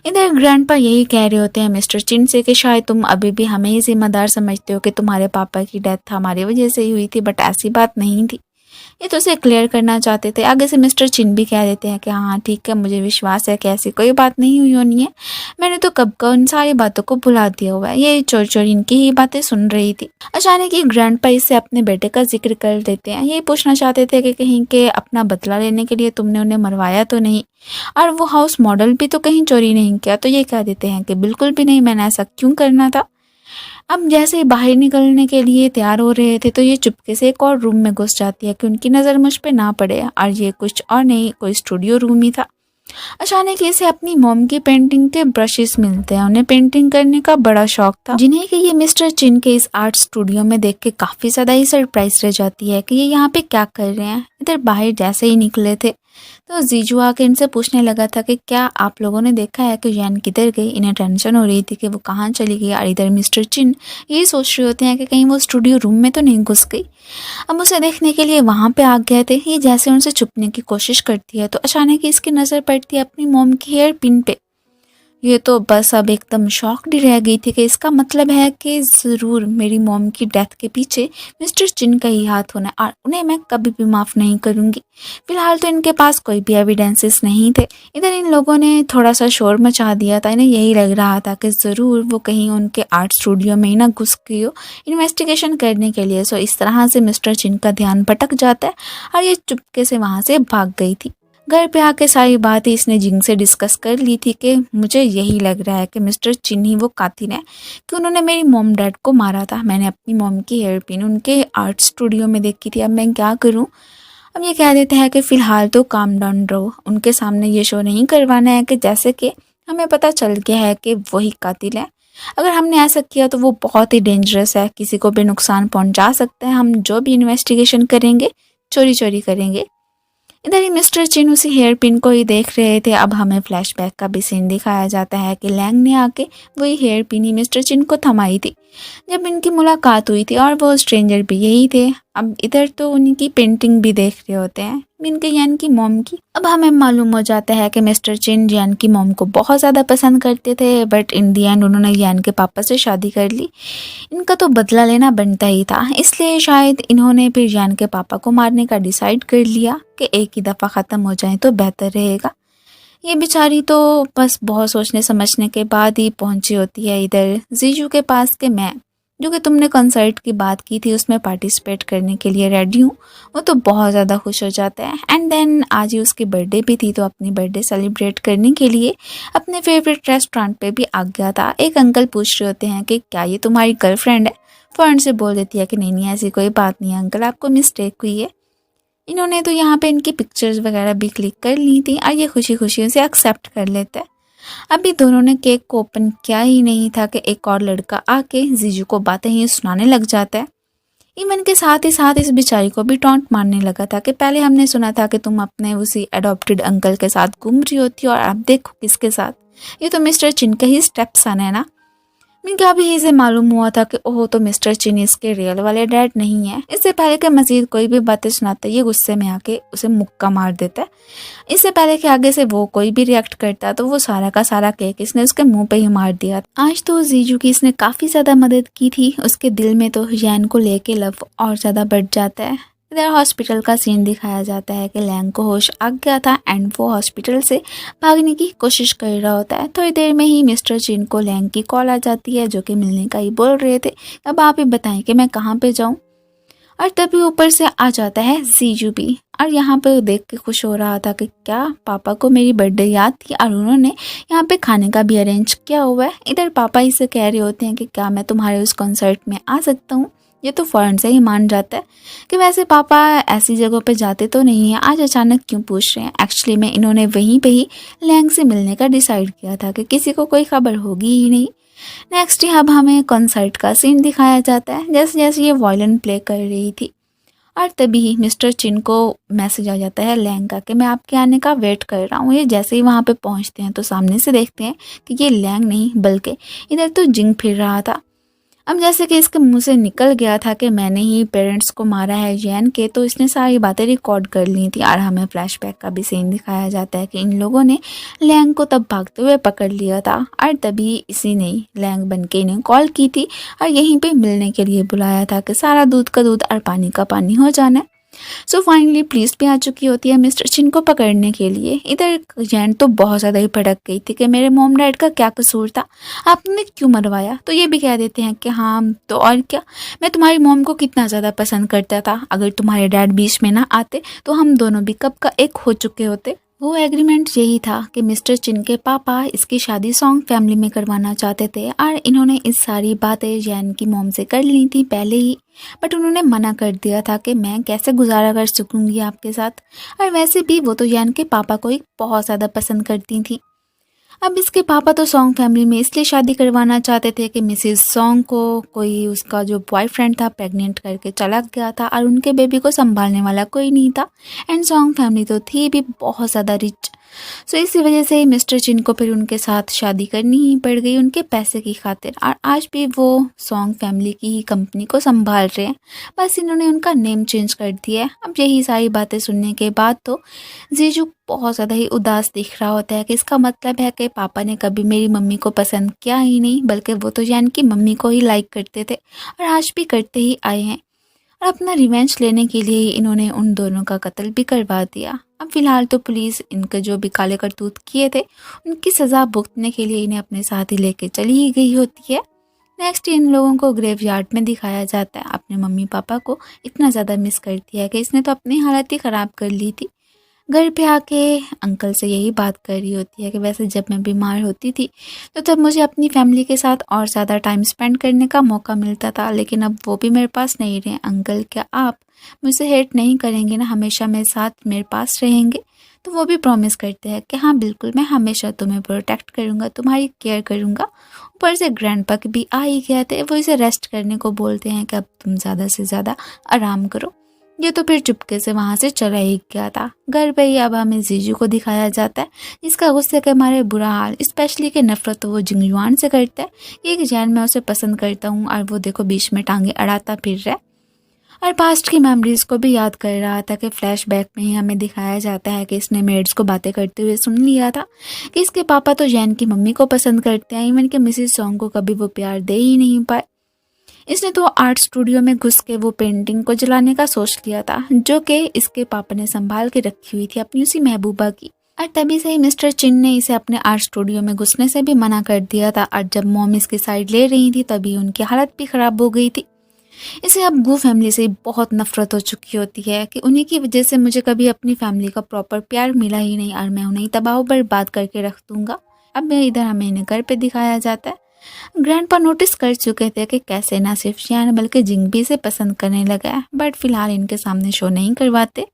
इधर ग्रैंडपा यही कह रहे होते हैं मिस्टर चिन से कि शायद तुम अभी भी हमें ही जिम्मेदार समझते हो कि तुम्हारे पापा की डेथ हमारी वजह से ही हुई थी, बट ऐसी बात नहीं थी। ये तो उसे क्लियर करना चाहते थे। आगे से मिस्टर चिन भी कह देते हैं कि हाँ ठीक है, मुझे विश्वास है कि ऐसी कोई बात नहीं हुई होनी है, मैंने तो कब का उन सारी बातों को भुला दिया हुआ है। ये चोर चोर इनकी ही बातें सुन रही थी। अचानक ही ग्रैंडपा इससे अपने बेटे का जिक्र कर देते हैं। ये पूछना चाहते थे कि कहीं के अपना बदला लेने के लिए तुमने उन्हें मरवाया तो नहीं, और वो हाउस मॉडल भी तो कहीं चोरी नहीं किया। तो ये कह देते हैं कि बिल्कुल भी नहीं, मैंने ऐसा क्यों करना था। अब जैसे ही बाहर निकलने के लिए तैयार हो रहे थे तो ये चुपके से एक और रूम में घुस जाती है कि उनकी नज़र मुझ पे ना पड़े, और ये कुछ और नहीं, कोई स्टूडियो रूम ही था। अचानक इसे अपनी मॉम की पेंटिंग के ब्रशेस मिलते हैं। उन्हें पेंटिंग करने का बड़ा शौक था, जिन्हें कि ये मिस्टर चिन के इस आर्ट स्टूडियो में देख के काफ़ी ज़्यादा ही सरप्राइज रह जाती है कि ये यहाँ पे क्या कर रहे हैं। इधर बाहर जैसे ही निकले थे तो जीजू आके इनसे पूछने लगा था कि क्या आप लोगों ने देखा है कि जैन किधर गई। इन्हें टेंशन हो रही थी कि वो कहाँ चली गई। और इधर मिस्टर चिन यही सोच रहे होते हैं कि कहीं वो स्टूडियो रूम में तो नहीं घुस गई। अब उसे देखने के लिए वहाँ पे आ गए थे। ये जैसे उनसे छुपने की कोशिश करती है तो अचानक ही इसकी नज़र पड़ती है अपनी मॉम की हेयर पिन पे। ये तो बस अब एकदम शॉक्ड ही रह गई थी कि इसका मतलब है कि ज़रूर मेरी मॉम की डेथ के पीछे मिस्टर चिन का ही हाथ होना है और उन्हें मैं कभी भी माफ़ नहीं करूँगी। फिलहाल तो इनके पास कोई भी एविडेंसेस नहीं थे। इधर इन लोगों ने थोड़ा सा शोर मचा दिया था। इन्हें यही लग रहा था कि ज़रूर वो कहीं उनके आर्ट स्टूडियो में ही ना घुस गई हो इन्वेस्टिगेशन करने के लिए। सो इस तरह से मिस्टर चिन का ध्यान भटक जाता है और ये चुपके से वहाँ से भाग गई थी। घर पे आके सारी बातें इसने जिंग से डिस्कस कर ली थी कि मुझे यही लग रहा है कि मिस्टर चिन ही वो कातिल है कि उन्होंने मेरी मॉम डैड को मारा था। मैंने अपनी मॉम की हेयर पिन उनके आर्ट स्टूडियो में देखी थी। अब मैं क्या करूं। अब ये कह देते हैं कि फ़िलहाल तो काम डाउन रहो, उनके सामने ये शो नहीं करवाना है कि जैसे कि हमें पता चल गया है कि वही कातिल है। अगर हमने ऐसा किया तो वो बहुत ही डेंजरस है, किसी को भी नुकसान पहुंचा सकता है। हम जो भी इन्वेस्टिगेशन करेंगे चोरी चोरी करेंगे। इधर ही मिस्टर चिन उसी हेयर पिन को ही देख रहे थे। अब हमें फ्लैशबैक का भी सीन दिखाया जाता है कि लैंग ने आके वही हेयर पिन ही मिस्टर चिन को थमाई थी जब इनकी मुलाकात हुई थी और वो स्ट्रेंजर भी यही थे। अब इधर तो उनकी पेंटिंग भी देख रहे होते हैं इनके यान की मॉम की। अब हमें मालूम हो जाता है कि मिस्टर चिन यान की मॉम को बहुत ज़्यादा पसंद करते थे, बट इन दी एंड उन्होंने यान के पापा से शादी कर ली। इनका तो बदला लेना बनता ही था, इसलिए शायद इन्होंने फिर यान के पापा को मारने का डिसाइड कर लिया कि एक ही दफ़ा ख़त्म हो जाए तो बेहतर रहेगा। ये बेचारी तो बस बहुत सोचने समझने के बाद ही पहुंची होती है इधर जीजू के पास कि मैं जो कि तुमने कंसर्ट की बात की थी उसमें पार्टिसिपेट करने के लिए रेडी हूँ। वो तो बहुत ज़्यादा खुश हो जाता है। एंड देन आज ही उसकी बर्थडे भी थी तो अपनी बर्थडे सेलिब्रेट करने के लिए अपने फेवरेट रेस्टोरेंट पे भी आ गया था। एक अंकल पूछ रहे होते हैं कि क्या ये तुम्हारी गर्लफ्रेंड है। फ़ौरन से बोल देती है कि नहीं नहीं ऐसी कोई बात नहीं है अंकल, आपको मिस्टेक हुई है। इन्होंने तो यहाँ पे इनकी पिक्चर्स वगैरह भी क्लिक कर ली थी और ये खुशी खुशी उसे एक्सेप्ट कर लेते हैं। अभी दोनों ने केक को ओपन किया ही नहीं था कि एक और लड़का आके जीजू को बातें ही सुनाने लग जाता है। इवन के साथ ही साथ इस बेचारी को भी टॉन्ट मारने लगा था कि पहले हमने सुना था कि तुम अपने उसी अडॉप्टेड अंकल के साथ घूम रही होती हो और अब देखो किसके साथ, ये तो मिस्टर चिन का ही स्टेप सन है ना। मैं क्या भी इसे मालूम हुआ था कि ओह तो मिस्टर चिन इसके रियल वाले डैड नहीं है। इससे पहले कि मजीद कोई भी बातें सुनाता ये गुस्से में आके उसे मुक्का मार देता है। इससे पहले कि आगे से वो कोई भी रिएक्ट करता तो वो सारा का सारा केक इसने उसके मुंह पे ही मार दिया। आज तो जीजू की इसने काफ़ी ज़्यादा मदद की थी। उसके दिल में तो जैन को लेके लव और ज़्यादा बढ़ जाता है। इधर हॉस्पिटल का सीन दिखाया जाता है कि लैंग को होश आ गया था एंड वो हॉस्पिटल से भागने की कोशिश कर रहा होता है। थोड़ी देर में ही मिस्टर चिन को लैंग की कॉल आ जाती है जो कि मिलने का ही बोल रहे थे। अब आप ही बताएं कि मैं कहाँ पे जाऊँ। और तभी ऊपर से आ जाता है जीजू भी और यहाँ पे देख के खुश हो रहा था कि क्या पापा को मेरी बर्थडे याद थी और उन्होंने यहाँ पे खाने का भी अरेंज किया हुआ है। इधर पापा इसे कह रहे होते हैं कि क्या मैं तुम्हारे उस कॉन्सर्ट में आ सकता हूँ। ये तो फ़ौरन से ही मान जाता है कि वैसे पापा ऐसी जगहों पे जाते तो नहीं है, आज अचानक क्यों पूछ रहे हैं। एक्चुअली में इन्होंने वहीं पे ही लैंग से मिलने का डिसाइड किया था कि किसी को कोई खबर होगी ही नहीं। नेक्स्ट ही अब हमें कॉन्सर्ट का सीन दिखाया जाता है जैसे जैसे ये वायलिन प्ले कर रही थी और तभी मिस्टर चिन को मैसेज आ जाता है लैंग का कि मैं आपके आने का वेट कर रहा हूँ। ये जैसे ही वहाँ पे पहुँचते हैं तो सामने से देखते हैं कि ये लैंग नहीं बल्कि इधर तो जिंग फिर रहा था। अब जैसे कि इसके मुंह से निकल गया था कि मैंने ही पेरेंट्स को मारा है जैन के, तो इसने सारी बातें रिकॉर्ड कर ली थी और हमें फ्लैशबैक का भी सीन दिखाया जाता है कि इन लोगों ने लैंग को तब भागते हुए पकड़ लिया था और तभी इसी ने लैंग बन के इन्हें कॉल की थी और यहीं पे मिलने के लिए बुलाया था कि सारा दूध का दूध और पानी का पानी हो जाना है। सो फाइनली पुलिस भी आ चुकी होती है मिस्टर चिन को पकड़ने के लिए। इधर जैन तो बहुत ज़्यादा ही भड़क गई थी कि मेरे मॉम डैड का क्या कसूर था, आपने क्यों मरवाया। तो ये भी कह देते हैं कि हाँ तो और क्या, मैं तुम्हारी मॉम को कितना ज़्यादा पसंद करता था, अगर तुम्हारे डैड बीच में ना आते तो हम दोनों भी कब का एक हो चुके होते। वो एग्रीमेंट यही था कि मिस्टर चिन के पापा इसकी शादी सॉन्ग फैमिली में करवाना चाहते थे और इन्होंने इस सारी बातें जैन की मॉम से कर ली थी पहले ही, बट उन्होंने मना कर दिया था कि मैं कैसे गुजारा कर सकूंगी आपके साथ। और वैसे भी वो तो जैन के पापा को ही बहुत ज़्यादा पसंद करती थी। अब इसके पापा तो सॉन्ग फैमिली में इसलिए शादी करवाना चाहते थे कि मिसेस सॉन्ग को कोई उसका जो बॉयफ्रेंड था प्रेग्नेंट करके चला गया था और उनके बेबी को संभालने वाला कोई नहीं था। एंड सॉन्ग फैमिली तो थी भी बहुत ज़्यादा रिच। सो इसी वजह से मिस्टर चिन को फिर उनके साथ शादी करनी ही पड़ गई उनके पैसे की खातिर। और आज भी वो सॉन्ग फैमिली की ही कंपनी को संभाल रहे हैं, बस इन्होंने उनका नेम चेंज कर दिया है। अब यही सारी बातें सुनने के बाद तो जीजू बहुत ज़्यादा ही उदास दिख रहा होता है कि इसका मतलब है कि पापा ने कभी मेरी मम्मी को पसंद किया ही नहीं, बल्कि वो तो यानी कि मम्मी को ही लाइक करते थे और आज भी करते ही आए हैं। और अपना रिवेंज लेने के लिए ही इन्होंने उन दोनों का कत्ल भी करवा दिया। अब फिलहाल तो पुलिस इनके जो भी काले करतूत किए थे उनकी सज़ा भुगतने के लिए इन्हें अपने साथ ही लेके चली ही गई होती है। नेक्स्ट इन लोगों को ग्रेवयार्ड में दिखाया जाता है। अपने मम्मी पापा को इतना ज़्यादा मिस करती है कि इसने तो अपनी हालत ही ख़राब कर ली थी। घर पे आके अंकल से यही बात कर रही होती है कि वैसे जब मैं बीमार होती थी तो तब मुझे अपनी फैमिली के साथ और ज़्यादा टाइम स्पेंड करने का मौका मिलता था, लेकिन अब वो भी मेरे पास नहीं रहे। अंकल क्या आप मुझसे हेट नहीं करेंगे ना, हमेशा मेरे साथ मेरे पास रहेंगे? तो वो भी प्रॉमिस करते हैं कि हाँ बिल्कुल, मैं हमेशा तुम्हें प्रोटेक्ट करूँगा, तुम्हारी केयर करूँगा। ऊपर से ग्रैंडपा के भी आ ही गए थे, वो इसे रेस्ट करने को बोलते हैं कि अब तुम ज़्यादा से ज़्यादा आराम करो। ये तो फिर चुपके से वहाँ से चला ही गया था। घर पे ही अब हमें जीजू को दिखाया जाता है, जिसका गुस्से के मारे बुरा हाल, स्पेशली कि नफरत तो वो जिंगजुआन से करता है। एक जैन मैं उसे पसंद करता हूँ और वो देखो बीच में टांगे अड़ाता फिर रहा है और पास्ट की मेमोरीज को भी याद कर रहा था कि फ्लैशबैक में ही हमें दिखाया जाता है कि इसने मेड्स को बातें करते हुए सुन लिया था कि इसके पापा तो जैन की मम्मी को पसंद करते हैं, इवन कि मिसेस सॉन्ग को कभी वो प्यार दे ही नहीं पाए। इसने तो आर्ट स्टूडियो में घुस के वो पेंटिंग को जलाने का सोच लिया था जो कि इसके पापा ने संभाल के रखी हुई थी अपनी उसी महबूबा की। और तभी से ही मिस्टर चिन ने इसे अपने आर्ट स्टूडियो में घुसने से भी मना कर दिया था। और जब मॉम इसकी साइड ले रही थी तभी उनकी हालत भी खराब हो गई थी। इसे अब गू फैमिली से बहुत नफरत हो चुकी होती है कि उन्हीं की वजह से मुझे कभी अपनी फैमिली का प्रॉपर प्यार मिला ही नहीं और मैं उन्हें तबाह बर्बाद करके रख दूंगा। अब इधर हमें इन्हें घर पे दिखाया जाता है। ग्रैंडपा नोटिस कर चुके थे कि कैसे ना सिर्फ शियान बल्कि जिंग भी इसे पसंद करने लगा है, बट फिलहाल इनके सामने शो नहीं करवाते।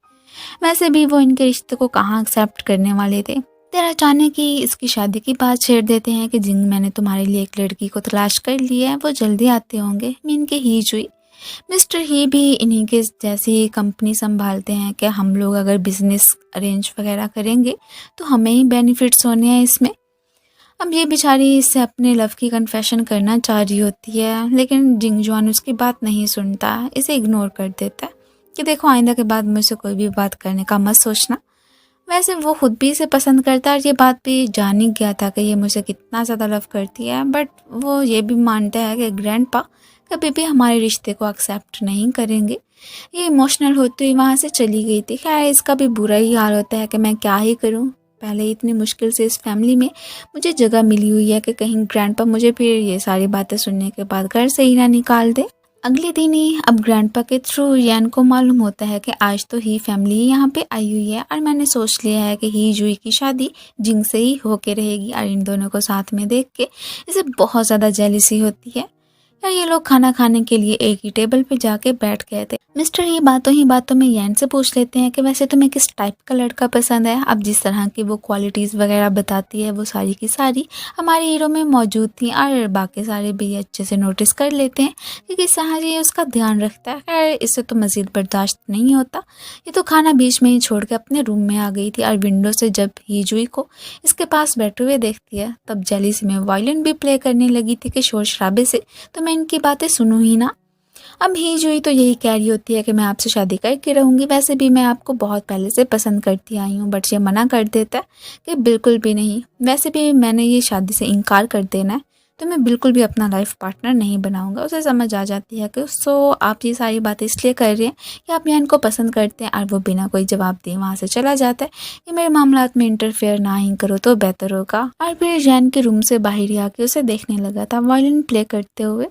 वैसे भी वो इनके रिश्ते को कहाँ एक्सेप्ट करने वाले थे। तेरा अचानक ही इसकी शादी की बात छेड़ देते हैं कि जिंग मैंने तुम्हारे लिए एक लड़की को तलाश कर लिया है, वो जल्दी आते होंगे। मीन के ही जुई मिस्टर ही भी इन्हीं के जैसी कंपनी संभालते हैं कि हम लोग अगर बिजनेस अरेंज वगैरह करेंगे तो हमें ही बेनिफिट्स होने हैं इसमें। अब ये बेचारी इससे अपने लव की कन्फेशन करना चाह रही होती है, लेकिन जिंगजुआन उसकी बात नहीं सुनता, इसे इग्नोर कर देता है कि देखो आइंदा के बाद मुझसे कोई भी बात करने का मत सोचना। वैसे वो खुद भी इसे पसंद करता है और ये बात भी जान ही गया था कि ये मुझे कितना ज़्यादा लव करती है, बट वो ये भी मानता है कि ग्रैंडपा कभी भी हमारे रिश्ते को एक्सेप्ट नहीं करेंगे। ये इमोशनल होते हुए वहाँ से चली गई थी। खैर इसका भी बुरा ही हाल होता है कि मैं क्या ही करूँ, पहले इतनी मुश्किल से इस फैमिली में मुझे जगह मिली हुई है कि कहीं ग्रैंडपा मुझे फिर ये सारी बातें सुनने के बाद घर से ही ना निकाल दे। अगले दिन ही अब ग्रैंडपा के थ्रू यान को मालूम होता है कि आज तो ही फैमिली यहाँ पे आई हुई है और मैंने सोच लिया है कि ही जुई की शादी जिंग से ही होके रहेगी। और इन दोनों को साथ में देख के इसे बहुत ज़्यादा जेलसी होती है। यार ये लोग खाना खाने के लिए एक ही टेबल पे जाके बैठ गए थे। मिस्टर ही बातों में यान से पूछ लेते हैं कि वैसे तुम्हें किस टाइप का लड़का पसंद है। अब जिस तरह की वो क्वालिटीज़ वगैरह बताती है वो सारी की सारी हमारे हीरो में मौजूद थी और बाकी सारे भी अच्छे से नोटिस कर लेते हैं कि किस तरह से ये उसका ध्यान रखता है। खैर इससे तो मज़ीद बर्दाश्त नहीं होता। ये तो खाना बीच में ही छोड़ के अपने रूम में आ गई थी और विंडो से जब ही जुई को इसके पास बैठे हुए देखती है तब जेलिसी में वायलिन भी प्ले करने लगी थी कि शोर शराबे से तो मैं इनकी बातें सुनूं ही ना। अब ही जुई तो यही कह रही होती है कि मैं आपसे शादी करके रहूंगी, वैसे भी मैं आपको बहुत पहले से पसंद करती आई हूँ, बट ये मना कर देता है कि बिल्कुल भी नहीं, वैसे भी मैंने ये शादी से इनकार कर देना है तो मैं बिल्कुल भी अपना लाइफ पार्टनर नहीं बनाऊंगा। उसे समझ आ जाती है कि आप ये सारी बातें इसलिए कर रहे हैं कि आप यान को पसंद करते हैं और वो बिना कोई जवाब दिए वहाँ से चला जाता है कि मेरे मामलात में इंटरफेयर ना ही करो तो बेहतर होगा। और फिर जैन के रूम से बाहर ही आके उसे देखने लगा था वायलिन प्ले करते हुए।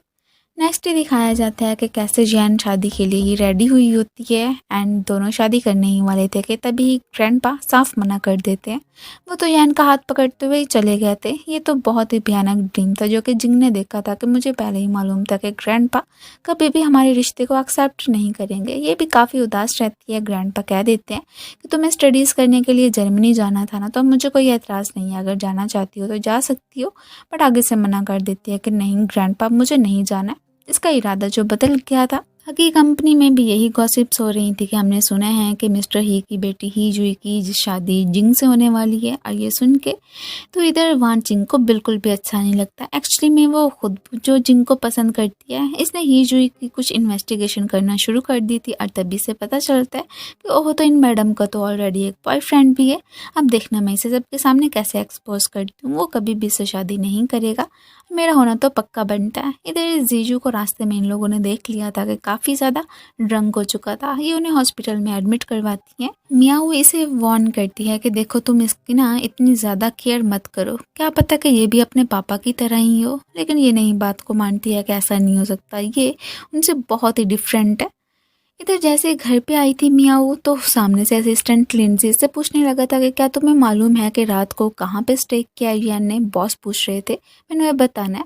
नेक्स्ट डे दिखाया जाता है कि कैसे जैन शादी के लिए ही रेडी हुई होती है एंड दोनों शादी करने ही वाले थे कि तभी ग्रैंडपा साफ मना कर देते हैं। वो तो जैन का हाथ पकड़ते हुए ही चले गए थे। ये तो बहुत ही भयानक ड्रीम था जो कि जिंग ने देखा था कि मुझे पहले ही मालूम था कि ग्रैंडपा कभी भी हमारे रिश्ते को एक्सेप्ट नहीं करेंगे। ये भी काफ़ी उदास रहती है। ग्रैंडपा कह देते हैं कि तुम्हें स्टडीज़ करने के लिए जर्मनी जाना था ना, तो मुझे कोई एतराज़ नहीं है, अगर जाना चाहती हो तो जा सकती हो। बट आगे से मना कर देती है कि नहीं ग्रैंडपा, मुझे नहीं जाना है। इसका इरादा जो बदल गया था। बाकी कंपनी में भी यही गॉसिप्स हो रही थी कि हमने सुना है कि मिस्टर ही की बेटी ही जुई की शादी जिंग से होने वाली है। और ये सुन के तो इधर वान जिंग को बिल्कुल भी अच्छा नहीं लगता। एक्चुअली में वो खुद जो जिंग को पसंद करती है, इसने ही जुई की कुछ इन्वेस्टिगेशन करना शुरू कर दी थी और तभी से पता चलता है कि ओह, तो इन मैडम का तो ऑलरेडी एक बॉयफ्रेंड भी है। अब देखना मैं इसे सबके सामने कैसे एक्सपोज करती हूँ। वो कभी भी इससे शादी नहीं करेगा, मेरा होना तो पक्का बनता है। इधर जीजू को रास्ते में इन लोगों ने देख लिया था कि काफ़ी ज़्यादा ड्रंक हो चुका था। ये उन्हें हॉस्पिटल में एडमिट करवाती है। मियाऊ इसे वार्न करती है कि देखो तुम इसकी ना इतनी ज़्यादा केयर मत करो, क्या पता कि ये भी अपने पापा की तरह ही हो। लेकिन ये नहीं बात को मानती है कि ऐसा नहीं हो सकता, ये उनसे बहुत ही डिफरेंट है। इधर जैसे घर पे आई थी मियाऊ तो सामने से असिस्टेंट लिंजी से पूछने लगा था कि क्या तुम्हें मालूम है कि रात को कहाँ पे स्टे किया यान ने। बॉस पूछ रहे थे, मैंने वह बताना है।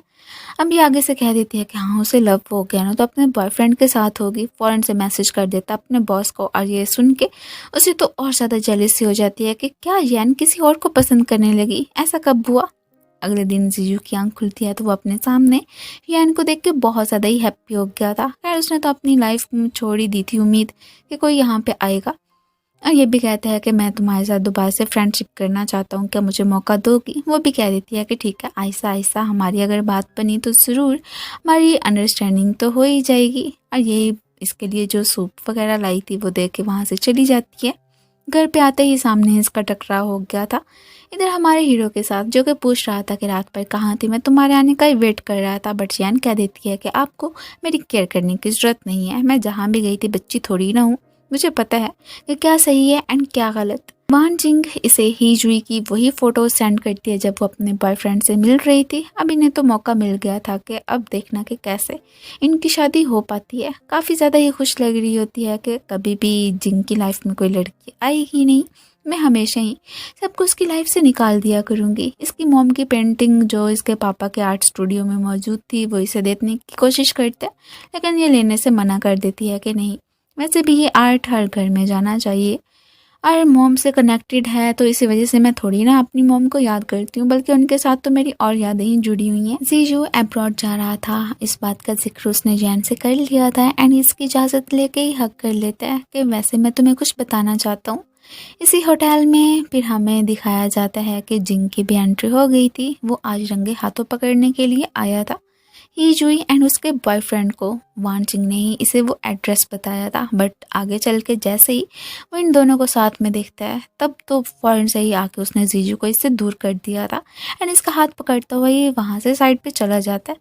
अभी आगे से कह देती है कि हाँ उसे लव हो गया ना, तो अपने बॉयफ्रेंड के साथ होगी। फौरन से मैसेज कर देता अपने बॉस को। और ये सुन के उसे तो और ज़्यादा जेलसी हो जाती है कि क्या यान किसी और को पसंद करने लगी, ऐसा कब हुआ। अगले दिन जीजू की आंख खुलती है तो वो अपने सामने यान को देख के बहुत ज़्यादा ही हैप्पी हो गया था। खैर उसने तो अपनी लाइफ में छोड़ ही दी थी उम्मीद कि कोई यहाँ पे आएगा। और ये भी कहता है कि मैं तुम्हारे साथ दोबारा से फ्रेंडशिप करना चाहता हूँ, क्या मुझे मौका दोगी। वो भी कह देती है कि ठीक है, आहिस्ता आहिस्ता हमारी अगर बात बनी तो ज़रूर हमारी अंडरस्टैंडिंग तो हो ही जाएगी। और ये इसके लिए जो सूप वगैरह लाई थी वो दे के वहाँ से चली जाती है। घर पे आते ही सामने इसका टकराव हो गया था इधर हमारे हीरो के साथ, जो कि पूछ रहा था कि रात पर कहाँ थी, मैं तुम्हारे आने का ही वेट कर रहा था। बट जैन कह देती है कि आपको मेरी केयर करने की ज़रूरत नहीं है, मैं जहाँ भी गई थी बच्ची थोड़ी ना हूँ, मुझे पता है कि क्या सही है एंड क्या गलत। वान जिंग इसे ही जुई की वही फोटो सेंड करती है जब वो अपने बॉयफ्रेंड से मिल रही थी। अब इन्हें तो मौका मिल गया था कि अब देखना कि कैसे इनकी शादी हो पाती है। काफ़ी ज़्यादा ही खुश लग रही होती है कि कभी भी जिंग की लाइफ में कोई लड़की आई ही नहीं, मैं हमेशा ही सबको उसकी लाइफ से निकाल दिया करूँगी। इसकी मॉम की पेंटिंग जो इसके पापा के आर्ट स्टूडियो में मौजूद थी वो इसे देने की कोशिश करता है, लेकिन ये लेने से मना कर देती है कि नहीं, वैसे भी ये आर्ट हर घर में जाना चाहिए और मॉम से कनेक्टेड है, तो इसी वजह से मैं थोड़ी ना अपनी मॉम को याद करती हूँ, बल्कि उनके साथ तो मेरी और यादें ही जुड़ी हुई हैं। जीजू अब्रॉड जा रहा था, इस बात का जिक्र उसने जैन से कर लिया था एंड इसकी इजाज़त लेके ही हक कर लेता है कि वैसे मैं तुम्हें कुछ बताना चाहता हूँ। इसी होटल में फिर हमें दिखाया जाता है कि जिंग की भी एंट्री हो गई थी। वो आज रंगे हाथों पकड़ने के लिए आया था ही जुई एंड उसके बॉयफ्रेंड को। वान जिंग ने ही इसे वो एड्रेस बताया था, बट आगे चल के जैसे ही वो इन दोनों को साथ में देखता है तब तो फौरन से ही आके उसने जीजू को इससे दूर कर दिया था एंड इसका हाथ पकड़ता हुआ ये वहाँ से साइड पे चला जाता है।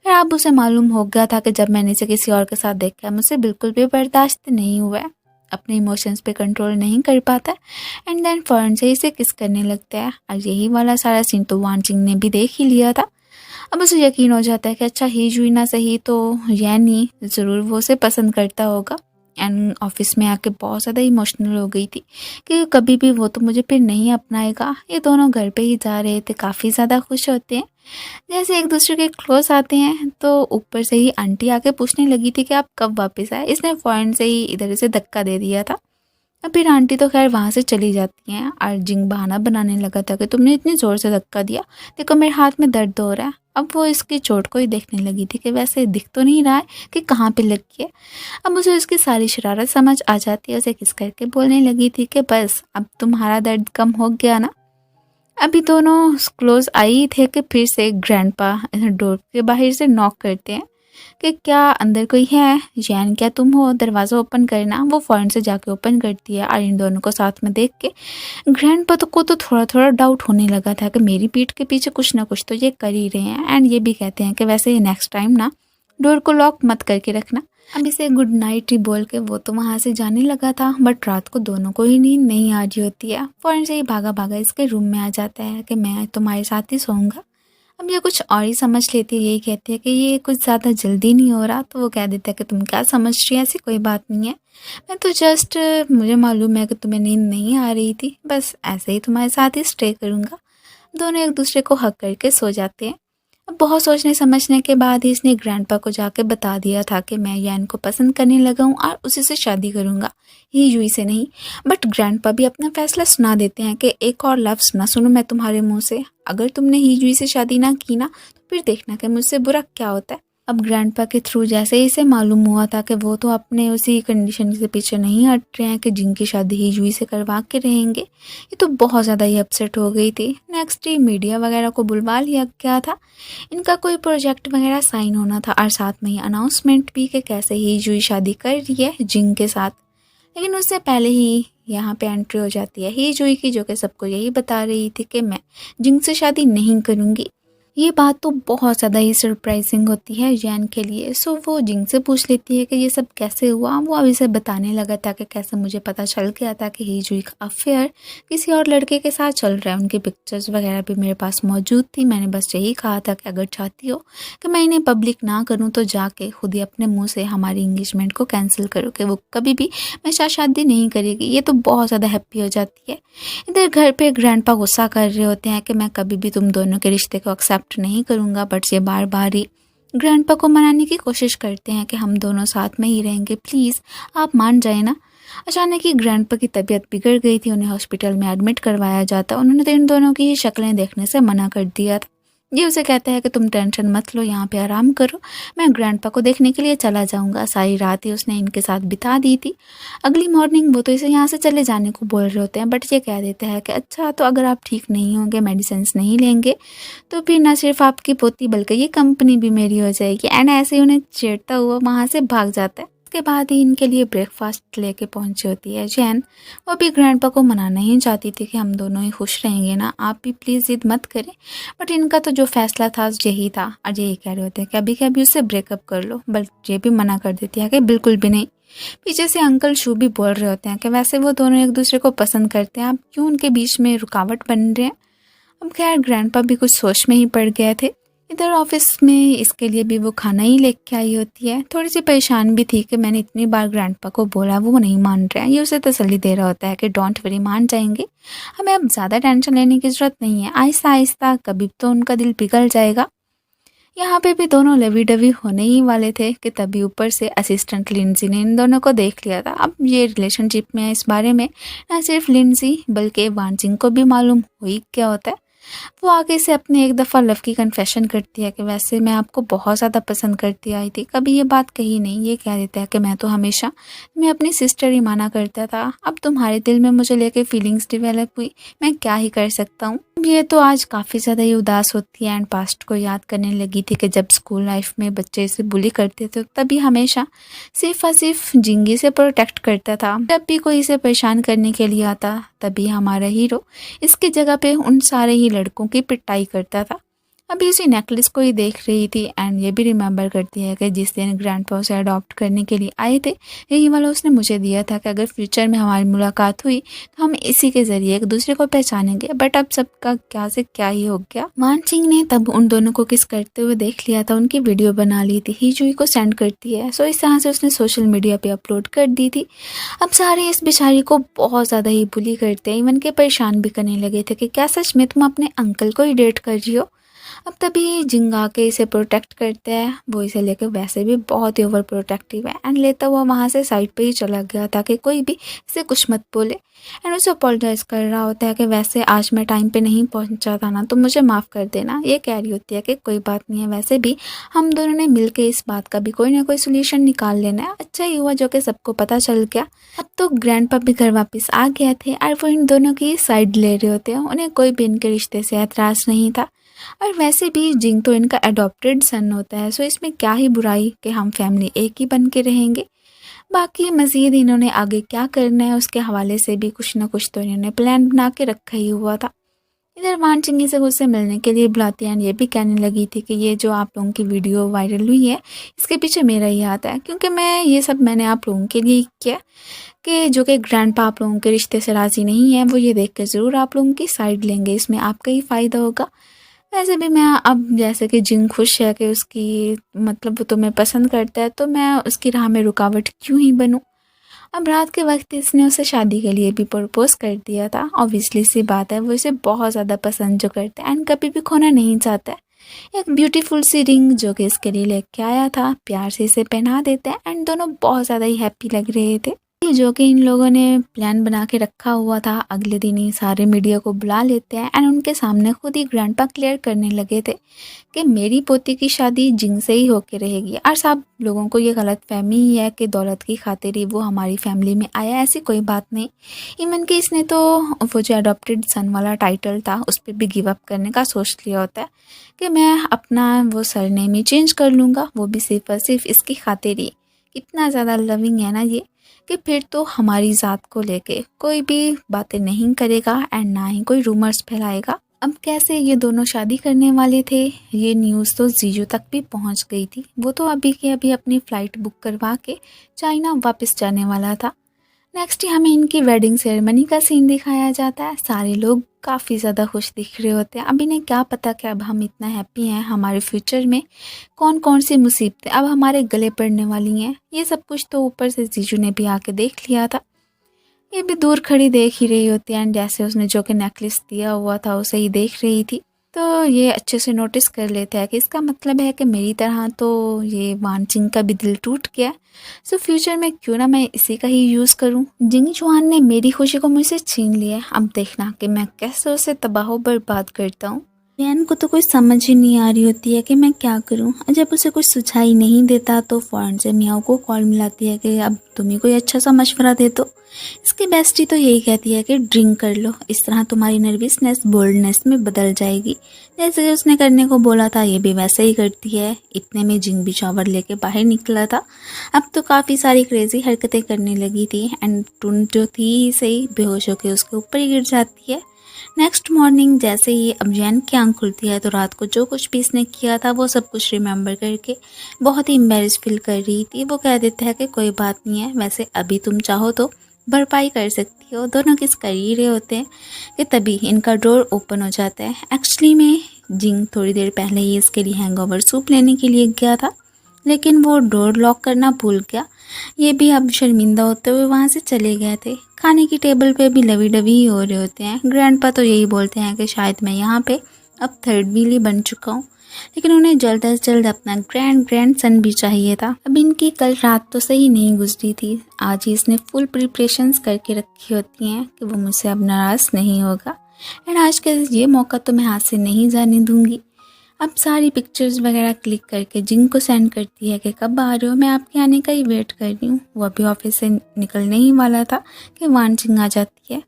फिर अब उसे मालूम हो गया था कि जब मैंने इसे किसी और के साथ देखा है मुझसे बिल्कुल भी बर्दाश्त नहीं हुआ है, अपने इमोशंस पे कंट्रोल नहीं कर पाता एंड देन फौरन से इसे किस करने लगता है। और यही वाला सारा सीन तो वान जिंग ने भी देख ही लिया था। अब उसे यकीन हो जाता है कि अच्छा ही जुई ना सही तो यानी ज़रूर वो उसे पसंद करता होगा। एंड ऑफिस में आके बहुत ज़्यादा इमोशनल हो गई थी कि कभी भी वो तो मुझे फिर नहीं अपनाएगा। ये दोनों घर पे ही जा रहे थे, काफ़ी ज़्यादा खुश होते हैं। जैसे एक दूसरे के क्लोज आते हैं तो ऊपर से ही आंटी आके पूछने लगी थी कि आप कब वापस आए। इसने फ़ौरन से ही इधर से धक्का दे दिया था। अब फिर आंटी तो खैर वहाँ से चली जाती हैं और जिंग बहाना बनाने लगा था कि तुमने इतनी ज़ोर से धक्का दिया, देखो मेरे हाथ में दर्द हो रहा है। अब वो इसकी चोट को ही देखने लगी थी कि वैसे दिख तो नहीं रहा है कि कहाँ पे लगी है। अब उसे उसकी सारी शरारत समझ आ जाती है। उसे किस करके बोलने लगी थी कि बस अब तुम्हारा दर्द कम हो गया ना। अभी दोनों क्लोज आई थे कि फिर से ग्रैंडपा डोर के बाहर से नॉक करते हैं कि क्या अंदर कोई है, जैन क्या तुम हो, दरवाज़ा ओपन करना। वो फ़ौरन से जाके ओपन करती है और इन दोनों को साथ में देख के ग्रैंडपा को तो थोड़ा थोड़ा डाउट होने लगा था कि मेरी पीठ के पीछे कुछ ना कुछ तो ये कर ही रहे हैं। एंड ये भी कहते हैं कि वैसे नेक्स्ट टाइम ना डोर को लॉक मत करके रखना। अब इसे गुड नाइट ही बोल के वो तो वहाँ से जाने लगा था, बट रात को दोनों को ही नींद नहीं आ रही होती है। फ़ौरन से ही भागा भागा इसके रूम में आ जाता है कि मैं तुम्हारे साथ ही सोऊंगा। अब ये कुछ और ही समझ लेती है, यही कहती है कि ये कुछ ज़्यादा जल्दी नहीं हो रहा। तो वो कह देता है कि तुम क्या समझ रही है, ऐसी कोई बात नहीं है, मैं तो जस्ट मुझे मालूम है कि तुम्हें नींद नहीं आ रही थी, बस ऐसे ही तुम्हारे साथ ही स्टे करूँगा। दोनों एक दूसरे को हक करके सो जाते हैं। अब बहुत सोचने समझने के बाद ही इसने ग्रैंडपा को जाके बता दिया था कि मैं यान को पसंद करने लगा हूँ और उसी से शादी करूँगा, ही यूई से नहीं। बट ग्रैंडपा भी अपना फैसला सुना देते हैं कि एक और लफ्ज़ ना सुनूं मैं तुम्हारे मुंह से, अगर तुमने ही यूई से शादी ना की ना तो फिर देखना कि मुझसे बुरा क्या होता है। अब ग्रैंडपा के थ्रू जैसे ही इसे मालूम हुआ था कि वो तो अपने उसी कंडीशन से पीछे नहीं हट रहे हैं कि जिनकी शादी ही यूई से करवा के रहेंगे, ये तो बहुत ज़्यादा ही अपसेट हो गई थी। नेक्स्ट डे मीडिया वगैरह को बुलवा लिया गया था, इनका कोई प्रोजेक्ट वगैरह साइन होना था और साथ में ही अनाउंसमेंट भी कि कैसे ही जुई शादी कर रही है जिंग के साथ। लेकिन उससे पहले ही यहाँ पे एंट्री हो जाती है ही जुई की, जो कि सबको यही बता रही थी कि मैं जिंग से शादी नहीं करूँगी। ये बात तो बहुत ज़्यादा ही सरप्राइजिंग होती है जैन के लिए। सो वो जिंग से पूछ लेती है कि ये सब कैसे हुआ। वो अब इसे बताने लगा था कि कैसे मुझे पता चल गया था कि ही जुई का अफेयर किसी और लड़के के साथ चल रहा है। उनकी पिक्चर्स वगैरह भी मेरे पास मौजूद थी। मैंने बस यही कहा था कि अगर चाहती हो कि मैं इन्हें पब्लिक ना करूँ तो जाके खुद ही अपने मुँह से हमारी इंगेजमेंट को कैंसिल करो कि वो कभी भी मेरे साथ शादी नहीं करेगी। ये तो बहुत ज़्यादा हैप्पी हो जाती है। इधर घर पे ग्रैंडपा गुस्सा कर रहे होते हैं कि मैं कभी भी तुम दोनों के रिश्ते को एक्सेप्ट नहीं करूँगा, बट ये बार बार ही ग्रैंडपा को मनाने की कोशिश करते हैं कि हम दोनों साथ में ही रहेंगे, प्लीज़ आप मान जाए ना। अचानक ही ग्रैंडपा की तबीयत बिगड़ गई थी, उन्हें हॉस्पिटल में एडमिट करवाया जाता। उन्होंने तो इन दोनों की ही शक्लें देखने से मना कर दिया था। ये उसे कहता है कि तुम टेंशन मत लो, यहाँ पे आराम करो, मैं ग्रैंडपा को देखने के लिए चला जाऊँगा। सारी रात ही उसने इनके साथ बिता दी थी। अगली मॉर्निंग वो तो इसे यहाँ से चले जाने को बोल रहे होते हैं, बट ये कह देता है कि अच्छा तो अगर आप ठीक नहीं होंगे, मेडिसिन नहीं लेंगे, तो फिर ना सिर्फ आपकी पोती बल्कि ये कंपनी भी मेरी हो जाएगी। एंड ऐसे ही उन्हें छेड़ता हुआ वहाँ से भाग जाता है। उसके बाद ही इनके लिए ब्रेकफास्ट लेके पहुंची होती है जैन। वो भी ग्रैंडपा को मनाना ही चाहती थी कि हम दोनों ही खुश रहेंगे ना, आप भी प्लीज़ जिद मत करें। बट इनका तो जो फैसला था यही था और यही कह रहे होते हैं कि अभी कभी उससे ब्रेकअप कर लो, बट ये भी मना कर देती है कि बिल्कुल भी नहीं। पीछे से अंकल शू भी बोल रहे होते हैं कि वैसे वो दोनों एक दूसरे को पसंद करते हैं, आप क्यों उनके बीच में रुकावट बन रहे हैं। अब खैर ग्रैंडपा भी कुछ सोच में ही पड़ गए थे। इधर ऑफिस में इसके लिए भी वो खाना ही लेके आई होती है। थोड़ी सी परेशान भी थी कि मैंने इतनी बार ग्रैंडपा को बोला, वो नहीं मान रहे हैं। ये उसे तसल्ली दे रहा होता है कि डोंट वरी, मान जाएंगे, हमें अब ज़्यादा टेंशन लेने की ज़रूरत नहीं है, आहिस्ता आहिस्ता कभी तो उनका दिल पिघल जाएगा। यहाँ पे भी दोनों लवी डवी होने ही वाले थे कि तभी ऊपर से असिस्टेंट लिंजी ने इन दोनों को देख लिया था। अब ये रिलेशनशिप में इस बारे में न सिर्फ लिंजी बल्कि वानजिंग को भी मालूम हुई क्या होता है। वो आगे से अपने एक दफ़ा लव की कन्फेशन करती है कि वैसे मैं आपको बहुत ज़्यादा पसंद करती आई थी, कभी ये बात कही नहीं। ये कह देता है कि मैं तो हमेशा मैं अपनी सिस्टर ही माना करता था, अब तुम्हारे दिल में मुझे लेके फीलिंग्स डेवलप हुई, मैं क्या ही कर सकता हूँ। ये तो आज काफ़ी ज़्यादा ही उदास होती है एंड पास्ट को याद करने लगी थी कि जब स्कूल लाइफ में बच्चे इसे बुली करते थे तभी हमेशा सिर्फ और सिर्फ जिंगी से प्रोटेक्ट करता था। जब भी कोई इसे परेशान करने के लिए आता तभी हमारा हीरो इसकी जगह पे उन सारे ही लड़कों की पिटाई करता था। अभी उसी नेकलेस को ही देख रही थी एंड ये भी रिमेंबर करती है कि जिस दिन ग्रैंडपा उसे अडॉप्ट करने के लिए आए थे, यही वाला उसने मुझे दिया था कि अगर फ्यूचर में हमारी मुलाकात हुई तो हम इसी के जरिए एक दूसरे को पहचानेंगे। बट अब सबका क्या से क्या ही हो गया। मान सिंह ने तब उन दोनों को किस करते हुए देख लिया था, उनकी वीडियो बना ली थी, ही जुई को सेंड करती है। सो इस तरह से उसने सोशल मीडिया पे अपलोड कर दी थी। अब सारे इस बेचारी को बहुत ज़्यादा ही बुली करते हैं, इवन के परेशान भी करने लगे थे कि क्या सच में तुम अपने अंकल को ही डेट कर रही हो। अब तभी जिंग आके इसे प्रोटेक्ट करते हैं। वो इसे लेकर वैसे भी बहुत ही ओवर प्रोटेक्टिव है एंड लेता हुआ वहाँ से साइड पे ही चला गया था कि कोई भी इसे कुछ मत बोले। एंड उसे अपोलोजाइज कर रहा होता है कि वैसे आज मैं टाइम पे नहीं पहुँचा था ना, तो मुझे माफ़ कर देना। ये कह रही होती है कि कोई बात नहीं है, वैसे भी हम दोनों ने मिल के इस बात का भी कोई ना कोई सोल्यूशन निकाल लेना है। अच्छा ही हुआ जो कि सबको पता चल गया। अब तो ग्रैंडपा भी घर वापस आ गए थे और वो इन दोनों की साइड ले रहे होते हैं। उन्हें कोई भी इनके रिश्ते से ऐतराज़ नहीं था और वैसे भी जिंग तो इनका अडॉप्टेड सन होता है, सो इसमें क्या ही बुराई कि हम फैमिली एक ही बन के रहेंगे। बाकी मज़ीद इन्होंने आगे क्या करना है उसके हवाले से भी कुछ ना कुछ तो इन्होंने प्लान बना के रखा ही हुआ था। इधर मान सिंह से उससे मिलने के लिए बुलाती हैं। ये भी कहने लगी थी कि ये जो आप लोगों की वीडियो वायरल हुई है इसके पीछे मेरा ही हाथ है, क्योंकि ये सब मैंने आप लोगों के लिए किया कि जो कि ग्रैंडपा आप लोगों के रिश्ते से राज़ी नहीं है, वो ये देख के ज़रूर आप लोगों की साइड लेंगे, इसमें आपका ही फ़ायदा होगा। वैसे भी मैं अब जैसे कि जिंग खुश है कि उसकी मतलब वो तुम्हें पसंद करता है, तो मैं उसकी राह में रुकावट क्यों ही बनूं। अब रात के वक्त इसने उसे शादी के लिए भी प्रपोज कर दिया था। ऑब्वियसली सी बात है, वो इसे बहुत ज़्यादा पसंद जो करता है एंड कभी भी खोना नहीं चाहता है। एक ब्यूटीफुल सी रिंग जो कि इसके लिए लेके आया था, प्यार से इसे पहना देते हैं एंड दोनों बहुत ज़्यादा ही हैप्पी लग रहे थे। ये जो कि इन लोगों ने प्लान बना के रखा हुआ था, अगले दिन ही सारे मीडिया को बुला लेते हैं एंड उनके सामने खुद ही ग्रैंडपा क्लियर करने लगे थे कि मेरी पोती की शादी जिंग से ही होके रहेगी। और सब लोगों को ये गलत फहमी ही है कि दौलत की खातिर ही वो हमारी फैमिली में आया, ऐसी कोई बात नहीं। इवन कि इसने तो वो जो अडॉप्टेड सन वाला टाइटल था उस पर भी गिव अप करने का सोच लिया होता है कि मैं अपना वो सरनेम ही चेंज कर लूँगा, वो भी सिर्फ और सिर्फ इसकी खातिर ही। कितना ज़्यादा लविंग है ना ये, कि फिर तो हमारी ज़ात को लेके कोई भी बातें नहीं करेगा एंड ना ही कोई रूमर्स फैलाएगा। अब कैसे ये दोनों शादी करने वाले थे, ये न्यूज़ तो जीजू तक भी पहुंच गई थी। वो तो अभी के अभी अपनी फ़्लाइट बुक करवा के चाइना वापस जाने वाला था। नेक्स्ट ही हमें इनकी वेडिंग सेरेमनी का सीन दिखाया जाता है। सारे लोग काफ़ी ज़्यादा खुश दिख रहे होते हैं। अब इन्हें क्या पता कि अब हम इतना हैप्पी हैं, हमारे फ्यूचर में कौन कौन सी मुसीबतें अब हमारे गले पड़ने वाली हैं। ये सब कुछ तो ऊपर से जीजू ने भी आके देख लिया था। ये भी दूर खड़ी देख ही रही होती है एंड जैसे उसने जो कि नेकलेस दिया हुआ था उसे ही देख रही थी। तो ये अच्छे से नोटिस कर लेते हैं कि इसका मतलब है कि मेरी तरह तो ये वानचिंग का भी दिल टूट गया। सो फ्यूचर में क्यों ना मैं इसी का ही यूज़ करूं। जिंग जुआन ने मेरी खुशी को मुझसे छीन लिया, अब देखना कि मैं कैसे उसे तबाह बर्बाद करता हूँ। रैन को तो कोई समझ ही नहीं आ रही होती है कि मैं क्या करूं। जब उसे कुछ सुझाई नहीं देता तो फ़ौरन से मियाओ को कॉल मिलाती है कि अब तुम्हें कोई अच्छा सा मशवरा दे दो। इसकी बेस्टी तो यही कहती है कि ड्रिंक कर लो, इस तरह तुम्हारी नर्वसनेस बोल्डनेस में बदल जाएगी। जैसे कि उसने करने को बोला था ये भी वैसे ही करती है। इतने में जिंग भी शॉवर लेके बाहर निकला था। अब तो काफ़ी सारी क्रेजी हरकतें करने लगी थी एंड टून जो थी सही बेहोश होकर उसके ऊपर ही गिर जाती है। नेक्स्ट मॉर्निंग जैसे ही अब जैन की आँख खुलती है तो रात को जो कुछ भी इसने किया था वो सब कुछ रिमेंबर करके बहुत ही एम्बेरस फील कर रही थी। वो कह देता है कि कोई बात नहीं है, वैसे अभी तुम चाहो तो भरपाई कर सकती हो। दोनों किस कर ही रहे होते हैं कि तभी इनका डोर ओपन हो जाता है। एक्चुअली में जिंग थोड़ी देर पहले ही इसके लिए हैंगओवर सूप लेने के लिए गया था, लेकिन वो डोर लॉक करना भूल गया। ये भी अब शर्मिंदा होते हुए वहाँ से चले गए थे। खाने की टेबल पे भी लवी डवी ही हो रहे होते हैं। ग्रैंडपा तो यही बोलते हैं कि शायद मैं यहाँ पे अब थर्ड व्हील ही बन चुका हूँ, लेकिन उन्हें जल्द से जल्द अपना ग्रैंड सन भी चाहिए था। अब इनकी कल रात तो सही नहीं गुजरी थी। आज ही इसने फुल प्रिपरेशंस करके रखी होती हैं कि वो मुझसे अब नाराज़ नहीं होगा एंड आज के ये मौका तो मैं हाथ से नहीं जाने दूंगी। अब सारी पिक्चर्स वगैरह क्लिक करके जिंग को सेंड करती है कि कब आ रहे हो, मैं आपके आने का ही वेट कर रही हूँ। वो अभी ऑफिस से निकलने ही वाला था कि वानचिंग आ जाती है।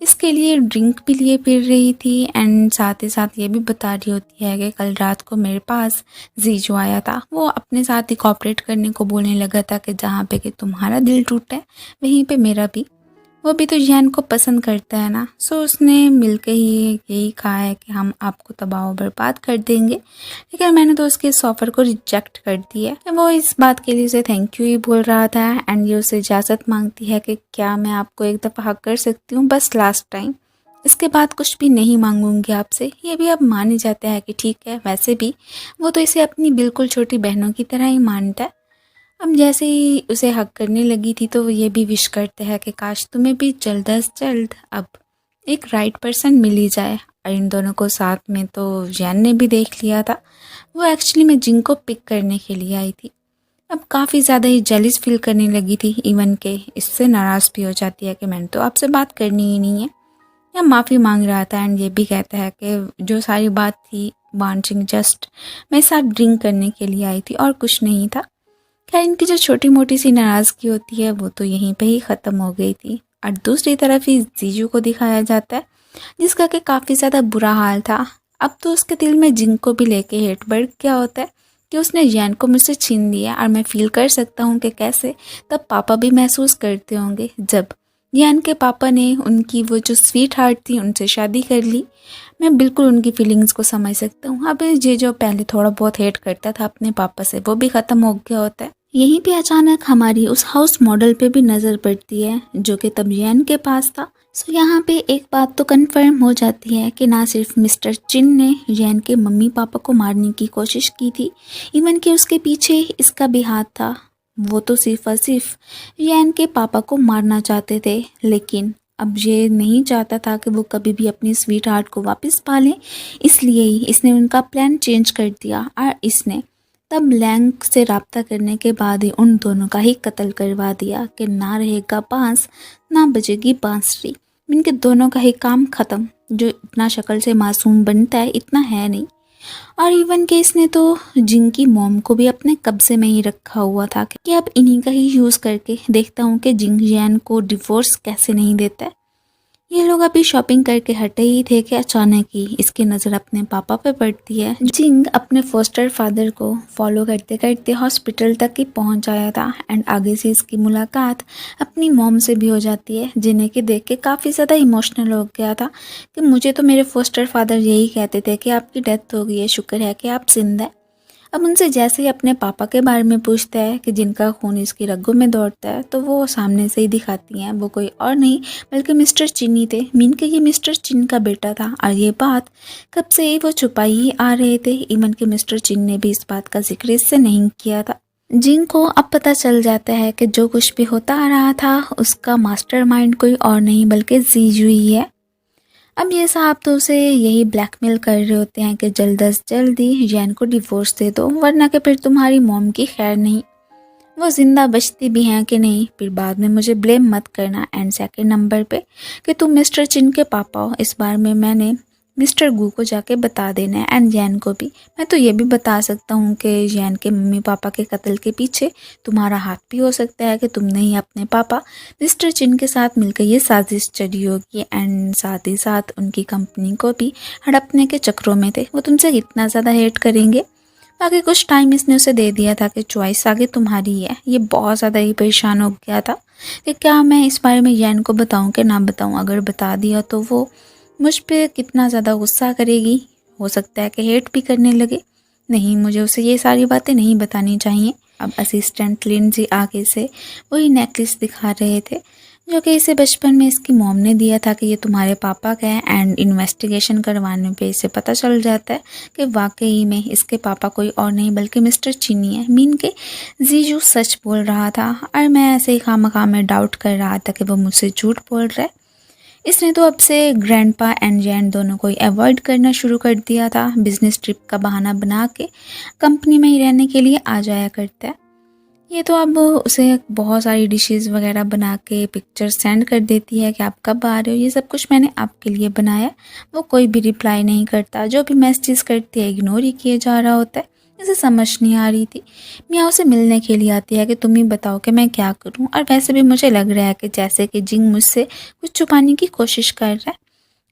इसके लिए ड्रिंक भी लिए फिर रही थी एंड साथ ही साथ ये भी बता रही होती है कि कल रात को मेरे पास जीजू आया था। वो अपने साथ ही कॉपरेट करने को बोलने लगा था कि जहाँ पे कि तुम्हारा दिल टूटा है वहीं पे मेरा भी। वो भी तो जियान को पसंद करता है ना। सो उसने मिलके ही यही कहा है कि हम आपको तबाह बर्बाद कर देंगे, लेकिन मैंने तो उसके इस ऑफर को रिजेक्ट कर दिया है। वो इस बात के लिए उसे थैंक यू ही बोल रहा था एंड ये उसे इजाज़त मांगती है कि क्या मैं आपको एक दफ़ा हक कर सकती हूँ, बस लास्ट टाइम, इसके बाद कुछ भी नहीं मांगूंगी आपसे। ये भी अब मान ही जाता है कि ठीक है। वैसे भी वो तो इसे अपनी बिल्कुल छोटी बहनों की तरह ही मानता है। अब जैसे ही उसे हक करने लगी थी तो ये भी विश करते हैं कि काश तुम्हें भी जल्द अज जल्द अब एक राइट पर्सन मिल ही जाए। और इन दोनों को साथ में तो जैन ने भी देख लिया था। वो एक्चुअली में जिंग को पिक करने के लिए आई थी। अब काफ़ी ज़्यादा ही जेलिस फील करने लगी थी, इवन के इससे नाराज़ भी हो जाती है कि मैंने तो आपसे बात करनी ही नहीं है, या माफ़ी मांग रहा था एंड ये भी कहता है कि जो सारी बात थी वांचिंग जस्ट मेरे साथ ड्रिंक करने के लिए आई थी और कुछ नहीं था। खैर इनकी जो छोटी मोटी सी नाराज़गी होती है वो तो यहीं पे ही ख़त्म हो गई थी। और दूसरी तरफ ही जीजू को दिखाया जाता है जिसका कि काफ़ी ज़्यादा बुरा हाल था। अब तो उसके दिल में जिंग को भी लेके हेट बढ़ गया होता है कि उसने जैन को मुझसे छीन लिया। और मैं फील कर सकता हूँ कि कैसे तब पापा भी महसूस करते होंगे जब जैन के पापा ने उनकी वो जो स्वीट हार्ट थी उनसे शादी कर ली। मैं बिल्कुल उनकी फीलिंग्स को समझ सकता हूँ। अब ये जो पहले थोड़ा बहुत हेट करता था अपने पापा से वो भी ख़त्म हो गया होता है। यहीं पे अचानक हमारी उस हाउस मॉडल पे भी नज़र पड़ती है जो कि तब यैन के पास था। सो यहाँ पे एक बात तो कंफर्म हो जाती है कि ना सिर्फ मिस्टर चिन ने यैन के मम्मी पापा को मारने की कोशिश की थी, इवन कि उसके पीछे इसका भी हाथ था। वो तो सिर्फ और सिर्फ यैन के पापा को मारना चाहते थे, लेकिन अब ये नहीं चाहता था कि वो कभी भी अपनी स्वीट हार्ट को वापस पा लें, इसलिए ही इसने उनका प्लान चेंज कर दिया और इसने तब लैंग से राब्ता करने के बाद ही उन दोनों का ही कत्ल करवा दिया कि ना रहेगा बांस ना बजेगी बांसुरी। इनके दोनों का ही काम ख़त्म। जो इतना शक्ल से मासूम बनता है इतना है नहीं। और इवन के इसने तो जिंग की मॉम को भी अपने कब्जे में ही रखा हुआ था कि अब इन्हीं का ही यूज़ करके देखता हूँ कि जिंग जैन को डिवोर्स कैसे नहीं देता है। ये लोग अभी शॉपिंग करके हटे ही थे कि अचानक ही इसकी नज़र अपने पापा पे पड़ती है। जिंग अपने फोस्टर फादर को फॉलो करते करते हॉस्पिटल तक ही पहुंच आया था एंड आगे से इसकी मुलाकात अपनी मॉम से भी हो जाती है, जिन्हें कि देख के काफ़ी ज़्यादा इमोशनल हो गया था कि मुझे तो मेरे फोस्टर फादर यही कहते थे कि आपकी डेथ हो गई है, शुक्र है कि आप जिंदा है। अब उनसे जैसे ही अपने पापा के बारे में पूछता है कि जिनका खून इसकी रगों में दौड़ता है, तो वो सामने से ही दिखाती हैं वो कोई और नहीं बल्कि मिस्टर चिन ही थे। मीन के ये मिस्टर चिन का बेटा था और ये बात कब से ही वो छुपाई ही आ रहे थे। इवन के मिस्टर चिन ने भी इस बात का जिक्र इससे नहीं किया था। जिन को अब पता चल जाता है कि जो कुछ भी होता आ रहा था उसका मास्टरमाइंड कोई और नहीं बल्कि जीजू ही है। अब ये साहब तो उसे यही ब्लैकमेल कर रहे होते हैं कि जल्द अज जल्दी जैन को डिवोर्स दे दो, वरना कि फिर तुम्हारी मॉम की खैर नहीं। वो जिंदा बचती भी हैं कि नहीं फिर बाद में मुझे ब्लेम मत करना। एंड सेकंड नंबर पे कि तुम मिस्टर चिन के पापा हो, इस बार में मैंने मिस्टर गू को जाके बता देना है एंड जैन को भी। मैं तो ये भी बता सकता हूँ कि जैन के मम्मी पापा के कत्ल के पीछे तुम्हारा हाथ भी हो सकता है कि तुमने ही अपने पापा मिस्टर चिन के साथ मिलकर ये साजिश चढ़ी होगी एंड साथ ही साथ उनकी कंपनी को भी हड़पने के चक्रों में थे। वो तुमसे इतना ज़्यादा हेट करेंगे। बाकी कुछ टाइम इसने उसे दे दिया था कि चॉइस आगे तुम्हारी है। ये बहुत ज़्यादा ही परेशान हो गया था कि क्या मैं इस बारे में जैन को बताऊं कि ना बताऊं। अगर बता दिया तो वो मुझ पे कितना ज़्यादा गुस्सा करेगी, हो सकता है कि हेट भी करने लगे। नहीं, मुझे उसे ये सारी बातें नहीं बतानी चाहिए। अब असिस्टेंट लिंजी आगे से वही नेकलेस दिखा रहे थे जो कि इसे बचपन में इसकी मॉम ने दिया था कि ये तुम्हारे पापा का है। एंड इन्वेस्टिगेशन करवाने पे इसे पता चल जाता है कि वाकई में इसके पापा कोई और नहीं बल्कि मिस्टर चिनी है। मीन के जीजू सच बोल रहा था और मैं ऐसे ही खामखा में डाउट कर रहा था कि वो मुझसे झूठ बोल रहा है। इसने तो अब से ग्रैंडपा एंड जैन दोनों को अवॉइड करना शुरू कर दिया था। बिजनेस ट्रिप का बहाना बना के कंपनी में ही रहने के लिए आ जाया करता है। ये तो अब उसे बहुत सारी डिशेस वगैरह बना के पिक्चर सेंड कर देती है कि आप कब आ रहे हो, ये सब कुछ मैंने आपके लिए बनाया। वो कोई भी रिप्लाई नहीं करता, जो भी मैसेज करती है इग्नोर ही किए जा रहा होता है। इसे समझ नहीं आ रही थी। मियाँ उसे मिलने के लिए आती है कि तुम ही बताओ कि मैं क्या करूं। और वैसे भी मुझे लग रहा है कि जैसे कि जिंग मुझसे कुछ छुपाने की कोशिश कर रहा है।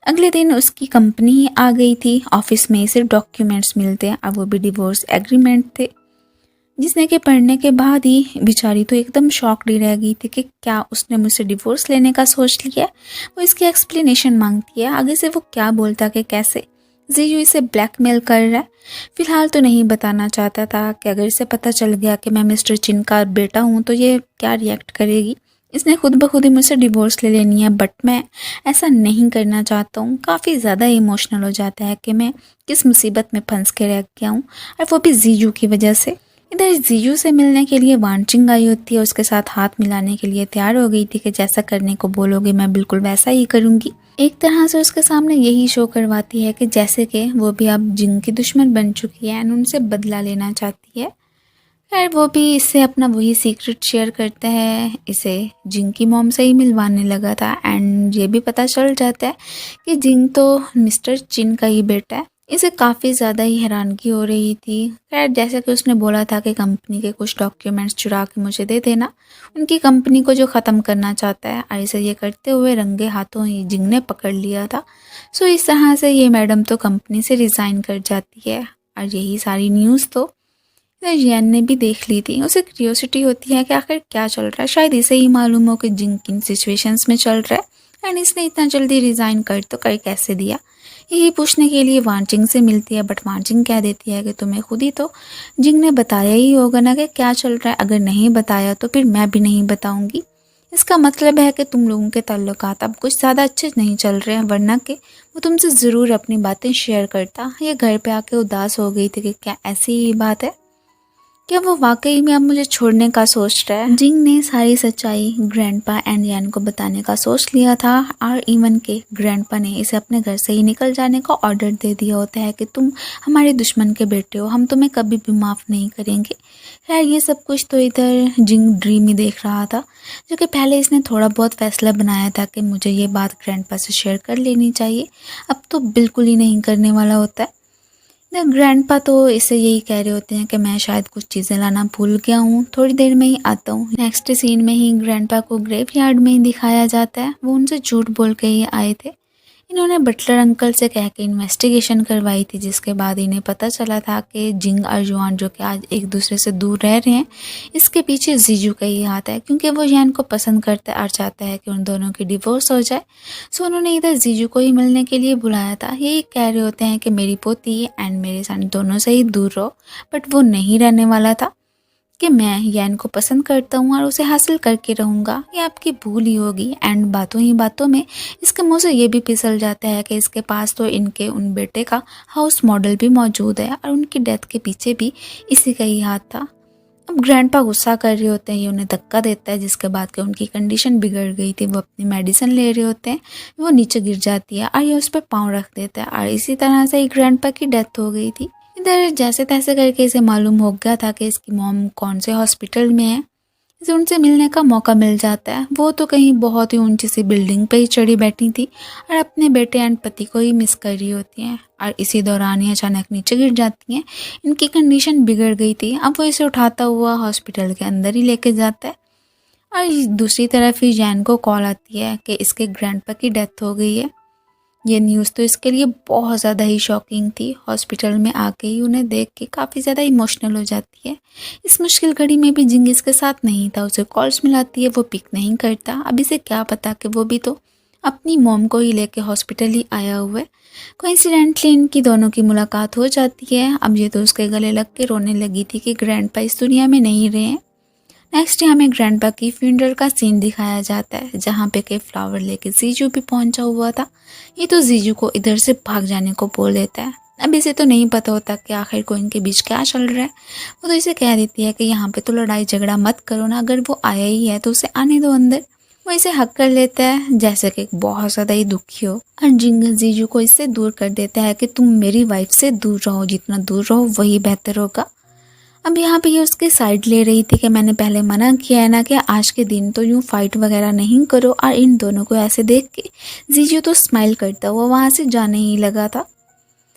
अगले दिन उसकी कंपनी ही आ गई थी। ऑफिस में सिर्फ डॉक्यूमेंट्स मिलते हैं, अब वो भी डिवोर्स एग्रीमेंट थे, जिसने के पढ़ने के बाद ही बेचारी तो एकदम शॉक्ड ही रह गई थी कि क्या उसने मुझसे डिवोर्स लेने का सोच लिया। वो इसकी एक्सप्लेनेशन मांगती है आगे से वो क्या बोलता कि कैसे जीजू इसे ब्लैकमेल कर रहा है। फिलहाल तो नहीं बताना चाहता था कि अगर इसे पता चल गया कि मैं मिस्टर चिन का बेटा हूँ तो ये क्या रिएक्ट करेगी। इसने खुद ब खुद ही मुझसे डिवोर्स ले लेनी है, बट मैं ऐसा नहीं करना चाहता हूँ। काफ़ी ज़्यादा इमोशनल हो जाता है कि मैं किस मुसीबत में फंस के रह गया हूँ, और वो भी जीजू की वजह से। इधर जीजू से मिलने के लिए वांचिंग आई होती है, उसके साथ हाथ मिलाने के लिए तैयार हो गई थी कि जैसा करने को बोलोगे मैं बिल्कुल वैसा ही करूँगी। एक तरह से उसके सामने यही शो करवाती है कि जैसे कि वो भी अब जिंग की दुश्मन बन चुकी है एंड उनसे बदला लेना चाहती है। खैर वो भी इससे अपना वही सीक्रेट शेयर करता है। इसे जिंग की मॉम से ही मिलवाने लगा था एंड ये भी पता चल जाता है कि जिंग तो मिस्टर चिन का ही बेटा है। इसे काफ़ी ज़्यादा ही हैरानगी हो रही थी। खैर जैसे कि उसने बोला था कि कंपनी के कुछ डॉक्यूमेंट्स चुरा के मुझे दे देना, उनकी कंपनी को जो ख़त्म करना चाहता है। और इसे ये करते हुए रंगे हाथों ही जिंग ने पकड़ लिया था। सो इस तरह से ये मैडम तो कंपनी से रिज़ाइन कर जाती है। और यही सारी न्यूज़ तो जियान ने भी देख ली थी। उसे क्यूरियोसिटी होती है कि आखिर क्या चल रहा है। शायद इसे ही मालूम हो कि जिंग किन सिचुएशंस में चल रहा है एंड इसने इतना जल्दी रिज़ाइन कर तो कर कैसे दिया। यही पूछने के लिए वांचिंग से मिलती है, बट वांचिंग कह देती है कि तुम्हें खुद ही तो जिंग ने बताया ही होगा ना कि क्या चल रहा है, अगर नहीं बताया तो फिर मैं भी नहीं बताऊंगी। इसका मतलब है कि तुम लोगों के ताल्लुकात अब कुछ ज़्यादा अच्छे नहीं चल रहे हैं, वरना के वो तुमसे ज़रूर अपनी बातें शेयर करता। ये घर पे आके उदास हो गई थी कि क्या ऐसी ही बात है, क्या वो वाकई में अब मुझे छोड़ने का सोच रहा है। जिंग ने सारी सच्चाई ग्रैंडपा एंड यान को बताने का सोच लिया था, और इवन के ग्रैंडपा ने इसे अपने घर से ही निकल जाने का ऑर्डर दे दिया होता है कि तुम हमारे दुश्मन के बेटे हो, हम तुम्हें कभी भी माफ़ नहीं करेंगे। खैर ये सब कुछ तो इधर जिंग ड्रीम ही देख रहा था, जो कि पहले इसने थोड़ा बहुत फैसला बनाया था कि मुझे ये बात ग्रैंडपा से शेयर कर लेनी चाहिए, अब तो बिल्कुल ही नहीं करने वाला होता है। ग्रैंडपा तो इसे यही कह रहे होते हैं कि मैं शायद कुछ चीज़ें लाना भूल गया हूँ, थोड़ी देर में ही आता हूँ। नेक्स्ट सीन में ही ग्रैंडपा को ग्रेवयार्ड में ही दिखाया जाता है। वो उनसे झूठ बोल के ही आए थे। इन्होंने बटलर अंकल से कह के इन्वेस्टिगेशन करवाई थी, जिसके बाद इन्हें पता चला था कि जिंग और जुआन जो कि आज एक दूसरे से दूर रह रहे हैं, इसके पीछे जीजू का ही हाथ है, क्योंकि वो यान को पसंद करता है और चाहता है कि उन दोनों की डिवोर्स हो जाए। सो उन्होंने इधर जीजू को ही मिलने के लिए बुलाया था। यही कह रहे होते हैं कि मेरी पोती एंड मेरे सन दोनों से ही दूर रहो, बट वो नहीं रहने वाला था कि मैं यान को पसंद करता हूँ और उसे हासिल करके रहूँगा। ये आपकी भूल ही होगी। एंड बातों ही बातों में इसके मुंह से ये भी फिसल जाता है कि इसके पास तो इनके उन बेटे का हाउस मॉडल भी मौजूद है और उनकी डेथ के पीछे भी इसी का ही हाथ था। अब ग्रैंडपा गुस्सा कर रहे होते हैं, ये उन्हें धक्का देता है, जिसके बाद कि उनकी कंडीशन बिगड़ गई थी। वो अपनी मेडिसिन ले रहे होते हैं, वो नीचे गिर जाती है और ये उस पर पाँव रख देता है, और इसी तरह से ही ग्रैंडपा की डेथ हो गई थी। इधर जैसे तैसे करके इसे मालूम हो गया था कि इसकी मॉम कौन से हॉस्पिटल में है। इसे उनसे मिलने का मौका मिल जाता है। वो तो कहीं बहुत ही ऊंची सी बिल्डिंग पे ही चढ़ी बैठी थी और अपने बेटे एंड पति को ही मिस कर रही होती हैं, और इसी दौरान ही अचानक नीचे गिर जाती हैं। इनकी कंडीशन बिगड़ गई थी। अब वो इसे उठाता हुआ हॉस्पिटल के अंदर ही लेके जाता है, और दूसरी तरफ ही जैन को कॉल आती है कि इसके ग्रैंडपा की डेथ हो गई है। ये न्यूज़ तो इसके लिए बहुत ज़्यादा ही शॉकिंग थी। हॉस्पिटल में आके ही उन्हें देख के काफ़ी ज़्यादा इमोशनल हो जाती है। इस मुश्किल घड़ी में भी जिंग इसके साथ नहीं था। उसे कॉल्स मिलाती है, वो पिक नहीं करता। अब इसे क्या पता कि वो भी तो अपनी मॉम को ही लेके हॉस्पिटल ही आया हुआ है। कोइंसिडेंटली इनकी दोनों की मुलाकात हो जाती है। अब ये तो उसके गले लग के रोने लगी थी कि ग्रैंडपा इस दुनिया में नहीं रहे हैं। नेक्स्ट हमें ग्रैंडपा की फ्यूनरल का सीन दिखाया जाता है, जहाँ पे के फ्लावर लेके जीजू भी पहुंचा हुआ था। ये तो जीजू को इधर से भाग जाने को बोल देता है। अब इसे तो नहीं पता होता कि आखिर को इनके बीच क्या चल रहा है। वो तो इसे कह देती है कि यहाँ पे तो लड़ाई झगड़ा मत करो ना, अगर वो आया ही है तो उसे आने दो अंदर। वो इसे हक कर लेता है जैसे कि बहुत ज़्यादा ही दुखी हो, और जिंग जीजू को इससे दूर कर देता है कि तुम मेरी वाइफ से दूर रहो, जितना दूर रहो वही बेहतर होगा। अब यहाँ पे ये उसकी साइड ले रही थी कि मैंने पहले मना किया है ना कि आज के दिन तो यूँ फाइट वगैरह नहीं करो, और इन दोनों को ऐसे देख के जीजू तो स्माइल करता हुआ वहाँ से जाने ही लगा था।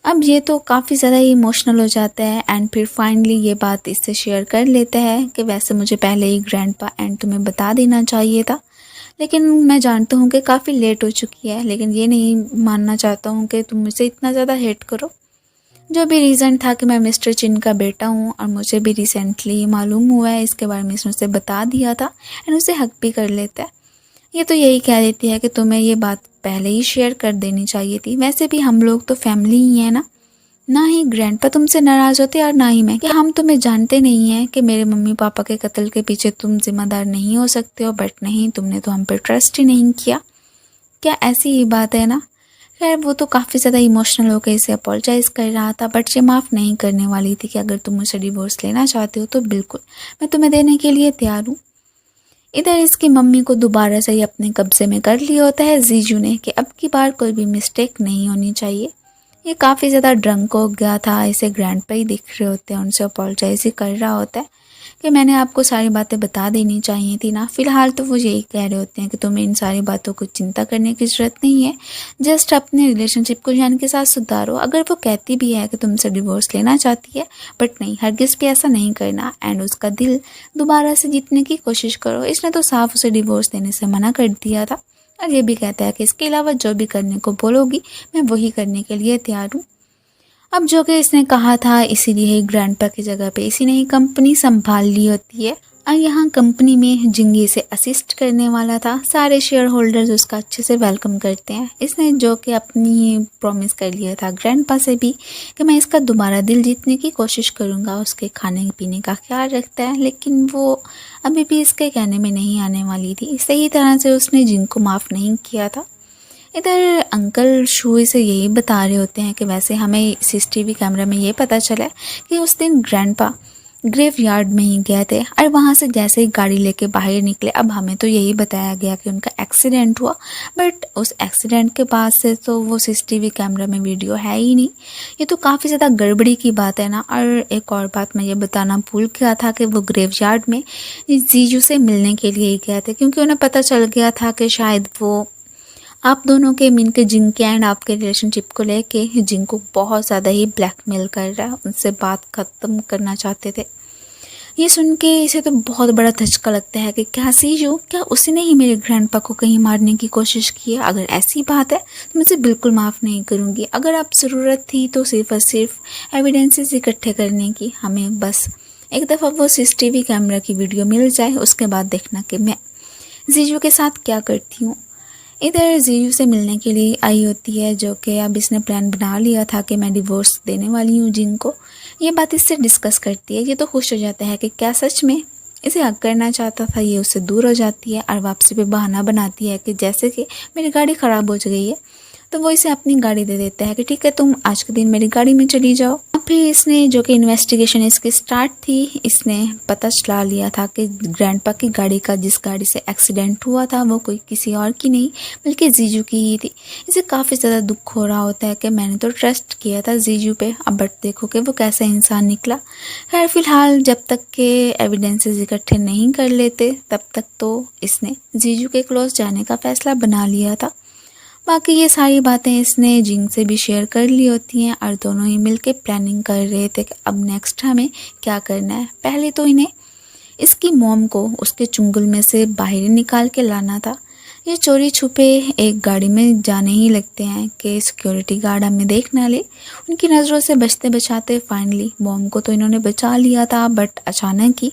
अब ये तो काफ़ी ज़्यादा ही इमोशनल हो जाता है, एंड फिर फाइनली ये बात इससे शेयर कर लेता है कि वैसे मुझे पहले ही ग्रैंडपा एंड तुम्हें बता देना चाहिए था, लेकिन मैं जानता हूँ कि काफ़ी लेट हो चुकी है, लेकिन ये नहीं मानना चाहता हूँ कि तुम मुझे इतना ज़्यादा हेट करो। जो भी रीज़न था कि मैं मिस्टर चिन का बेटा हूँ, और मुझे भी रिसेंटली मालूम हुआ है इसके बारे में, इसने उसे बता दिया था, एंड उसे हक भी कर लेता है। ये तो यही कह देती है कि तुम्हें ये बात पहले ही शेयर कर देनी चाहिए थी। वैसे भी हम लोग तो फैमिली ही है ना ही ग्रैंडपा तुमसे नाराज़ होते और ना ही मैं, कि हम तुम्हें जानते नहीं हैं कि मेरे मम्मी पापा के कत्ल के पीछे तुम जिम्मेदार नहीं हो सकते हो, बट नहीं, तुमने तो हम पे ट्रस्ट ही नहीं किया। क्या ऐसी ही बात है ना। खैर वो तो काफ़ी ज़्यादा इमोशनल होकर इसे अपोलोजाइज़ कर रहा था, बट ये माफ़ नहीं करने वाली थी कि अगर तुम मुझसे डिवोर्स लेना चाहते हो तो बिल्कुल मैं तुम्हें देने के लिए तैयार हूँ। इधर इसकी मम्मी को दोबारा से ही अपने कब्जे में कर लिया होता है जीजू ने कि अब की बार कोई भी मिस्टेक नहीं होनी चाहिए। ये काफ़ी ज़्यादा ड्रंक हो गया था, इसे ग्रैंडपा ही दिख रहे होते हैं, उनसे अपोलोजाइज़ ही कर रहा होता है कि मैंने आपको सारी बातें बता देनी चाहिए थी ना। फिलहाल तो वो यही कह रहे होते हैं कि तुम्हें इन सारी बातों को चिंता करने की ज़रूरत नहीं है, जस्ट अपने रिलेशनशिप को जान के साथ सुधारो। अगर वो कहती भी है कि तुमसे डिवोर्स लेना चाहती है, बट नहीं, हरगिज़ भी ऐसा नहीं करना, एंड उसका दिल दोबारा से जीतने की कोशिश करो। इसने तो साफ उसे डिवोर्स देने से मना कर दिया था, और ये भी कहता है कि इसके अलावा जो भी करने को बोलोगी मैं वही करने के लिए तैयार हूँ। अब जो कि इसने कहा था, इसीलिए ही ग्रैंडपा की जगह पे इसी ने ही कंपनी संभाल ली होती है। और यहाँ कंपनी में जिंगी से असिस्ट करने वाला था। सारे शेयर होल्डर्स उसका अच्छे से वेलकम करते हैं। इसने जो कि अपनी प्रॉमिस कर लिया था ग्रैंडपा से भी कि मैं इसका दोबारा दिल जीतने की कोशिश करूँगा, उसके खाने पीने का ख्याल रखता है, लेकिन वो अभी भी इसके कहने में नहीं आने वाली थी। सही तरह से उसने जिंग को माफ़ नहीं किया था। इधर अंकल शूई से यही बता रहे होते हैं कि वैसे हमें सीसीटीवी कैमरे में ये पता चला कि उस दिन ग्रैंडपा ग्रेव यार्ड में ही गए थे और वहाँ से जैसे ही गाड़ी लेके बाहर निकले, अब हमें तो यही बताया गया कि उनका एक्सीडेंट हुआ, बट उस एक्सीडेंट के बाद से तो वो सीसीटीवी कैमरा में वीडियो है ही नहीं। ये तो काफ़ी ज़्यादा गड़बड़ी की बात है ना। और एक और बात मैं ये बताना भूल गया था कि वो ग्रेव यार्ड में जीजू से मिलने के लिए ही गए थे, क्योंकि उन्हें पता चल गया था कि शायद वो आप दोनों के मीन के जिंग के एंड आपके रिलेशनशिप को लेके जिंग को बहुत ज़्यादा ही ब्लैकमेल कर रहा है, उनसे बात ख़त्म करना चाहते थे। ये सुन के इसे तो बहुत बड़ा धचका लगता है कि क्या सीजू, क्या उसने ही मेरे ग्रैंडपा को कहीं मारने की कोशिश की है? अगर ऐसी बात है तो मैं उसे बिल्कुल माफ़ नहीं करूँगी। अगर आप ज़रूरत थी तो सिर्फ और सिर्फ एविडेंसेस इकट्ठे करने की, हमें बस एक दफ़ा वो सीसीटीवी कैमरा की वीडियो मिल जाए, उसके बाद देखना कि मैं जीजू के साथ क्या करती हूँ। इधर जीजू से मिलने के लिए आई होती है, जो कि अब इसने प्लान बना लिया था कि मैं डिवोर्स देने वाली हूँ जिंग को। ये बात इससे डिस्कस करती है। ये तो खुश हो जाता है कि क्या सच में इसे हक करना चाहता था। ये उससे दूर हो जाती है और वापसी पे बहाना बनाती है कि जैसे कि मेरी गाड़ी ख़राब हो गई है, तो वो इसे अपनी गाड़ी दे देता है कि ठीक है तुम आज के दिन मेरी गाड़ी में चली जाओ। अब फिर इसने जो कि इन्वेस्टिगेशन इसकी स्टार्ट थी, इसने पता चला लिया था कि ग्रैंडपा की गाड़ी का जिस गाड़ी से एक्सीडेंट हुआ था वो कोई किसी और की नहीं बल्कि जीजू की ही थी। इसे काफ़ी ज़्यादा दुख हो रहा होता है कि मैंने तो ट्रस्ट किया था जीजू पे, अब बट देखो कि वो कैसा इंसान निकला। खैर फिलहाल जब तक के एविडेंसेस इकट्ठे नहीं कर लेते तब तक तो इसने जीजू के क्लोज जाने का फैसला बना लिया था। बाकी ये सारी बातें इसने जिंग से भी शेयर कर ली होती हैं और दोनों ही मिलके प्लानिंग कर रहे थे कि अब नेक्स्ट हमें क्या करना है। पहले तो इन्हें इसकी मॉम को उसके चुंगल में से बाहर निकाल के लाना था। ये चोरी छुपे एक गाड़ी में जाने ही लगते हैं कि सिक्योरिटी गार्ड हमें देख ना ले। उनकी नज़रों से बचते बचाते फाइनली मॉम को तो इन्होंने बचा लिया था, बट अचानक ही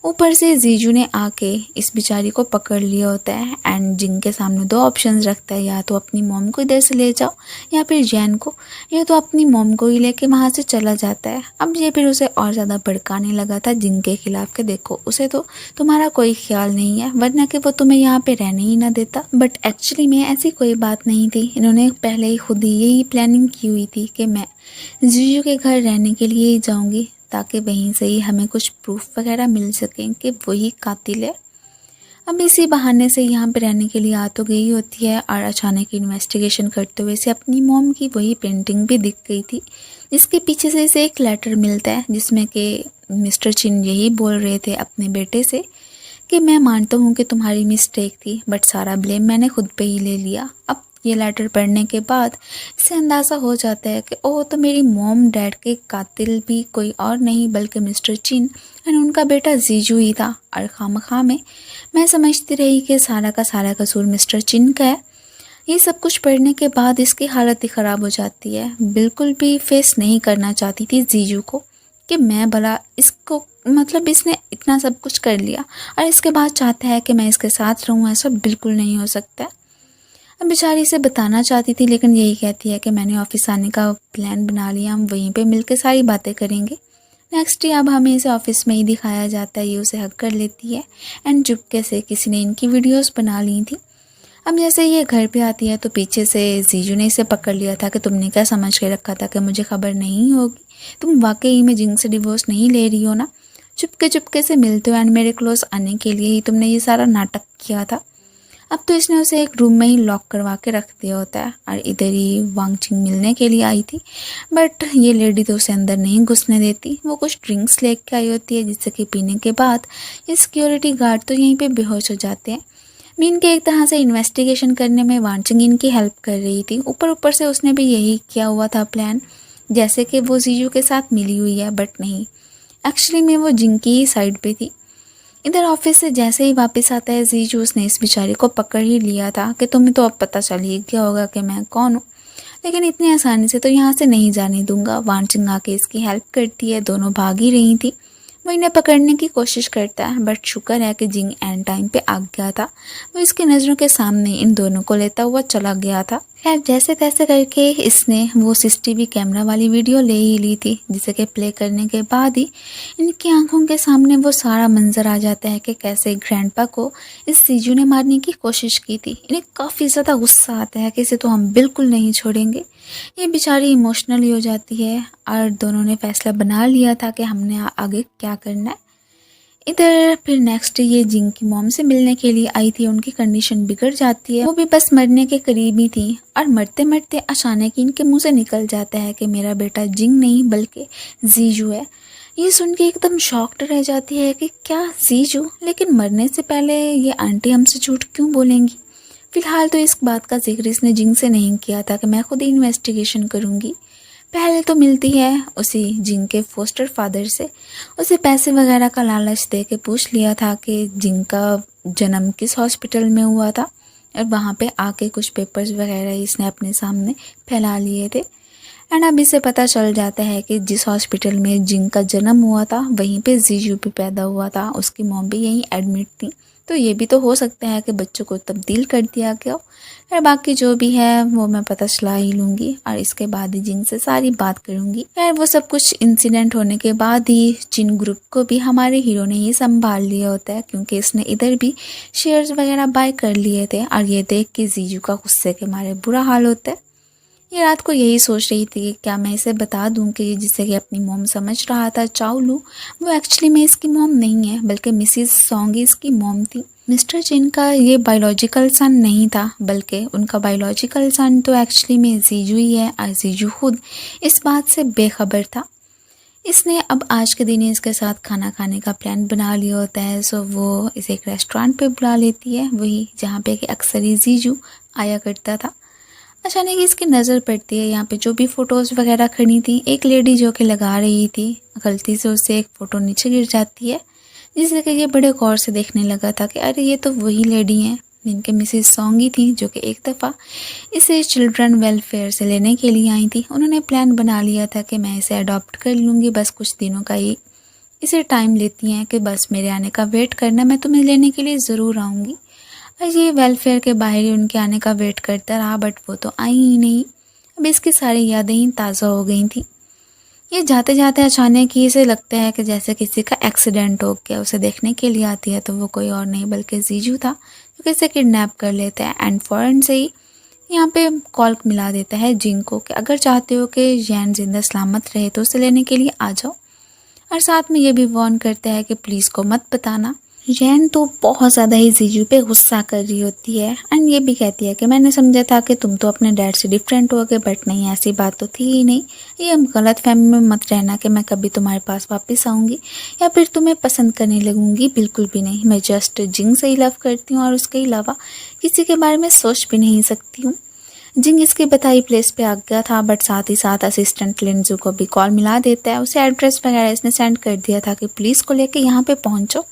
ऊपर से जीजू ने आके इस बेचारी को पकड़ लिया होता है एंड जिंग के सामने दो ऑप्शंस रखता है, या तो अपनी मॉम को इधर से ले जाओ या फिर जैन को, या तो अपनी मॉम को ही लेके वहाँ से चला जाता है। अब ये फिर उसे और ज़्यादा भड़काने लगा था जिंग के खिलाफ कि देखो उसे तो तुम्हारा कोई ख्याल नहीं है, वरना कि वो तुम्हें यहाँ पे रहने ही ना देता। बट एक्चुअली में ऐसी कोई बात नहीं थी। इन्होंने पहले ही खुद ही यही प्लानिंग की हुई थी कि मैं जीजू के घर रहने के लिए ही जाऊँगी ताकि वहीं से ही हमें कुछ प्रूफ वगैरह मिल सकें कि वही कातिल है। अब इसी बहाने से यहाँ पे रहने के लिए आ तो गई होती है और अचानक इन्वेस्टिगेशन करते हुए इसे अपनी मॉम की वही पेंटिंग भी दिख गई थी, जिसके पीछे से इसे एक लेटर मिलता है जिसमें कि मिस्टर चिन यही बोल रहे थे अपने बेटे से कि मैं मानता हूँ कि तुम्हारी मिस्टेक थी, बट सारा ब्लेम मैंने खुद पे ही ले लिया। अब ये लेटर पढ़ने के बाद इसे अंदाज़ा हो जाता है कि ओह तो मेरी मॉम डैड के कातिल भी कोई और नहीं बल्कि मिस्टर चिन और उनका बेटा जीजू ही था। और खामखा में मैं समझती रही कि सारा का सारा कसूर मिस्टर चिन का है। ये सब कुछ पढ़ने के बाद इसकी हालत ही ख़राब हो जाती है। बिल्कुल भी फेस नहीं करना चाहती थी जीजू को कि मैं भला इसको, मतलब इसने इतना सब कुछ कर लिया और इसके बाद चाहता है कि मैं इसके साथ रहूँ। ऐसा बिल्कुल नहीं हो सकता। अब बेचारी से बताना चाहती थी लेकिन यही कहती है कि मैंने ऑफिस आने का प्लान बना लिया, हम वहीं पे मिलकर सारी बातें करेंगे। नेक्स्ट डे अब हमें इसे ऑफिस में ही दिखाया जाता है। ये उसे हक कर लेती है एंड चुपके से किसी ने इनकी वीडियोस बना ली थी। अब जैसे ये घर पे आती है तो पीछे से जीजू ने इसे पकड़ लिया था कि तुमने क्या समझ के रखा था कि मुझे खबर नहीं होगी, तुम वाकई में जिंग से डिवोर्स नहीं ले रही हो ना, चुपके से मिलते हो एंड मेरे क्लोज आने के लिए ही तुमने ये सारा नाटक किया था। अब तो इसने उसे एक रूम में ही लॉक करवा के रख दिया होता है और इधर ही वांगचिंग मिलने के लिए आई थी, बट ये लेडी तो उसे अंदर नहीं घुसने देती। वो कुछ ड्रिंक्स लेके आई होती है जिससे कि पीने के बाद ये सिक्योरिटी गार्ड तो यहीं पे बेहोश हो जाते हैं। मीन के एक तरह से इन्वेस्टिगेशन करने में वांगचिंग इनकी हेल्प कर रही थी। ऊपर से उसने भी यही किया हुआ था प्लान, जैसे कि वो जीजू के साथ मिली हुई है, बट नहीं, एक्चुअली में वो जिंग की ही साइड पे थी। इधर ऑफिस से जैसे ही वापस आता है जीजू, उसने इस बेचारी को पकड़ ही लिया था कि तुम्हें तो अब पता चल ही गया होगा कि मैं कौन हूँ, लेकिन इतनी आसानी से तो यहाँ से नहीं जाने दूंगा। वांगचिंग आके इसकी हेल्प करती है, दोनों भाग ही रही थी वो इन्हें पकड़ने की कोशिश करता है, बट शुक्र है कि जिंग एंड टाइम पे आ गया था। वो इसकी नज़रों के सामने इन दोनों को लेता हुआ चला गया था। खैर जैसे तैसे करके इसने वो सीसीटीवी कैमरा वाली वीडियो ले ही ली थी, जिसे कि प्ले करने के बाद ही इनकी आंखों के सामने वो सारा मंजर आ जाता है कि कैसे ग्रैंडपा को इस जीजू ने मारने की कोशिश की थी। इन्हें काफ़ी ज़्यादा गुस्सा आता है कि इसे तो हम बिल्कुल नहीं छोड़ेंगे। ये बेचारी इमोशनली हो जाती है और दोनों ने फैसला बना लिया था कि हमने आगे क्या करना है। इधर फिर नेक्स्ट ये जिंग की मॉम से मिलने के लिए आई थी। उनकी कंडीशन बिगड़ जाती है, वो भी बस मरने के करीब ही थी और मरते मरते अचानक इनके मुंह से निकल जाता है कि मेरा बेटा जिंग नहीं बल्कि जीजू है। ये सुन के एकदम शॉक्ड रह जाती है कि क्या जीजू, लेकिन मरने से पहले ये आंटी हमसे झूठ क्यों बोलेंगी। फिलहाल तो इस बात का जिक्र इसने जिंग से नहीं किया था कि मैं खुद ही इन्वेस्टिगेशन करूँगी। पहले तो मिलती है उसी जिंग के फोस्टर फादर से। उसे पैसे वगैरह का लालच दे के पूछ लिया था कि जिंग का जन्म किस हॉस्पिटल में हुआ था, और वहाँ पे आके कुछ पेपर्स वगैरह इसने अपने सामने फैला लिए थे। एंड अब इसे पता चल जाता है कि जिस हॉस्पिटल में जिंग का जन्म हुआ था वहीं पे जीजू भी पैदा हुआ था, उसकी मॉम भी यहीं एडमिट थी। तो ये भी तो हो सकता है कि बच्चों को तब्दील कर दिया गया हो। और बाकी जो भी है वो मैं पता चला ही लूँगी और इसके बाद ही जिंग से सारी बात करूँगी। खैर वो सब कुछ इंसिडेंट होने के बाद ही जिन ग्रुप को भी हमारे हीरो ने ही संभाल लिया होता है, क्योंकि इसने इधर भी शेयर्स वगैरह बाय कर लिए थे। और ये देख के जीजू का गुस्से के मारे बुरा हाल होता है। ये रात को यही सोच रही थी कि क्या मैं इसे बता दूं कि जिसे कि अपनी मॉम समझ रहा था चाउलू, वो एक्चुअली में इसकी मॉम नहीं है बल्कि मिसिस सोंगी इसकी मॉम थी। मिस्टर जिन का ये बायोलॉजिकल सन नहीं था, बल्कि उनका बायोलॉजिकल सन तो एक्चुअली में जीजू ही है और जीजू खुद इस बात से बेखबर था। इसने अब आज के दिन इसके साथ खाना खाने का प्लान बना लिया होता है। सो वो इसे एक रेस्टोरेंट पे बुला लेती है, वही जहाँ पे कि अक्सर ही जीजू आया करता था। अचानक इसकी नज़र पड़ती है यहाँ पे जो भी फ़ोटोज़ वगैरह खड़ी थी, एक लेडी जो कि लगा रही थी, गलती से उससे एक फ़ोटो नीचे गिर जाती है, जिससे कि ये बड़े गौर से देखने लगा था कि अरे ये तो वही लेडी हैं जिनके मिसेस सोंगी थी, जो कि एक दफ़ा इसे चिल्ड्रन वेलफेयर से लेने के लिए आई थी। उन्होंने प्लान बना लिया था कि मैं इसे अडॉप्ट कर लूँगी, बस कुछ दिनों का ही इसे टाइम लेती हैं कि बस मेरे आने का वेट करना, मैं तुम्हें लेने के लिए ज़रूर आऊँगी। और ये वेलफेयर के बाहर ही उनके आने का वेट करता रहा, बट वो तो आई ही नहीं। अब इसकी सारी यादें ही ताज़ा हो गई थी। ये जाते जाते अचानक ही इसे लगता है कि जैसे किसी का एक्सीडेंट हो गया। उसे देखने के लिए आती है तो वो कोई और नहीं बल्कि जीजू था, जो कि इसे किडनैप कर लेता है। एंड फ़ौरन से ही यहाँ पे कॉल मिला देता है जिंग को कि अगर चाहते हो कि जैन जिंदा सलामत रहे तो उसे लेने के लिए आ जाओ। और साथ में ये भी वार्न करता है कि पुलिस को मत बताना। जैन तो बहुत ज़्यादा ही जीजू पे गुस्सा कर रही होती है एंड ये भी कहती है कि मैंने समझा था कि तुम तो अपने डैड से डिफरेंट हो गए, बट नहीं, ऐसी बात तो थी ही नहीं। ये हम गलत फहमी में मत रहना कि मैं कभी तुम्हारे पास वापस आऊँगी या फिर तुम्हें पसंद करने लगूँगी, बिल्कुल भी नहीं। मैं जस्ट जिंग से ही लव करती हूँ और उसके अलावा किसी के बारे में सोच भी नहीं सकती हूँ। जिंग इसके बताई प्लेस पे आ गया था, बट साथ ही साथ असिस्टेंट लिंजू को भी कॉल मिला देता है। उसे एड्रेस वगैरह इसने सेंड कर दिया था कि पुलिस को लेके यहाँ पे पहुँचो।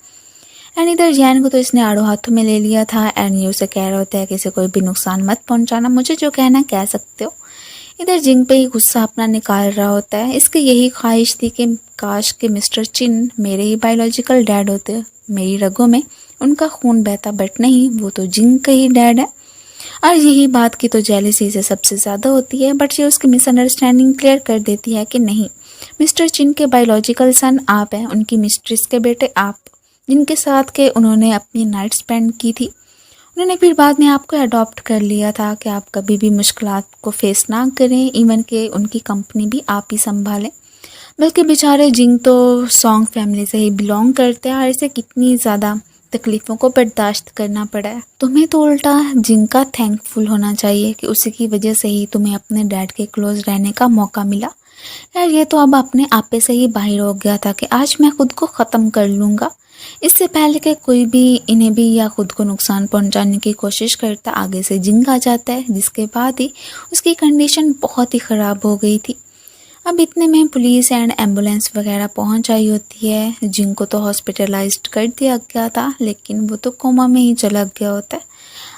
एंड इधर जैन को तो इसने आड़ो हाथों में ले लिया था एंड ये उसे कह रहा होता है कि इसे कोई भी नुकसान मत पहुंचाना, मुझे जो कहना कह सकते हो। इधर जिंग पे ही गुस्सा अपना निकाल रहा होता है। इसकी यही ख्वाहिश थी कि काश के मिस्टर चिन मेरे ही बायोलॉजिकल डैड होते, मेरी रगों में उनका खून बहता, बट नहीं, वो तो जिंग का ही डैड है। और यही बात की तो जेलसी से सबसे ज़्यादा होती है, बट ये उसकी मिसअंडरस्टैंडिंग क्लियर कर देती है कि नहीं, मिस्टर चिन के बायोलॉजिकल सन आप हैं, उनकी मिस्ट्रेस के बेटे आप, जिनके साथ के उन्होंने अपनी नाइट स्पेंड की थी। उन्होंने फिर बाद में आपको अडॉप्ट कर लिया था कि आप कभी भी मुश्किलात को फेस ना करें, इवन के उनकी कंपनी भी आप ही संभालें। बल्कि बेचारे जिंग तो सॉन्ग फैमिली से ही बिलोंग करते हैं और इसे कितनी ज़्यादा तकलीफ़ों को बर्दाश्त करना पड़ा है। तुम्हें तो उल्टा जिंग का थैंकफुल होना चाहिए कि उसी की वजह से ही तुम्हें अपने डैड के क्लोज रहने का मौका मिला। यार ये तो अब अपने आपे से ही बाहर हो गया था कि आज मैं खुद को ख़त्म कर लूँगा। इससे पहले कि कोई भी इन्हें भी या खुद को नुकसान पहुंचाने की कोशिश करता, आगे से जिंग आ जाता है, जिसके बाद ही उसकी कंडीशन बहुत ही ख़राब हो गई थी। अब इतने में पुलिस एंड एम्बुलेंस वगैरह पहुंच आई होती है। जिंग को तो हॉस्पिटलाइज्ड कर दिया गया था, लेकिन वो तो कोमा में ही चला गया होता है।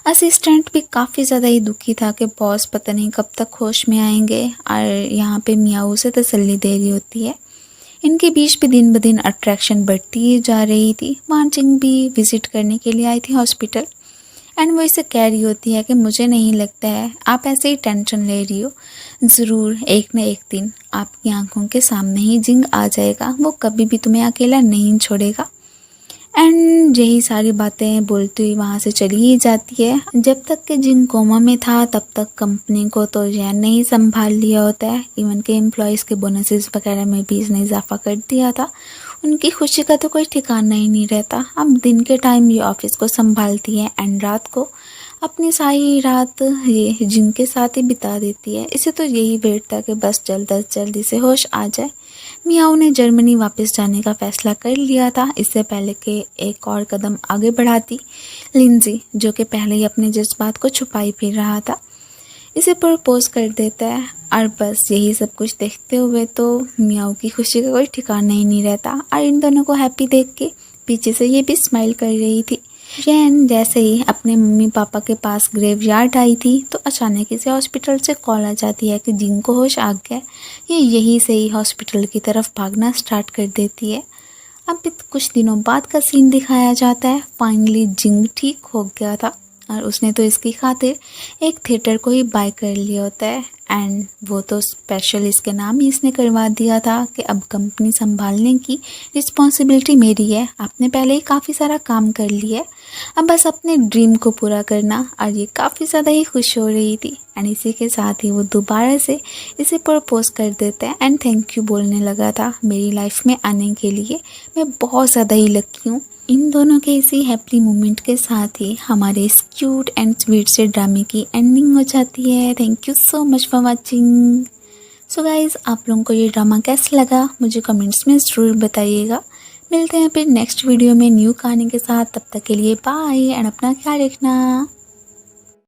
असिस्टेंट भी काफ़ी ज़्यादा ही दुखी था कि बॉस पता नहीं कब तक होश में आएंगे, और यहाँ पे मियाऊ से तसल्ली दे रही होती है। इनके बीच भी दिन ब दिन अट्रैक्शन बढ़ती ही जा रही थी। मान जिंग भी विजिट करने के लिए आई थी हॉस्पिटल एंड वो इसे कह रही होती है कि मुझे नहीं लगता है आप ऐसे ही टेंशन ले रही हो, ज़रूर एक न एक दिन आपकी आंखों के सामने ही जिंग आ जाएगा, वो कभी भी तुम्हें अकेला नहीं छोड़ेगा। एंड यही सारी बातें बोलती हुई वहाँ से चली ही जाती है। जब तक कि जिंग कोमा में था तब तक कंपनी को तो जैन ने ही संभाल लिया होता है, इवन के एम्प्लॉयज़ के बोनसेस वगैरह में भी इसने इजाफा कर दिया था। उनकी खुशी का तो कोई ठिकाना ही नहीं रहता। अब दिन के टाइम ये ऑफिस को संभालती है एंड रात को अपनी सारी रात ये जिंग के साथ ही बिता देती है। इसे तो यही वेट था कि बस जल्दी से होश आ जाए। मियाओ ने जर्मनी वापस जाने का फैसला कर लिया था, इससे पहले कि एक और कदम आगे बढ़ाती लिंजी, जो कि पहले ही अपने जज्बात को छुपाई फिर रहा था, इसे प्रपोज कर देता है। और बस यही सब कुछ देखते हुए तो मियाओ की खुशी का कोई ठिकाना ही नहीं रहता। और इन दोनों को हैप्पी देख के पीछे से ये भी स्माइल कर रही थी। जैन जैसे ही अपने मम्मी पापा के पास ग्रेवयार्ड आई थी तो अचानक इसे हॉस्पिटल से कॉल आ जाती है कि जिंग को होश आ गया। ये यहीं से ही हॉस्पिटल की तरफ भागना स्टार्ट कर देती है। अब कुछ दिनों बाद का सीन दिखाया जाता है। फाइनली जिंग ठीक हो गया था और उसने तो इसकी खातिर एक थिएटर को ही बाय कर लिया होता है एंड वो तो स्पेशल इसके नाम ही इसने करवा दिया था कि अब कंपनी संभालने की रिस्पॉन्सिबिलिटी मेरी है। आपने पहले ही काफ़ी सारा काम कर लिया है, अब बस अपने ड्रीम को पूरा करना। और ये काफ़ी ज़्यादा ही खुश हो रही थी एंड इसी के साथ ही वो दोबारा से इसे प्रपोज कर देता है एंड थैंक यू बोलने लगा था मेरी लाइफ में आने के लिए। मैं बहुत ज़्यादा ही लकी हूँ। इन दोनों के इसी हैप्पी मोमेंट के साथ ही हमारे इस क्यूट एंड स्वीट से ड्रामे की एंडिंग हो जाती है। Thank you so much for watching. So guys, आप लोगों को ये ड्रामा कैसा लगा मुझे कमेंट्स में ज़रूर बताइएगा। मिलते हैं फिर नेक्स्ट वीडियो में न्यू कहानी के साथ। तब तक के लिए बाय एंड अपना ख्याल रखना।